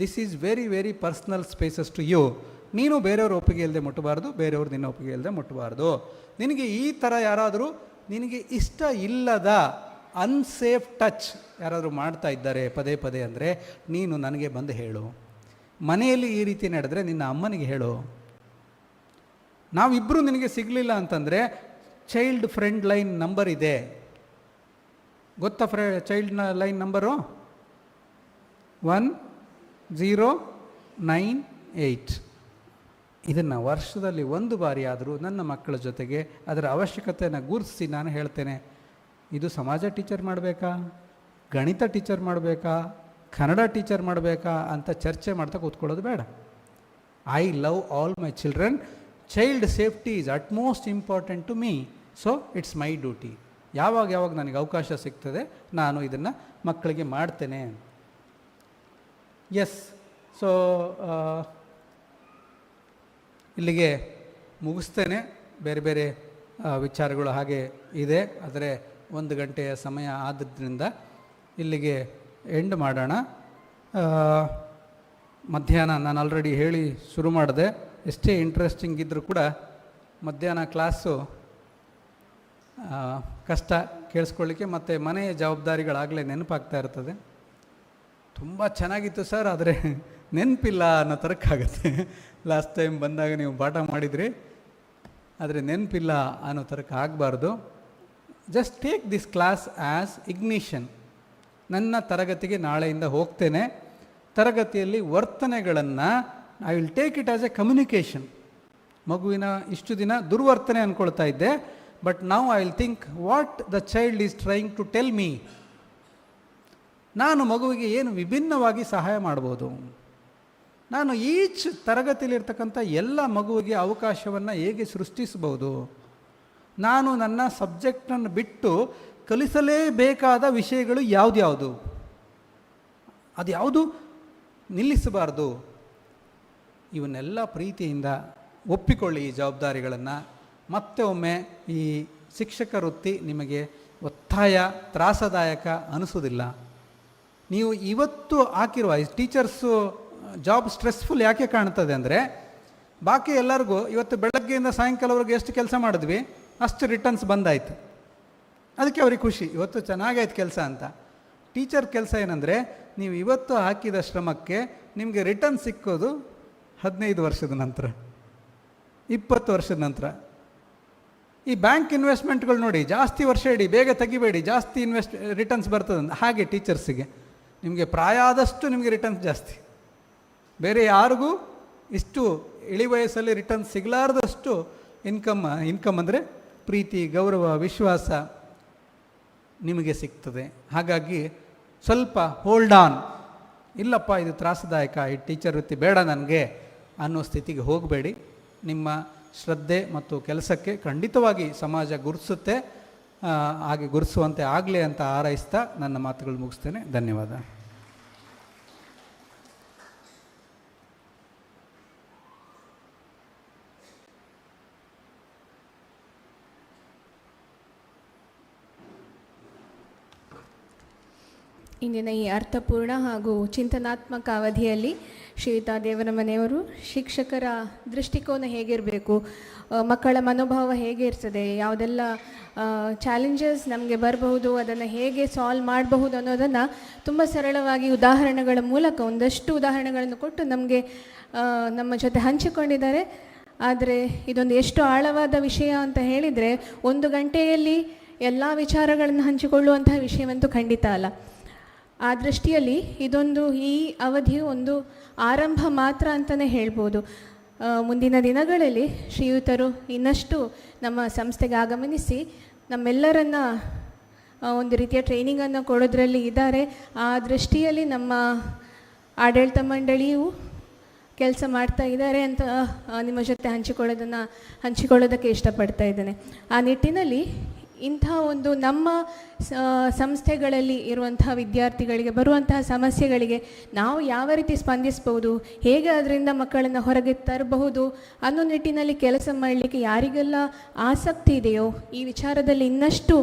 This is very very personal spaces to you. ನೀನು ಬೇರೆಯವ್ರ ಒಪ್ಪಿಗೆ ಇಲ್ಲದೆ ಮುಟ್ಟಬಾರ್ದು, ಬೇರೆಯವ್ರು ನಿನ್ನ ಒಪ್ಪಿಗೆ ಇಲ್ಲದೆ ಮುಟ್ಟಬಾರ್ದು. ನಿನಗೆ ಈ ಥರ ಯಾರಾದರೂ ನಿನಗೆ ಇಷ್ಟ ಇಲ್ಲದ ಅನ್ಸೇಫ್ ಟಚ್ ಯಾರಾದರೂ ಮಾಡ್ತಾ ಇದ್ದಾರೆ ಪದೇ ಪದೇ ಅಂದರೆ ನೀನು ನನಗೆ ಬಂದು ಹೇಳು. ಮನೆಯಲ್ಲಿ ಈ ರೀತಿ ನಡೆದರೆ ನಿನ್ನ ಅಮ್ಮನಿಗೆ ಹೇಳು. ನಾವಿಬ್ಬರು ನಿನಗೆ ಸಿಗಲಿಲ್ಲ ಅಂತಂದರೆ ಚೈಲ್ಡ್ ಫ್ರೆಂಡ್ ಲೈನ್ ನಂಬರ್ ಇದೆ, ಗೊತ್ತಾ? Child line number 1098. ಇದನ್ನು ವರ್ಷದಲ್ಲಿ 1 ಬಾರಿ ಆದರೂ ನನ್ನ ಮಕ್ಕಳ ಜೊತೆಗೆ ಅದರ ಅವಶ್ಯಕತೆಯನ್ನು ಗುರುತಿಸಿ ನಾನು ಹೇಳ್ತೇನೆ. ಇದು ಸಮಾಜ ಟೀಚರ್ ಮಾಡಬೇಕಾ, ಗಣಿತ ಟೀಚರ್ ಮಾಡಬೇಕಾ, ಕನ್ನಡ ಟೀಚರ್ ಮಾಡಬೇಕಾ ಅಂತ ಚರ್ಚೆ ಮಾಡ್ತಾ ಕೂತ್ಕೊಳ್ಳೋದು ಬೇಡ. I love all my children. Child safety is utmost important to me. So it's my duty. ಯಾವಾಗ ನನಗೆ ಅವಕಾಶ ಸಿಗ್ತದೆ ನಾನು ಇದನ್ನು ಮಕ್ಕಳಿಗೆ ಮಾಡ್ತೇನೆ. ಎಸ್. ಸೊ ಇಲ್ಲಿಗೆ ಮುಗಿಸ್ತೇನೆ. ಬೇರೆ ಬೇರೆ ವಿಚಾರಗಳು ಹಾಗೆ ಇದೆ, ಆದರೆ 1 ಗಂಟೆಯ ಸಮಯ ಆದ್ದರಿಂದ ಇಲ್ಲಿಗೆ ಎಂಡ್ ಮಾಡೋಣ. ಮಧ್ಯಾಹ್ನ ನಾನು ಆಲ್ರೆಡಿ ಹೇಳಿ ಶುರು ಮಾಡಿದೆ, ಎಷ್ಟೇ ಇಂಟ್ರೆಸ್ಟಿಂಗ್ ಇದ್ದರೂ ಕೂಡ ಮಧ್ಯಾಹ್ನ ಕ್ಲಾಸು ಕಷ್ಟ ಕೇಳಿಸ್ಕೊಳ್ಳಿಕ್ಕೆ, ಮತ್ತು ಮನೆಯ ಜವಾಬ್ದಾರಿಗಳಾಗಲೇ ನೆನಪಾಗ್ತಾ ಇರ್ತದೆ. ತುಂಬ ಚೆನ್ನಾಗಿತ್ತು ಸರ್, ಆದರೆ ನೆನಪಿಲ್ಲ ಅನ್ನೋ ಥರಕ್ಕಾಗತ್ತೆ. ಲಾಸ್ಟ್ ಟೈಮ್ ಬಂದಾಗ ನೀವು ಪಾಠ ಮಾಡಿದ್ರಿ, ಆದರೆ ನೆನಪಿಲ್ಲ ಅನ್ನೋ ಥರಕ್ಕೆ ಆಗಬಾರ್ದು. Just take this class as ignition. ನನ್ನ ತರಗತಿಗೆ ನಾಳೆಯಿಂದ ಹೋಗ್ತೇನೆ. ತರಗತಿಯಲ್ಲಿ ವರ್ತನೆಗಳನ್ನು I will take it as a communication. ಮಗುವಿನ ಇಷ್ಟು ದಿನ ದುರ್ವರ್ತನೆ ಅಂದ್ಕೊಳ್ತಾ ಇದ್ದೆ, but now I will think what the child is trying to tell me. ನಾನು ಮಗುವಿಗೆ ಏನು ವಿಭಿನ್ನವಾಗಿ ಸಹಾಯ ಮಾಡ್ಬೋದು, ನಾನು ಈಚ್ ತರಗತಿಯಲ್ಲಿರ್ತಕ್ಕಂಥ ಎಲ್ಲ ಮಗುವಿಗೆ ಅವಕಾಶವನ್ನು ಹೇಗೆ ಸೃಷ್ಟಿಸ್ಬೋದು, ನಾನು ನನ್ನ ಸಬ್ಜೆಕ್ಟನ್ನು ಬಿಟ್ಟು ಕಲಿಸಲೇಬೇಕಾದ ವಿಷಯಗಳು ಯಾವ್ದ್ಯಾವುದು, ಅದು ಯಾವುದು ನಿಲ್ಲಿಸಬಾರ್ದು. ಇವನ್ನೆಲ್ಲ ಪ್ರೀತಿಯಿಂದ ಒಪ್ಪಿಕೊಳ್ಳಿ ಈ ಜವಾಬ್ದಾರಿಗಳನ್ನು. ಮತ್ತೆ ಒಮ್ಮೆ ಈ ಶಿಕ್ಷಕ ವೃತ್ತಿ ನಿಮಗೆ ಒತ್ತಾಯ, ತ್ರಾಸದಾಯಕ ಅನಿಸೋದಿಲ್ಲ. ನೀವು ಇವತ್ತು ಹಾಕಿರುವ ಟೀಚರ್ಸು ಜಾಬ್ ಸ್ಟ್ರೆಸ್ಫುಲ್ ಯಾಕೆ ಕಾಣ್ತದೆ ಅಂದರೆ, ಬಾಕಿ ಎಲ್ಲರಿಗೂ ಇವತ್ತು ಬೆಳಗ್ಗೆಯಿಂದ ಸಾಯಂಕಾಲವರೆಗೆ ಎಷ್ಟು ಕೆಲಸ ಮಾಡಿದ್ವಿ ಅಷ್ಟು ರಿಟರ್ನ್ಸ್ ಬಂದಾಯಿತು, ಅದಕ್ಕೆ ಅವ್ರಿಗೆ ಖುಷಿ, ಇವತ್ತು ಚೆನ್ನಾಗಾಯ್ತು ಕೆಲಸ ಅಂತ. ಟೀಚರ್ ಕೆಲಸ ಏನಂದರೆ, ನೀವು ಇವತ್ತು ಹಾಕಿದ ಶ್ರಮಕ್ಕೆ ನಿಮಗೆ ರಿಟರ್ನ್ ಸಿಕ್ಕೋದು 15 ವರ್ಷದ ನಂತರ, 20 ವರ್ಷದ ನಂತರ. ಈ ಬ್ಯಾಂಕ್ ಇನ್ವೆಸ್ಟ್ಮೆಂಟ್ಗಳು ನೋಡಿ, ಜಾಸ್ತಿ ವರ್ಷ ಇಡಿ, ಬೇಗ ತೆಗಿಬೇಡಿ, ಜಾಸ್ತಿ ರಿಟರ್ನ್ಸ್ ಬರ್ತದೆ. ಹಾಗೆ ಟೀಚರ್ಸಿಗೆ ನಿಮಗೆ ಪ್ರಾಯ ಆದಷ್ಟು ನಿಮಗೆ ರಿಟರ್ನ್ಸ್ ಜಾಸ್ತಿ. ಬೇರೆ ಯಾರಿಗೂ ಇಷ್ಟು ಇಳಿ ವಯಸ್ಸಲ್ಲಿ ರಿಟರ್ನ್ಸ್ ಸಿಗಲಾರ್ದಷ್ಟು ಇನ್ಕಮ್ ಅಂದರೆ ಪ್ರೀತಿ, ಗೌರವ, ವಿಶ್ವಾಸ ನಿಮಗೆ ಸಿಗ್ತದೆ. ಹಾಗಾಗಿ ಸ್ವಲ್ಪ ಹೋಲ್ಡ್ ಆನ್. ಇಲ್ಲಪ್ಪ ಇದು ತ್ರಾಸದಾಯಕ, ಈ ಟೀಚರ್ ವೃತ್ತಿ ಬೇಡ ನನಗೆ ಅನ್ನೋ ಸ್ಥಿತಿಗೆ ಹೋಗಬೇಡಿ. ನಿಮ್ಮ ಶ್ರದ್ಧೆ ಮತ್ತು ಕೆಲಸಕ್ಕೆ ಖಂಡಿತವಾಗಿ ಸಮಾಜ ಗುರುತಿಸುತ್ತೆ. ಹಾಗೆ ಗುರುತಿಸುವಂತೆ ಆಗಲಿ ಅಂತ ಹಾರೈಸ್ತಾ ನನ್ನ ಮಾತುಗಳು ಮುಗಿಸ್ತೇನೆ. ಧನ್ಯವಾದ. ಇಂದಿನ ಈ ಅರ್ಥಪೂರ್ಣ ಹಾಗೂ ಚಿಂತನಾತ್ಮಕ ಅವಧಿಯಲ್ಲಿ ಶ್ರೀಯುತ ದೇವರ ಮನೆಯವರು ಶಿಕ್ಷಕರ ದೃಷ್ಟಿಕೋನ ಹೇಗಿರಬೇಕು, ಮಕ್ಕಳ ಮನೋಭಾವ ಹೇಗೆ ಇರ್ತದೆ, ಯಾವುದೆಲ್ಲ ಚಾಲೆಂಜಸ್ ನಮಗೆ ಬರಬಹುದು, ಅದನ್ನು ಹೇಗೆ ಸಾಲ್ವ್ ಮಾಡಬಹುದು ಅನ್ನೋದನ್ನು ತುಂಬ ಸರಳವಾಗಿ ಉದಾಹರಣೆಗಳ ಮೂಲಕ ಒಂದಷ್ಟು ಉದಾಹರಣೆಗಳನ್ನು ಕೊಟ್ಟು ನಮಗೆ ನಮ್ಮ ಜೊತೆ ಹಂಚಿಕೊಂಡಿದ್ದಾರೆ. ಆದರೆ ಇದೊಂದು ಎಷ್ಟು ಆಳವಾದ ವಿಷಯ ಅಂತ ಹೇಳಿದರೆ, 1 ಗಂಟೆಯಲ್ಲಿ ಎಲ್ಲ ವಿಚಾರಗಳನ್ನು ಹಂಚಿಕೊಳ್ಳುವಂತಹ ವಿಷಯವಂತೂ ಖಂಡಿತ ಅಲ್ಲ. ಆ ದೃಷ್ಟಿಯಲ್ಲಿ ಇದೊಂದು ಈ ಅವಧಿಯು ಒಂದು ಆರಂಭ ಮಾತ್ರ ಅಂತಲೇ ಹೇಳ್ಬೋದು. ಮುಂದಿನ ದಿನಗಳಲ್ಲಿ ಶ್ರೀಯುತರು ಇನ್ನಷ್ಟು ನಮ್ಮ ಸಂಸ್ಥೆಗೆ ಆಗಮನಿಸಿ ನಮ್ಮೆಲ್ಲರನ್ನ ಒಂದು ರೀತಿಯ ಟ್ರೈನಿಂಗನ್ನು ಕೊಡೋದ್ರಲ್ಲಿ ಇದ್ದಾರೆ. ಆ ದೃಷ್ಟಿಯಲ್ಲಿ ನಮ್ಮ ಆಡಳಿತ ಮಂಡಳಿಯು ಕೆಲಸ ಮಾಡ್ತಾ ಇದ್ದಾರೆ ಅಂತ ನಿಮ್ಮ ಜೊತೆ ಹಂಚಿಕೊಳ್ಳೋದಕ್ಕೆ ಇಷ್ಟಪಡ್ತಾ ಇದ್ದೇನೆ. ಆ ನಿಟ್ಟಿನಲ್ಲಿ ಇಂಥ ಒಂದು ನಮ್ಮ ಸಂಸ್ಥೆಗಳಲ್ಲಿ ಇರುವಂತಹ ವಿದ್ಯಾರ್ಥಿಗಳಿಗೆ ಬರುವಂತಹ ಸಮಸ್ಯೆಗಳಿಗೆ ನಾವು ಯಾವ ರೀತಿ ಸ್ಪಂದಿಸ್ಬೋದು, ಹೇಗೆ ಅದರಿಂದ ಮಕ್ಕಳನ್ನು ಹೊರಗೆ ತರಬಹುದು ಅನ್ನೋ ನಿಟ್ಟಿನಲ್ಲಿ ಕೆಲಸ ಮಾಡಲಿಕ್ಕೆ ಯಾರಿಗೆಲ್ಲ ಆಸಕ್ತಿ ಇದೆಯೋ, ಈ ವಿಚಾರದಲ್ಲಿ ಇನ್ನಷ್ಟು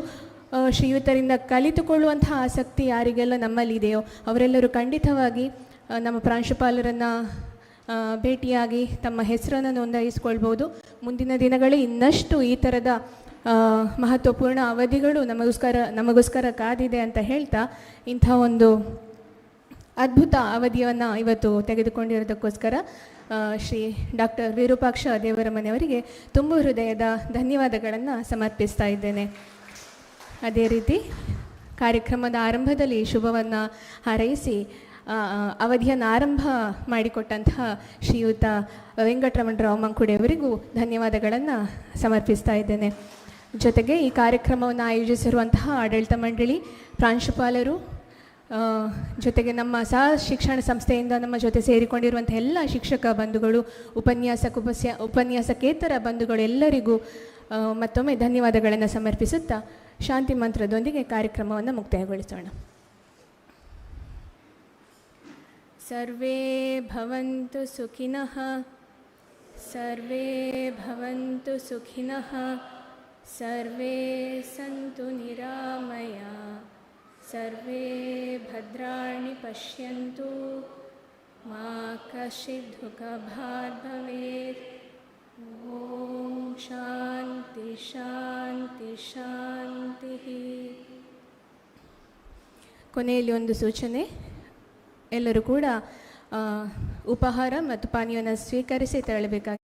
ಶ್ರೀಯುತರಿಂದ ಕಲಿತುಕೊಳ್ಳುವಂತಹ ಆಸಕ್ತಿ ಯಾರಿಗೆಲ್ಲ ನಮ್ಮಲ್ಲಿದೆಯೋ ಅವರೆಲ್ಲರೂ ಖಂಡಿತವಾಗಿ ನಮ್ಮ ಪ್ರಾಂಶುಪಾಲರನ್ನು ಭೇಟಿಯಾಗಿ ತಮ್ಮ ಹೆಸರನ್ನು ನೋಂದಾಯಿಸ್ಕೊಳ್ಬೋದು. ಮುಂದಿನ ದಿನಗಳಲ್ಲಿ ಇನ್ನಷ್ಟು ಈ ಥರದ ಮಹತ್ವಪೂರ್ಣ ಅವಧಿಗಳು ನಮಗೋಸ್ಕರ ಕಾದಿದೆ ಅಂತ ಹೇಳ್ತಾ, ಇಂಥ ಒಂದು ಅದ್ಭುತ ಅವಧಿಯನ್ನು ಇವತ್ತು ತೆಗೆದುಕೊಂಡಿರೋದಕ್ಕೋಸ್ಕರ ಶ್ರೀ ಡಾಕ್ಟರ್ ವಿರೂಪಾಕ್ಷ ದೇವರ ಮನೆಯವರಿಗೆ ತುಂಬ ಹೃದಯದ ಧನ್ಯವಾದಗಳನ್ನು ಸಮರ್ಪಿಸ್ತಾ ಇದ್ದೇನೆ. ಅದೇ ರೀತಿ ಕಾರ್ಯಕ್ರಮದ ಆರಂಭದಲ್ಲಿ ಶುಭವನ್ನು ಹಾರೈಸಿ ಅವಧಿಯನ್ನು ಆರಂಭ ಮಾಡಿಕೊಟ್ಟಂತಹ ಶ್ರೀಯುತ ವೆಂಕಟರಮಣರಾವ್ ಮಂಕುಡೆಯವರಿಗೂ ಧನ್ಯವಾದಗಳನ್ನು ಸಮರ್ಪಿಸ್ತಾ ಇದ್ದೇನೆ. ಜೊತೆಗೆ ಈ ಕಾರ್ಯಕ್ರಮವನ್ನು ಆಯೋಜಿಸಿರುವಂತಹ ಆಡಳಿತ ಮಂಡಳಿ, ಪ್ರಾಂಶುಪಾಲರು, ಜೊತೆಗೆ ನಮ್ಮ ಸಹ ಶಿಕ್ಷಣ ಸಂಸ್ಥೆಯಿಂದ ನಮ್ಮ ಜೊತೆ ಸೇರಿಕೊಂಡಿರುವಂಥ ಎಲ್ಲ ಶಿಕ್ಷಕ ಬಂಧುಗಳು, ಉಪನ್ಯಾಸಕೇತರ ಬಂಧುಗಳು ಎಲ್ಲರಿಗೂ ಮತ್ತೊಮ್ಮೆ ಧನ್ಯವಾದಗಳನ್ನು ಸಮರ್ಪಿಸುತ್ತಾ ಶಾಂತಿ ಮಂತ್ರದೊಂದಿಗೆ ಕಾರ್ಯಕ್ರಮವನ್ನು ಮುಕ್ತಾಯಗೊಳಿಸೋಣ. ಸರ್ವೇ ಭವಂತು ಸುಖಿನಃ ಸರ್ವೇ ಭವಂತು ಸುಖಿನಃ ಸರ್ವೇ ಸಂತು ನಿರಾಮಯ ಸರ್ವೇ ಭದ್ರಾಣಿ ಪಶ್ಯಂತು ಮಾ ಕಶ್ಚಿತ್ ದುಃಖಭಾಗ್ ಭವೇತ್. ಓಂ ಶಾಂತಿ ಶಾಂತಿ ಶಾಂತಿ. ಕೊನೆಯಲ್ಲಿ ಒಂದು ಸೂಚನೆ, ಎಲ್ಲರೂ ಕೂಡ ಉಪಹಾರ ಮತ್ತು ಪಾನೀಯವನ್ನು ಸ್ವೀಕರಿಸಿ ತೆರಳಬೇಕಾಗಿ